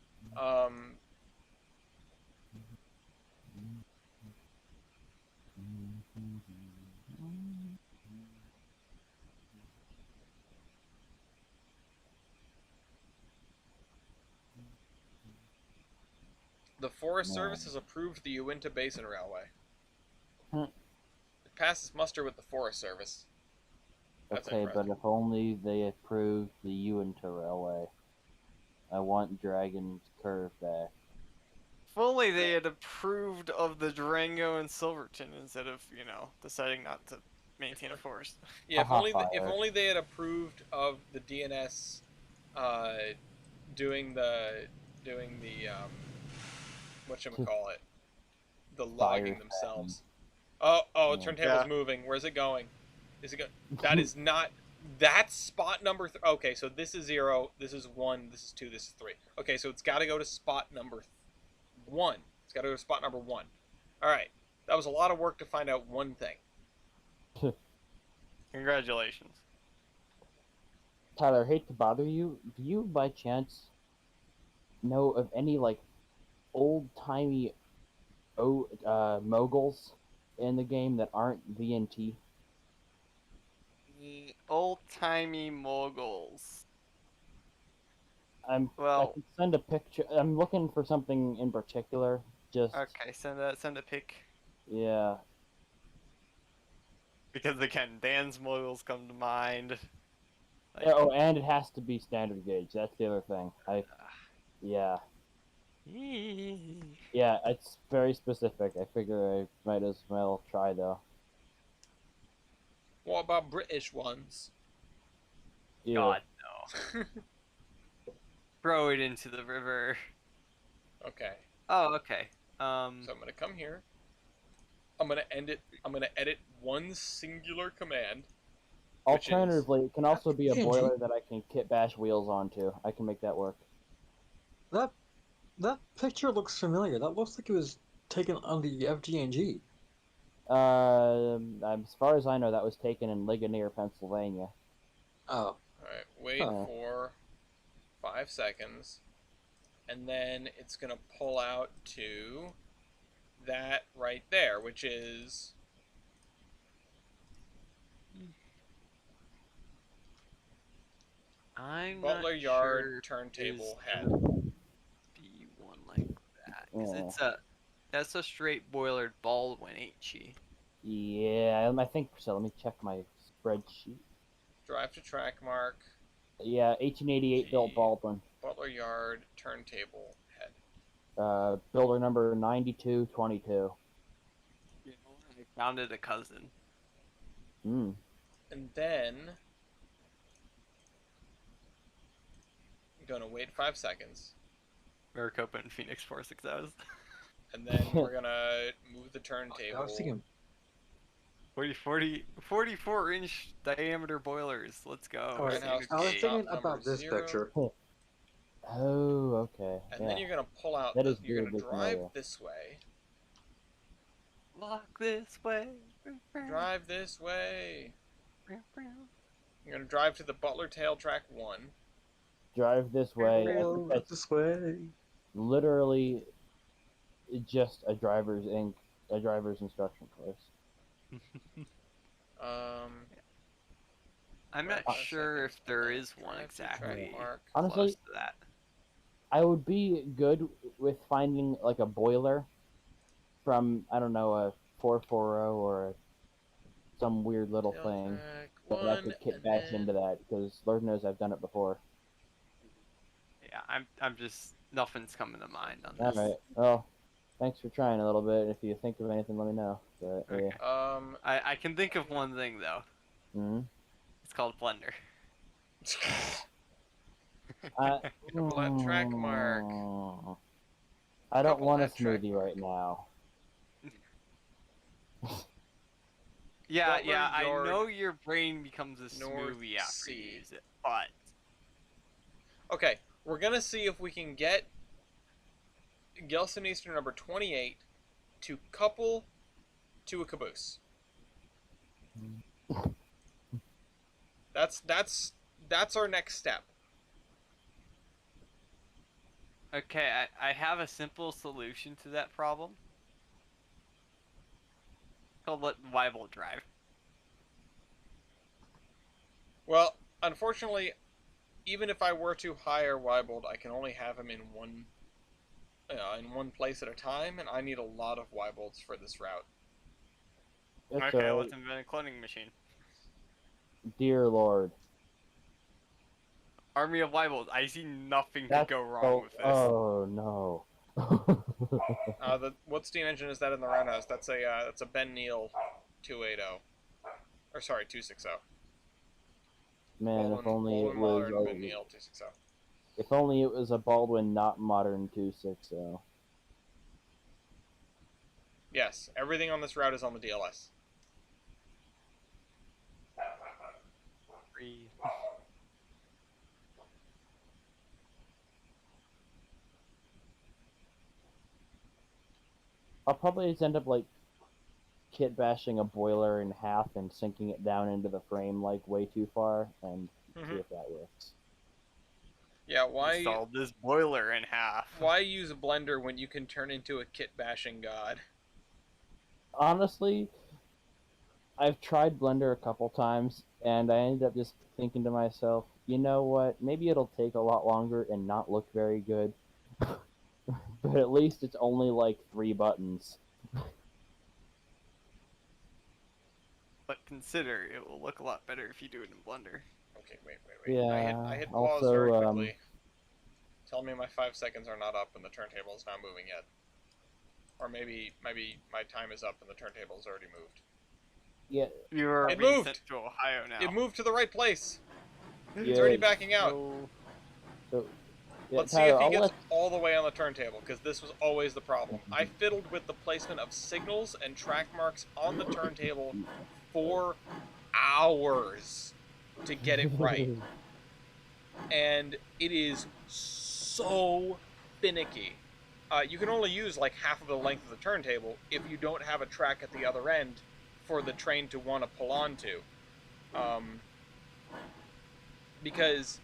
The Forest Service has approved the Uinta Basin Railway. The passes muster with the Forest Service. That's Okay, but impressive. if only they approved the Uinta Railway. I want Dragon's Curve back. If only they had approved of the Durango and Silverton instead of, deciding not to maintain a forest. Yeah, Haha, if fire. only they had approved of the DNS doing the whatchamacallit, the logging Fire themselves. Oh, Yeah. turntable's Yeah. moving. Where's it going? Is it go? That is not. That's spot number. Okay, so this is 0. This is 1. This is 2. This is 3. Okay, so it's got to go to spot number 1. It's got to go to spot number 1. All right, that was a lot of work to find out one thing. Congratulations. Tyler, hate to bother you. Do you by chance know of any like old-timey moguls in the game that aren't VNT? The old-timey moguls. I Well, can send a picture. I'm looking for something in particular. Just okay, send a pic. yeah. Because again, Dan's moguls come to mind. Like, Oh, and it has to be standard gauge. That's the other thing. Yeah, it's very specific. I figure I might as well try though. What about British ones? Yeah. God no. Throw it into the river. Okay. Oh, okay. So I'm gonna come here. I'm gonna end it. I'm gonna edit one singular command. which is- Alternatively, it can also be a Angie. boiler that I can kit bash wheels onto. I can make that work. That picture looks familiar. That looks like it was taken on the FGNG. As far as I know, that was taken in Ligonier, Pennsylvania. Oh. Alright, wait Huh. for 5 seconds. And then it's going to pull out to that right there, which is... I'm Butler not Yard sure Turntable there's Head. gonna be one like that. 'Cause Yeah. that's a straight boilered Baldwin, ain't she? Yeah, I think so. Let me check my spreadsheet. Drive to track mark. Yeah, 1888 built Gee. Baldwin. Butler Yard Turntable Head. Builder number 9222. You know, I founded a cousin. Hmm. And then... I'm going to wait 5 seconds. Maricopa and Phoenix 46000. And then we're going to move the turntable. I was thinking 44-inch diameter boilers. Let's go. Alright, Greenhouse I was gas thinking number about this 0. picture. Oh, okay. And yeah. then you're going to pull out... That is you're going to weirdly drive familiar. this way. Walk this way. Drive this way. You're going to drive to the Butler Tail Track 1. Drive this way. I Oh, think that's this way. literally just a driver's instruction course. I'm not Five sure seconds, if there and then is one drive to track exactly mark. Honestly, close to that. I would be good with finding like a boiler from, I don't know, a 440 or some weird little Tail thing track that I 1, could kit and bash then- into that, because Lord knows I've done it before. Yeah, I'm just nothing's coming to mind on this. Alright, well, thanks for trying a little bit. If you think of anything, let me know. But, Okay. yeah. I can think of one thing though. Hmm? It's called Blender. Pull that track mark. I don't Couple want a that track smoothie right now. Yeah, Butler yeah, I Yard, know your brain becomes a North smoothie after you Sea. use it, but Okay, we're going to see if we can get Gelson Eastern number 28 to couple to a caboose. That's our next step. okay, I have a simple solution to that problem. Called let Weibel drive. Well, unfortunately, even if I were to hire Weibold, I can only have him in one place at a time, and I need a lot of Weibolds for this route. It's Okay, alright. let's invent a cloning machine. Dear Lord. Army of Bibles. I see nothing to That's go wrong so... with this. Oh, no. What steam engine is that in the roundhouse? That's a Ben Neal 280. Or sorry, 260. Man, if only it Baldwin was... modern Ben Neal 260. If only it was a Baldwin, not modern 260. Yes, everything on this route is on the DLS. Free. I'll probably just end up, like, kit bashing a boiler in half and sinking it down into the frame, like, way too far, and see if that works. Yeah, why Installed this boiler in half. why use a blender when you can turn into a kit bashing god? Honestly, I've tried Blender a couple times, and I ended up just thinking to myself, you know what, maybe it'll take a lot longer and not look very good, but at least it's only like 3 buttons. But consider, it will look a lot better if you do it in Blender. Okay, wait. Yeah, I hit pause also, very quickly. Tell me my 5 seconds are not up and the turntable is not moving yet. Or maybe my time is up and the turntable is already moved. Yeah, You are It being moved! sent to Ohio now. It moved to the right place! yeah, It's already backing out. so, yeah, Let's see Tyler, if he I'll gets let... all the way on the turntable, because this was always the problem. I fiddled with the placement of signals and track marks on the turntable for hours to get it right. And it is so finicky. You can only use like half of the length of the turntable if you don't have a track at the other end for the train to want to pull onto. Because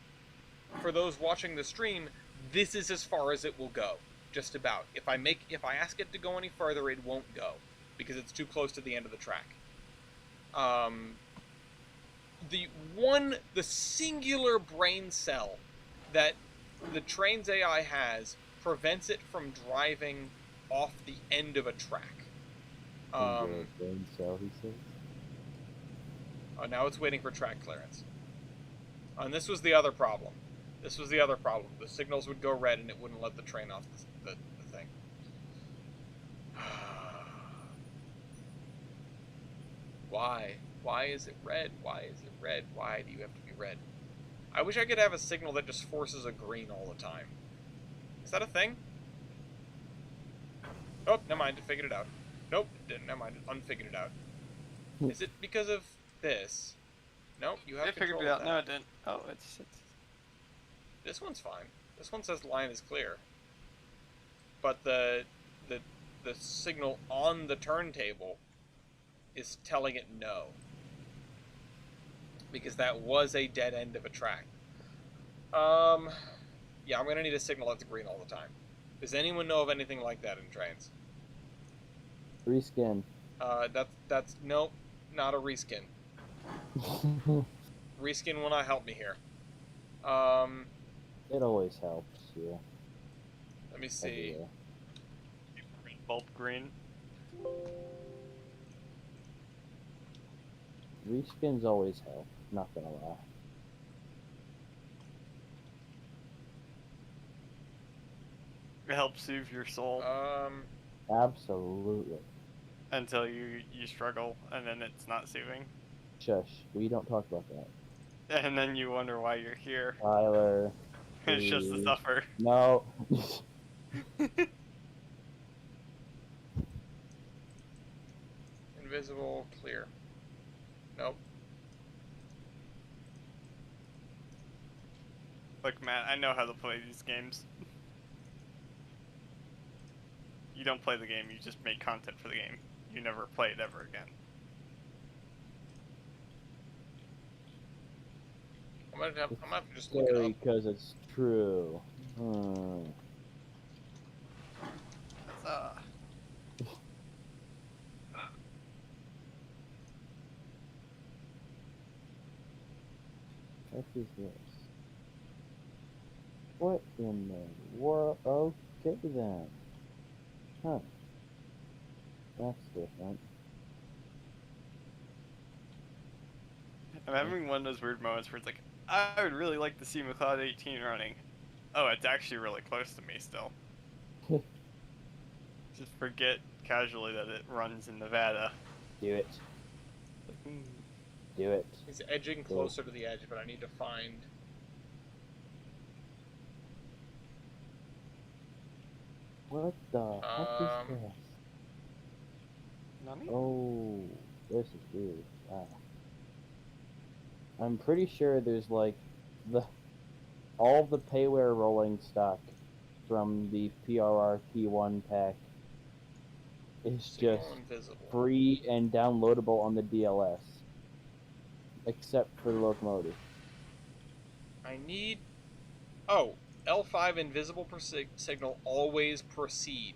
for those watching the stream, this is as far as it will go, just about. If I ask it to go any further, it won't go because it's too close to the end of the track. The singular brain cell that the Trainz AI has prevents it from driving off the end of a track. brain cell, he says. Now it's waiting for track clearance. And this was the other problem. The signals would go red and it wouldn't let the train off the thing. Why? Why is it red? Why is it red? Why do you have to be red? I wish I could have a signal that just forces a green all the time. Is that a thing? Oh, never mind. I figured it out. Nope, it didn't. Never mind. Unfigured it out. Is it because of this? Nope, you have I figured control it of out. that. No, it didn't. Oh, it's... This one's fine. This one says line is clear. But the signal on the turntable is telling it no. Because that was a dead end of a track. Yeah, I'm gonna need a signal that's green all the time. Does anyone know of anything like that in Trainz? Reskin. That's nope, not a reskin. Reskin will not help me here. It always helps, yeah. Let me see. Everywhere. Bulb green. Reskins always help, not gonna lie. It helps soothe your soul Absolutely. until you struggle, and then it's not soothing. Shush, we don't talk about that. And then you wonder why you're here. Tyler. It's just to please. suffer. No. Invisible, clear. Nope. Look, Matt, I know how to play these games. You don't play the game, you just make content for the game. You never play it ever again. I'm gonna have to just look it Scary up. because it's true. Hmm. What is this? What in the world? Okay then. Huh. That's different. I'm having one of those weird moments where it's like, I would really like to see McLeod 18 running. Oh, it's actually really close to me still. Just forget casually that it runs in Nevada. Do it. Do it. He's edging closer to the edge, but I need to find... What the heck is this? Nani? Oh, this is weird. Wow. I'm pretty sure there's like all the payware rolling stock from the PRRT1 pack is just free and downloadable on the DLS, except for the locomotive. I need... Oh, L5 invisible signal always proceed.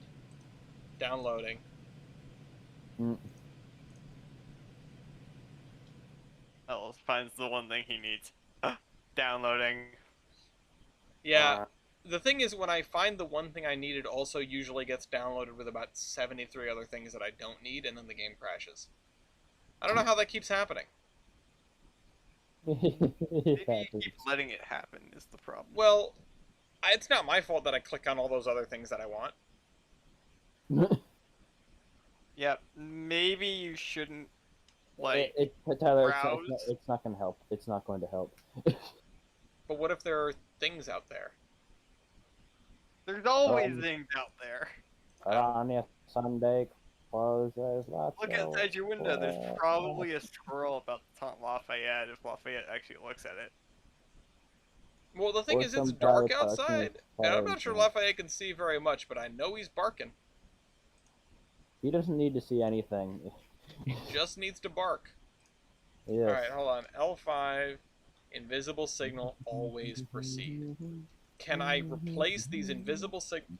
Downloading. Ellis finds the one thing he needs. Downloading. Yeah, the thing is, when I find the one thing I need, it also usually gets downloaded with about 73 other things that I don't need, and then the game crashes. I don't know how that keeps happening. Maybe you keep letting it happen is the problem. Well, it's not my fault that I click on all those other things that I want. Yeah, maybe you shouldn't, like, Tyler, browse. it's not going to help. It's not going to help. But what if there are things out there? There's always things out there. On a Sunday, close there's lots. Look outside your window. There's probably a squirrel about to taunt Lafayette if Lafayette actually looks at it. Well, the thing is, it's dark outside, and I'm not sure Lafayette can see very much, but I know he's barking. He doesn't need to see anything. He just needs to bark. Yes. Alright, hold on. L5, invisible signal, always proceed. Can I replace these invisible signals?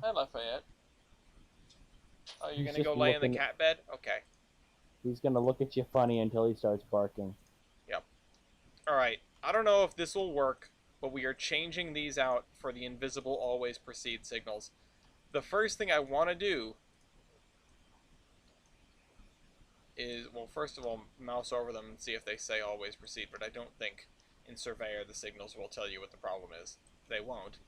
Hi, Lafayette. Oh, you're gonna go lay in the cat bed? Okay. He's gonna look at you funny until he starts barking. Yep. Alright, I don't know if this will work, but we are changing these out for the invisible always proceed signals. The first thing I want to do is, well, first of all, mouse over them and see if they say always proceed, but I don't think in Surveyor the signals will tell you what the problem is. They won't.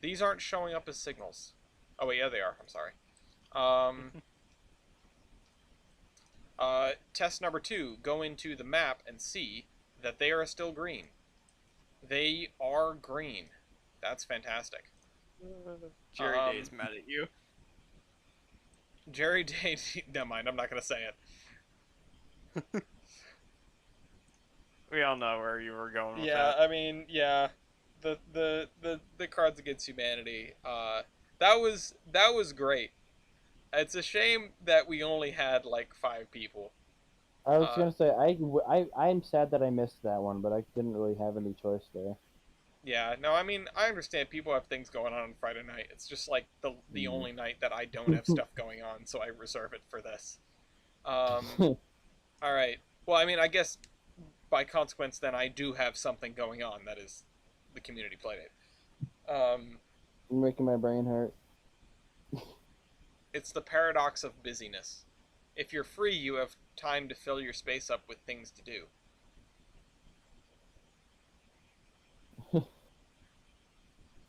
These aren't showing up as signals. Oh, wait, yeah, they are. I'm sorry. Test number 2, go into the map and see that they are still green. They are green. That's fantastic. Jerry Day is mad at you. Jerry Day, never mind, I'm not going to say it. We all know where you were going with Yeah, that. I mean, yeah. The Cards Against Humanity, that was great. It's a shame that we only had like 5 people. I was gonna say I'm sad that I missed that one, but I didn't really have any choice there. Yeah, no, I mean, I understand people have things going on Friday night. It's just like the only night that I don't have stuff going on, so I reserve it for this. Alright. Well, I mean, I guess by consequence then I do have something going on, that is the community playdate. You're making my brain hurt. It's the paradox of busyness. If you're free, you have time to fill your space up with things to do.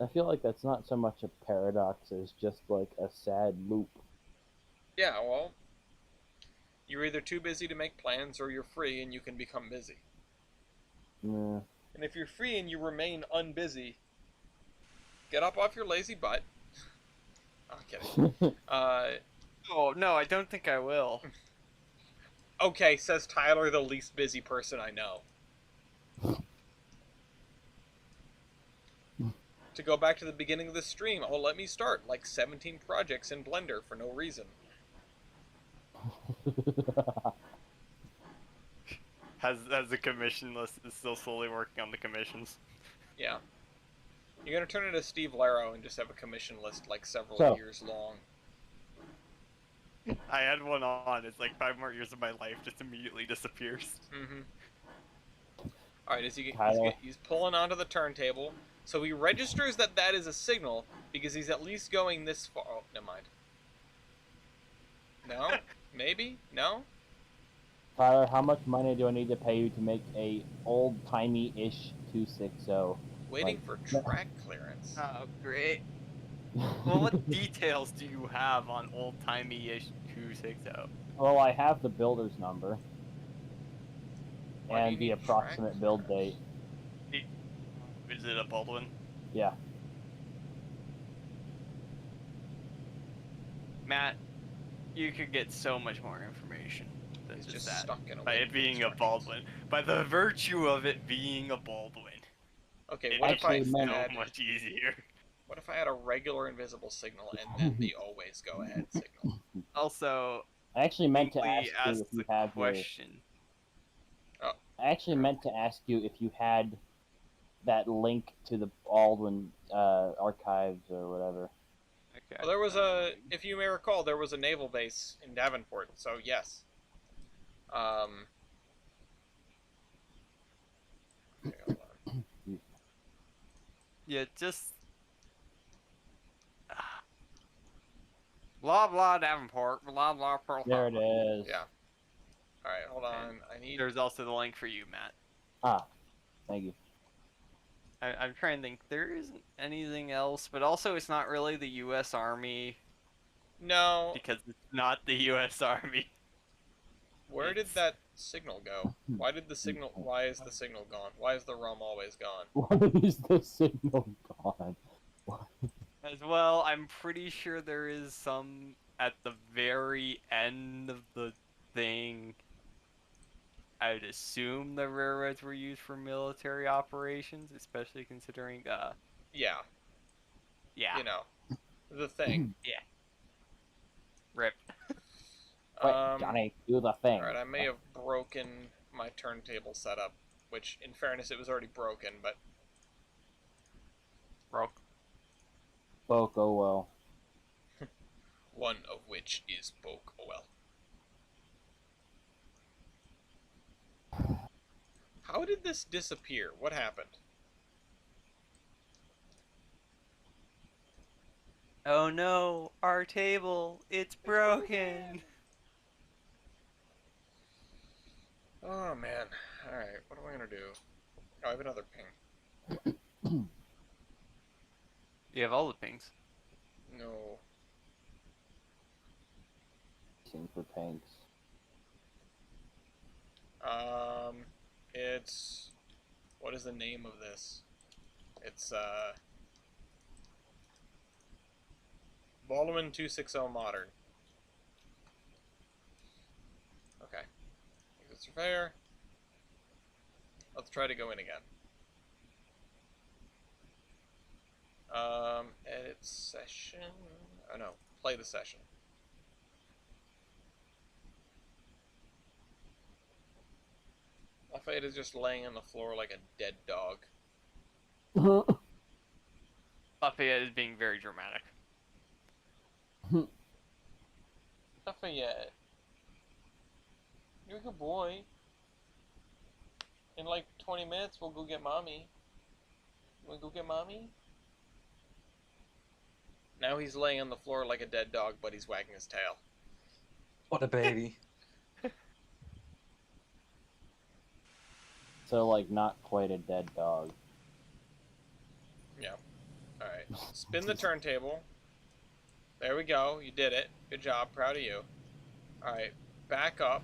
I feel like that's not so much a paradox as just like a sad loop. Yeah, well, you're either too busy to make plans or you're free and you can become busy. Yeah. And if you're free and you remain unbusy, get up off your lazy butt. I'm kidding. Oh, no, I don't think I will. Okay, says Tyler, the least busy person I know. To go back to the beginning of the stream, oh, let me start like 17 projects in Blender for no reason. Has the commission list is still slowly working on the commissions. Yeah. You're gonna turn into Steve Laro and just have a commission list like several years long. I had one on. It's like 5 more years of my life just immediately disappears. Mm-hmm. Alright, he's pulling onto the turntable. So he registers that that is a signal because he's at least going this far. Oh, never mind. No? Maybe? No? Tyler, how much money do I need to pay you to make a old-timey-ish 260? Waiting Like- for track clearance. Oh, great. Well, what details do you have on old-timey-ish 260? Well, I have the builder's number. Why do you And the need approximate track build clearance? date. Is it a Baldwin? Yeah. Matt, you could get so much more information than He's just just that. stuck in a By waiting it for being a instructions. Baldwin. By the virtue of it being a Baldwin. Okay, It what if makes I it so had much easier. what if I had a regular invisible signal and then the always go ahead signal? Also, I actually meant to Binkley ask you asked if you the had your... question. I actually meant to ask you if you had that link to the Baldwin archives or whatever. Okay. Well, there was a, if you may recall, there was a naval base in Davenport, so yes. Okay, hold on. Yeah, just... Blah blah Davenport, blah blah Pearl There it Harbor. is. Yeah. Alright, hold on. I need... There's also the link for you, Matt. Ah, thank you. I'm trying to think. There isn't anything else, but also it's not really the U.S. Army No. because it's not the U.S. Army. Where did It's- that signal go? Why did the signal... Why is the signal gone? Why is the ROM always gone? Why is the signal gone? As well, I'm pretty sure there is some at the very end of the thing. I would assume the railroads were used for military operations, especially considering, Yeah. yeah, You know. The thing. rip. Quick, Johnny, do the thing. Alright, I may have broken my turntable setup, which, in fairness, it was already broken, but... Broke. Spoke, oh well. One of which is Boke Owell. How did this disappear? What happened? Oh no, our table, it's broken. Oh man. Alright, what am I gonna do? Oh, I have another ping. You have all the pings. No. Sing for tanks. It's... What is the name of this? It's, Baldwin 260 Modern. Okay. Exit Surveyor. Let's try to go in again. Edit session. Oh no, play the session. Lafayette is just laying on the floor like a dead dog. Lafayette is being very dramatic. Lafayette. You're a good boy. In like 20 minutes, we'll go get mommy. You wanna go get mommy? Now he's laying on the floor like a dead dog, but he's wagging his tail. What a baby. So, like, not quite a dead dog. Yeah. Alright. Spin the turntable. There we go. You did it. Good job. Proud of you. Alright. Back up.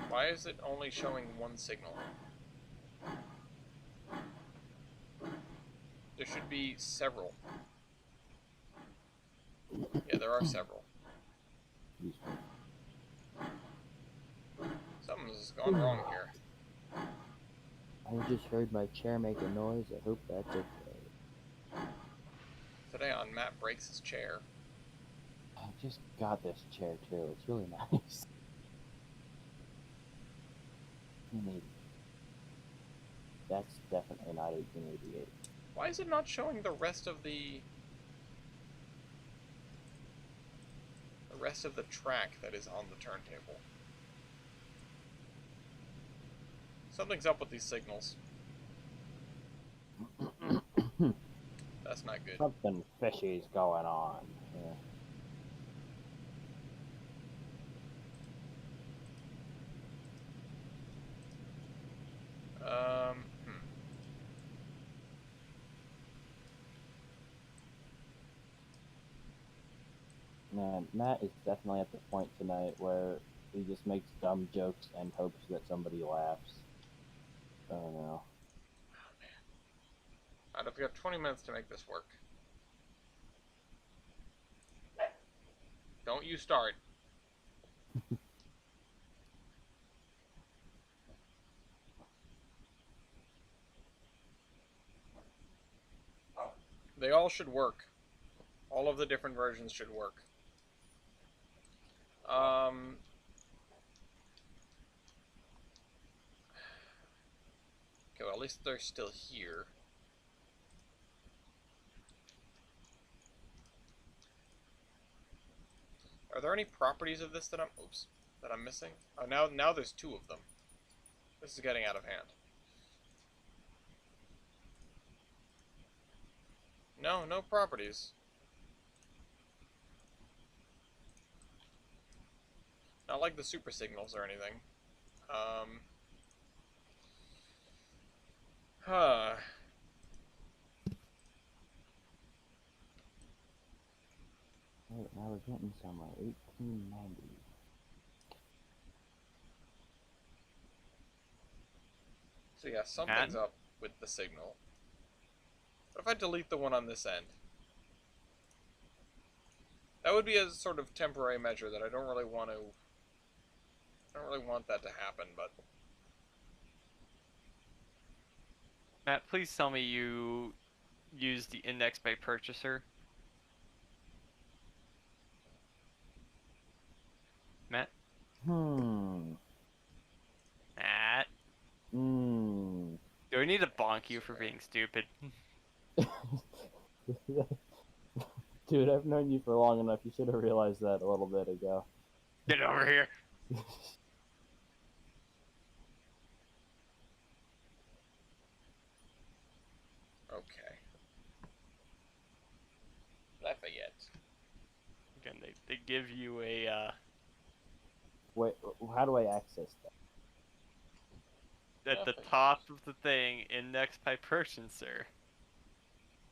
Why is it only showing one signal? There should be several. Yeah, there are several. Something's gone wrong here. I just heard my chair make a noise. I hope that's okay. Today on Matt Breaks His Chair. I just got this chair too. It's really nice. 1880. That's definitely not 1888. Why is it not showing the rest of the track that is on the turntable? Something's up with these signals. That's not good. Something fishy's going on. Yeah. Hmm. Man, Matt is definitely at the point tonight where he just makes dumb jokes and hopes that somebody laughs. I don't know. Alright, we got 20 minutes to make this work. Don't you start. They all should work. All of the different versions should work. Okay, well, at least they're still here. Are there any properties of this that I'm missing? Oh, now there's 2 of them. This is getting out of hand. No properties. Not like the super signals or anything. Huh. Wait, now we're getting somewhere. 1890. So yeah, something's up with the signal. What if I delete the one on this end? That would be a sort of temporary measure that I don't really want that to happen, but Matt, please tell me you use the index by purchaser. Matt? Matt? Do I need to bonk you for being stupid? Dude, I've known you for long enough. You should have realized that a little bit ago. Get over here. okay. Lafayette. Again, they give you a Wait, how do I access that? at the top of the thing, index by purchaser.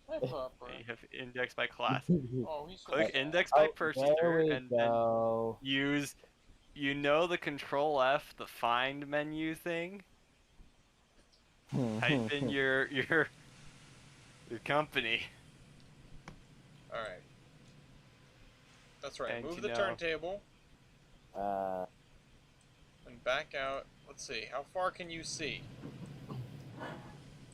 Hi, Papa. You have index by class. Oh, he's so Click sad. index by There purchaser we and go. then use, the Control F, the find menu thing. Type in your company. All right. That's right. And Move you the know- turntable And back out. Let's see. How far can you see?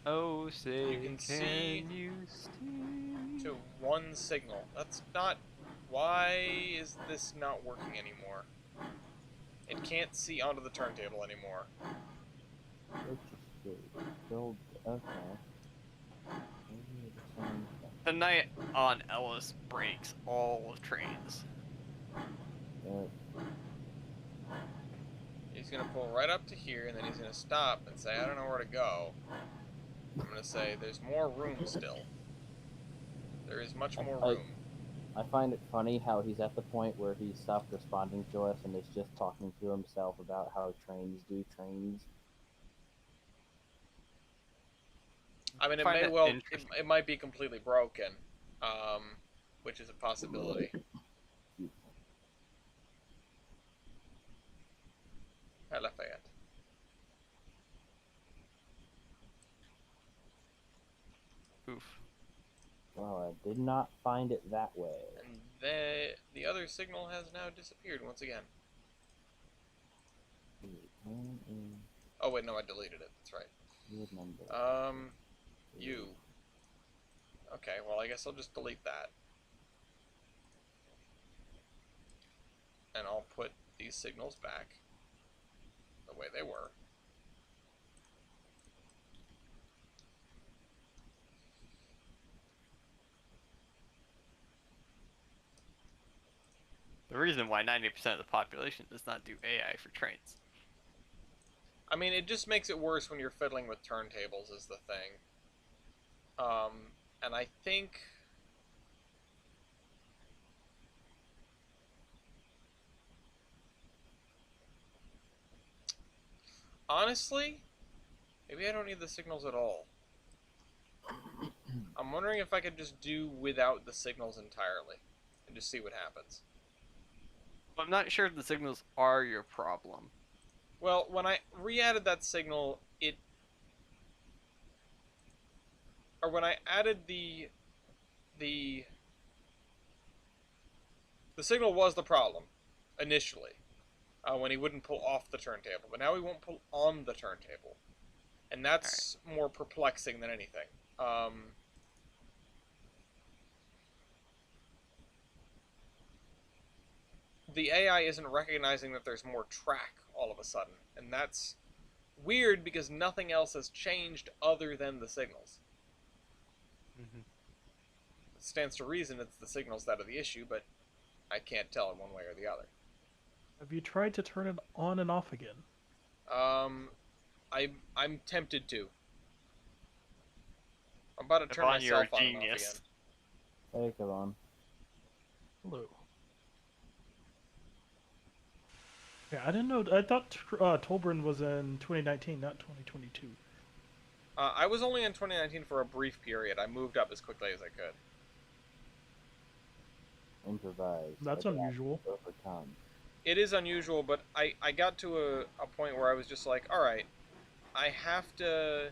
Oh, say You can see you see? to one signal. That's not... Why is this not working anymore? It can't see onto the turntable anymore. build. Okay. Tonight on Ellis breaks all of Trainz. He's gonna pull right up to here, and then he's gonna stop and say, I don't know where to go. I'm gonna say, there's more room still. There is much more room. I find it funny how he's at the point where he stopped responding to us and is just talking to himself about how trains do trains. I mean, it Find may it well, interesting. it might be completely broken, which is a possibility. Hi, Lafayette. Oof. Well, I did not find it that way. And the other signal has now disappeared once again. Oh wait, no, I deleted it. That's right. You. Okay, well, I guess I'll just delete that. And I'll put these signals back the way they were. The reason why 90% of the population does not do AI for trains. I mean, it just makes it worse when you're fiddling with turntables is the thing. And I think... Honestly, maybe I don't need the signals at all. I'm wondering if I could just do without the signals entirely, and just see what happens. I'm not sure if the signals are your problem. Well, when I re-added that signal, or when I added the signal was the problem, initially, when he wouldn't pull off the turntable, but now he won't pull on the turntable. And that's more perplexing than anything. The AI isn't recognizing that there's more track all of a sudden, and that's weird because nothing else has changed other than the signals. Mm-hmm. It stands to reason it's the signals that are the issue, but I can't tell in one way or the other. Have you tried to turn it on and off again? I'm tempted to. I'm about to turn Devon, you're myself a on and off again. genius. Hey, come on. Hello. Yeah, I didn't know. I thought Tolbrin was in 2019, not 2022. I was only in 2019 for a brief period. I moved up as quickly as I could. Improvise. That's Adapt, unusual. Overcome. It is unusual, but I got to a point where I was just like, alright, I have to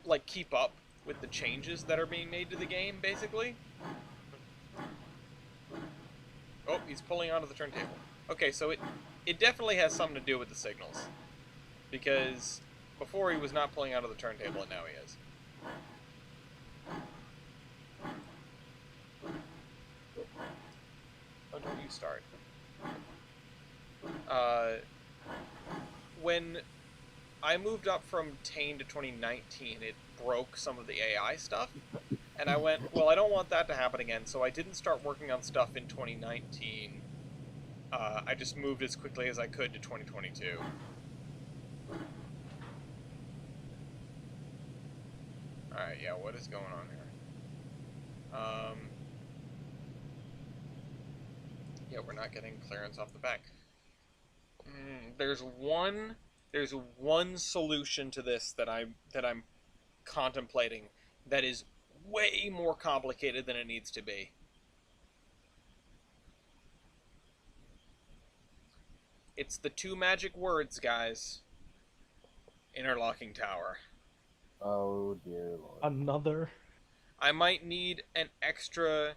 like keep up with the changes that are being made to the game, basically. Oh, he's pulling onto the turntable. Okay, so it definitely has something to do with the signals. Because before he was not pulling onto the turntable, and now he is. Oh, don't you start. When I moved up from Tane to 2019, it broke some of the AI stuff. And I went, well, I don't want that to happen again, so I didn't start working on stuff in 2019. I just moved as quickly as I could to 2022. Alright, yeah, what is going on here? Yeah, we're not getting clearance off the back. There's one solution to this that I'm contemplating that is way more complicated than it needs to be. It's the two magic words, guys. Interlocking tower. Oh dear lord. Another. I might need an extra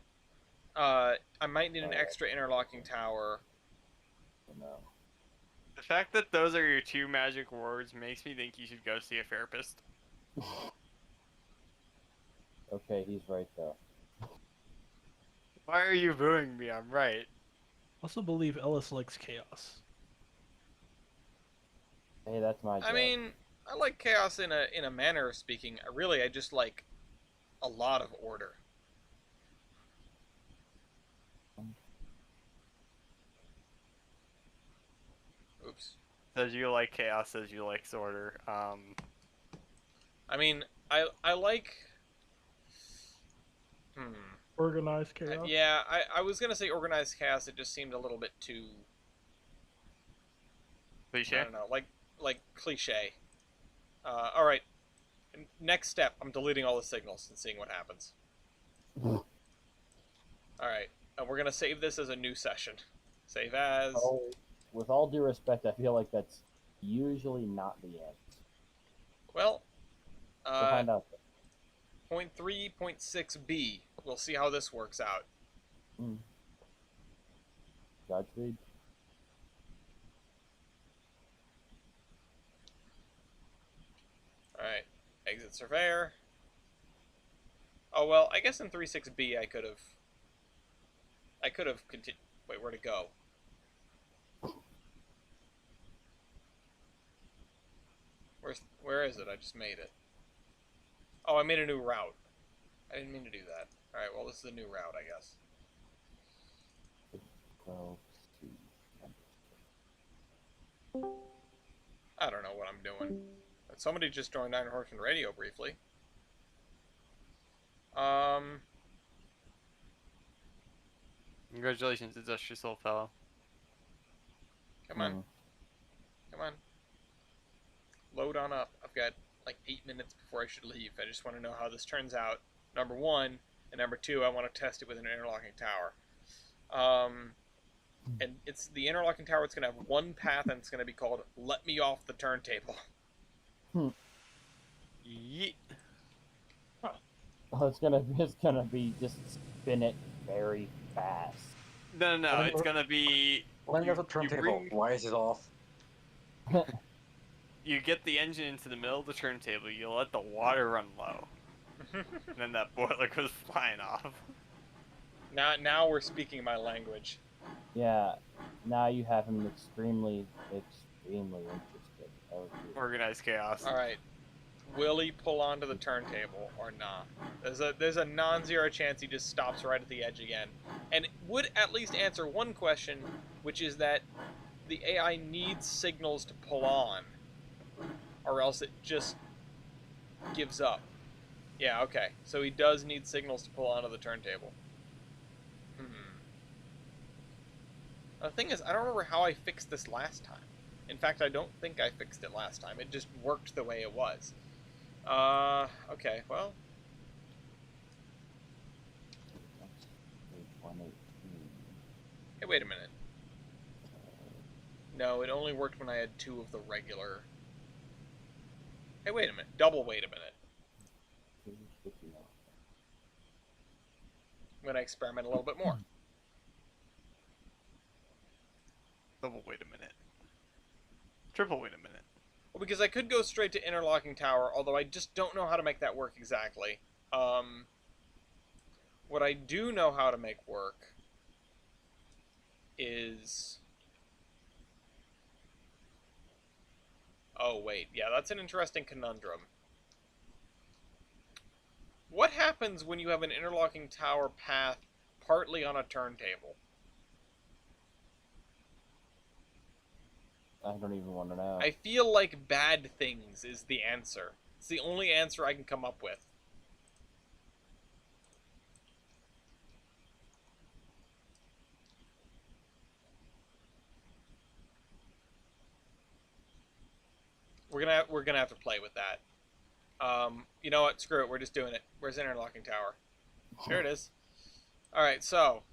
interlocking tower. No. The fact that those are your two magic words makes me think you should go see a therapist. Okay, he's right though. Why are you booing me? I'm right. Also believe Ellis likes chaos. Hey, that's my job. I mean, I like chaos in a manner of speaking. I just like a lot of order. Oops. Says you like chaos, says you like order. I mean, I like... Organized chaos. Yeah, I was gonna say organized chaos, it just seemed a little bit too... Cliche? I don't know, like cliche. Alright. Next step, I'm deleting all the signals and seeing what happens. Alright, we're gonna save this as a new session. Save as... Oh, with all due respect, I feel like that's usually not the end. Well, We'll find out. 0.3.6b. We'll see how this works out. Godspeed. Alright, exit surveyor. Oh, well, I guess in 3.6b I could have continued... Wait, where'd it go? Where is it? I just made it. Oh, I made a new route. I didn't mean to do that. Alright, well, this is a new route, I guess. 12, I don't know what I'm doing. Somebody just joined Iron Horseman Radio briefly. Congratulations, Industrious Old Fellow. Come on. Come on. Load on up. I've got like 8 minutes before I should leave. I just want to know how this turns out. Number one. And number two, I want to test it with an interlocking tower. And it's the interlocking tower. It's going to have one path, and it's going to be called "Let Me Off the Turntable." Yeet. Oh, it's gonna be just spin it very fast. No, it's gonna be. Let me off the turntable. Why is it off? You get the engine into the middle of the turntable. You let the water run low, and then that boiler goes flying off. Now we're speaking my language. Yeah, now you have him extremely interested. Organized chaos. All right. Will he pull onto the turntable or not? There's a non-zero chance he just stops right at the edge again. And it would at least answer one question, which is that the AI needs signals to pull on, or else it just gives up. Yeah, okay. So he does need signals to pull onto the turntable. The thing is, I don't remember how I fixed this last time. In fact, I don't think I fixed it last time. It just worked the way it was. Okay, well. Hey, wait a minute. No, it only worked when I had 2 of the regular. Hey, wait a minute. Double wait a minute. I'm going to experiment a little bit more. Double wait a minute. Triple wait a minute. Well, because I could go straight to interlocking tower, although I just don't know how to make that work exactly. What I do know how to make work is... Oh, wait. Yeah, that's an interesting conundrum. What happens when you have an interlocking tower path partly on a turntable? I don't even want to know. I feel like bad things is the answer. It's the only answer I can come up with. We're gonna have to play with that. You know what? Screw it. We're just doing it. Where's interlocking tower? There it is. All right. So.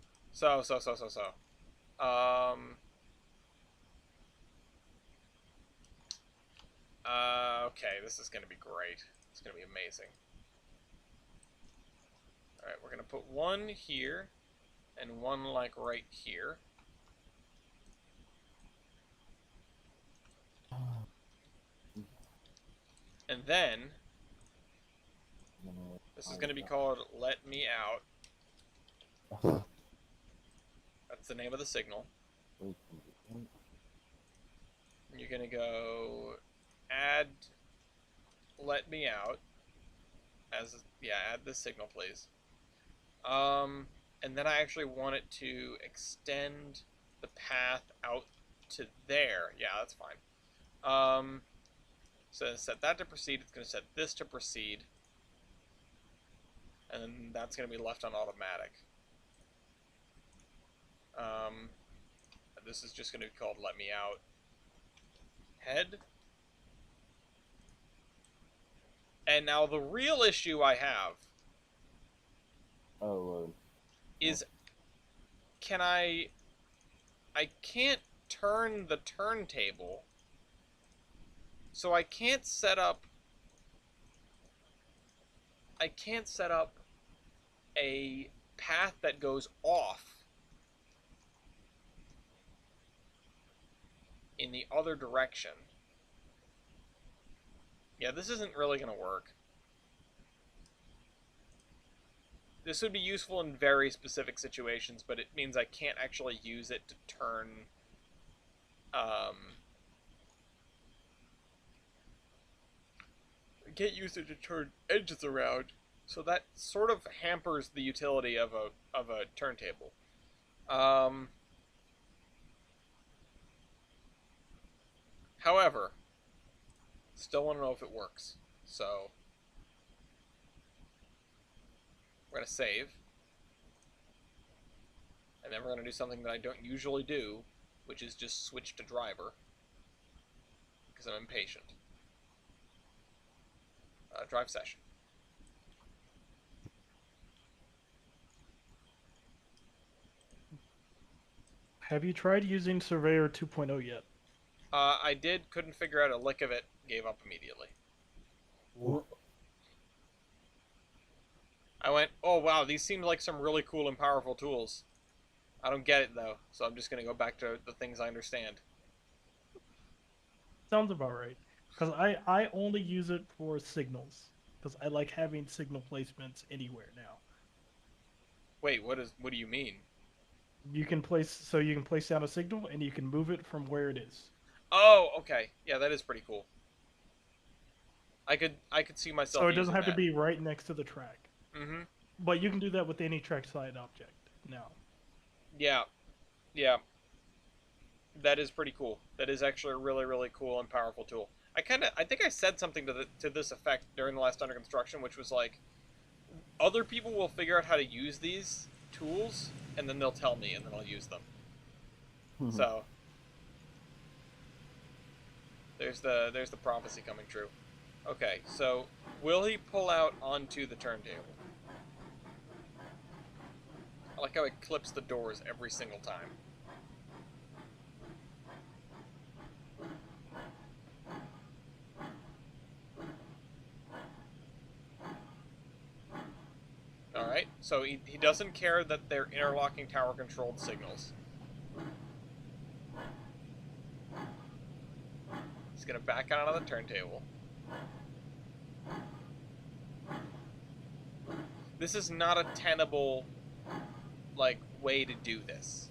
Okay, this is gonna be great. It's gonna be amazing. All right, we're gonna put one here, and one like right here. And then, this is going to be called Let Me Out. That's the name of the signal. And you're going to go add Let Me Out. Add this signal, please. And then I actually want it to extend the path out to there. Yeah, that's fine. So set that to proceed, it's going to set this to proceed, and then that's going to be left on automatic. This is just going to be called Let Me Out. Head. And now the real issue I have is, I can't turn the turntable. So I can't set up a path that goes off in the other direction. Yeah, this isn't really going to work. This would be useful in very specific situations, but it means I can't actually use it to turn can't use it to turn edges around, so that sort of hampers the utility of a turntable. However, Still want to know if it works. So we're going to save. And then we're going to do something that I don't usually do, which is just switch to driver. Because I'm impatient. Drive session. Have you tried using Surveyor 2.0 yet? I did, couldn't figure out a lick of it, gave up immediately. I went, oh wow, these seem like some really cool and powerful tools. I don't get it though, so I'm just going to go back to the things I understand. Sounds about right. Because I only use it for signals. Because I like having signal placements anywhere now. Wait, what do you mean? You can place down a signal and you can move it from where it is. Oh, okay. Yeah, that is pretty cool. I could see myself. So it doesn't using have to that. be right next to the track. Mm-hmm. But you can do that with any trackside object now. Yeah. Yeah. That is pretty cool. That is actually a really, really cool and powerful tool. I think I said something to this effect during the last under construction, which was like, other people will figure out how to use these tools, and then they'll tell me, and then I'll use them. So there's the prophecy coming true. Okay, so will he pull out onto the turntable? I like how it clips the doors every single time. Alright, so he doesn't care that they're interlocking tower-controlled signals. He's gonna back out of the turntable. This is not a tenable, like, way to do this.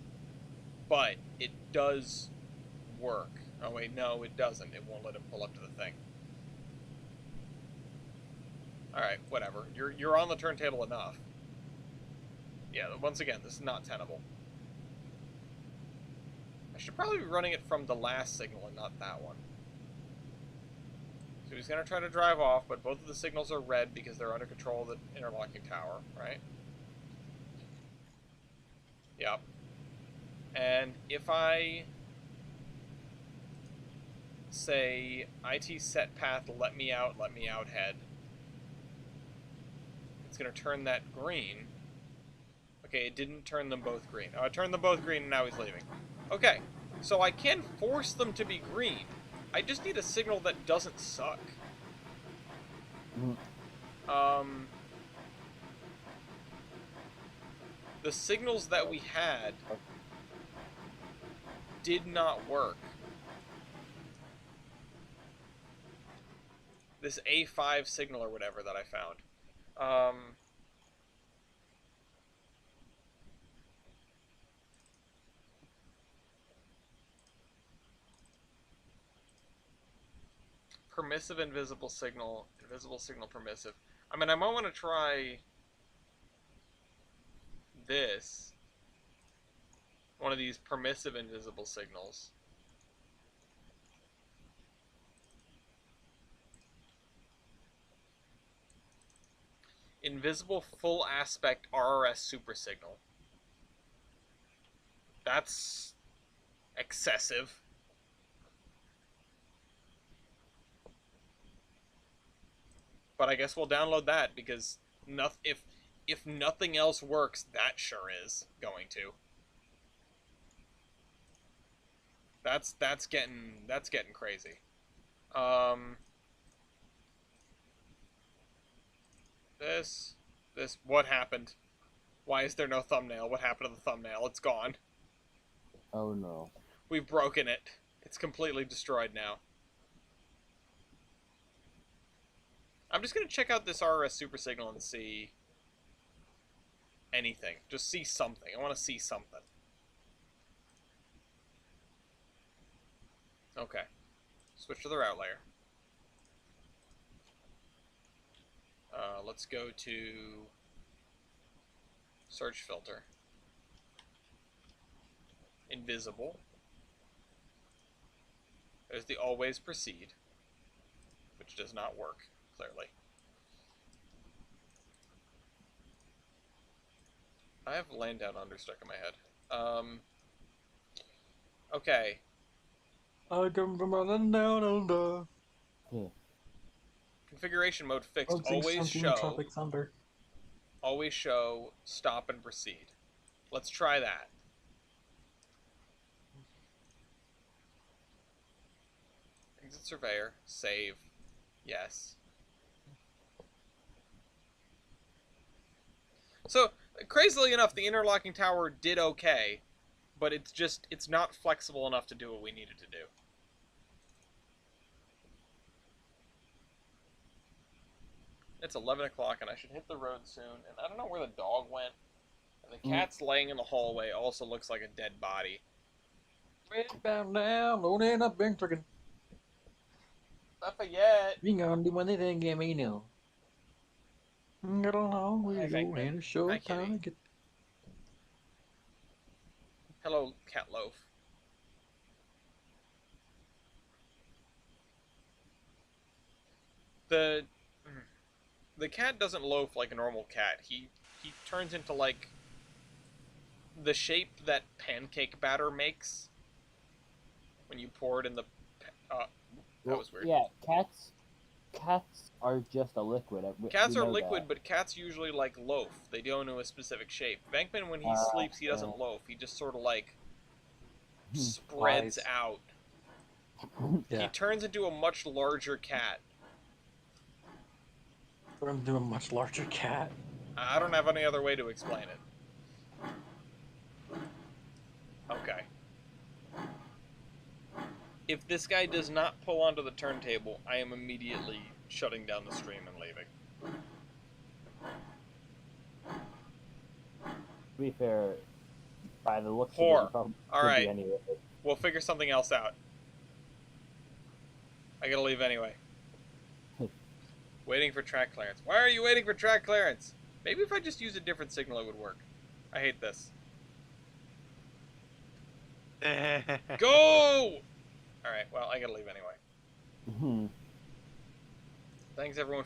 But it does work. Oh wait, no, it doesn't. It won't let him pull up to the thing. Alright, whatever. You're on the turntable enough. Yeah, once again, this is not tenable. I should probably be running it from the last signal and not that one. So he's going to try to drive off, but both of the signals are red because they're under control of the interlocking tower, right? Yep. And if I say IT set path, let me out head, it's going to turn that green. Okay, it didn't turn them both green. Oh, it turned them both green and now he's leaving. Okay, so I can force them to be green. I just need a signal that doesn't suck. The signals that we had did not work. This A5 signal or whatever that I found. Permissive invisible signal permissive. I mean, I might want to try this. One of these permissive invisible signals. Invisible full aspect RRS super signal. That's excessive. But I guess we'll download that because if nothing else works, that sure is going to. That's getting crazy. This what happened? Why is there no thumbnail? What happened to the thumbnail? It's gone. Oh no. We've broken it. It's completely destroyed now. I'm just going to check out this RRS super signal and see anything. Just see something. I want to see something. Okay. Switch to the route layer. Let's go to search filter. Invisible. There's the always proceed. which does not work, clearly. I have Land Down Under stuck in my head. Okay. I come from a land down under. Configuration mode fixed. Bugsy something Tropic Thunder. Always show stop and proceed. Let's try that. Exit surveyor. Save. Yes. So, crazily enough, the interlocking tower did okay, but it's not flexible enough to do what we needed to do. It's 11 o'clock and I should hit the road soon, and I don't know where the dog went. And the cat's laying in the hallway also looks like a dead body. Red bound down, loading up and trucking. Lafayette! We gonna do anything, get me now. Got a long way to go and a short time to get. Hello, Cat Loaf. The cat doesn't loaf like a normal cat. He turns into like the shape that pancake batter makes when you pour it in the. That was weird. Yeah, cats are just a liquid. Cats are liquid, but cats usually like loaf. They go into a specific shape. Venkman, when he sleeps, he doesn't loaf. He just sort of like spreads out. Yeah. He turns into a much larger cat. Turns into a much larger cat. I don't have any other way to explain it. Okay. If this guy does not pull onto the turntable, I am immediately shutting down the stream and leaving. To be fair, by the looks Whore. of it, probably Alright. anyway. We'll figure something else out. I gotta leave anyway. Waiting for track clearance. Why are you waiting for track clearance? Maybe if I just used a different signal it would work. I hate this. Go! Alright, well, I gotta leave anyway. Thanks everyone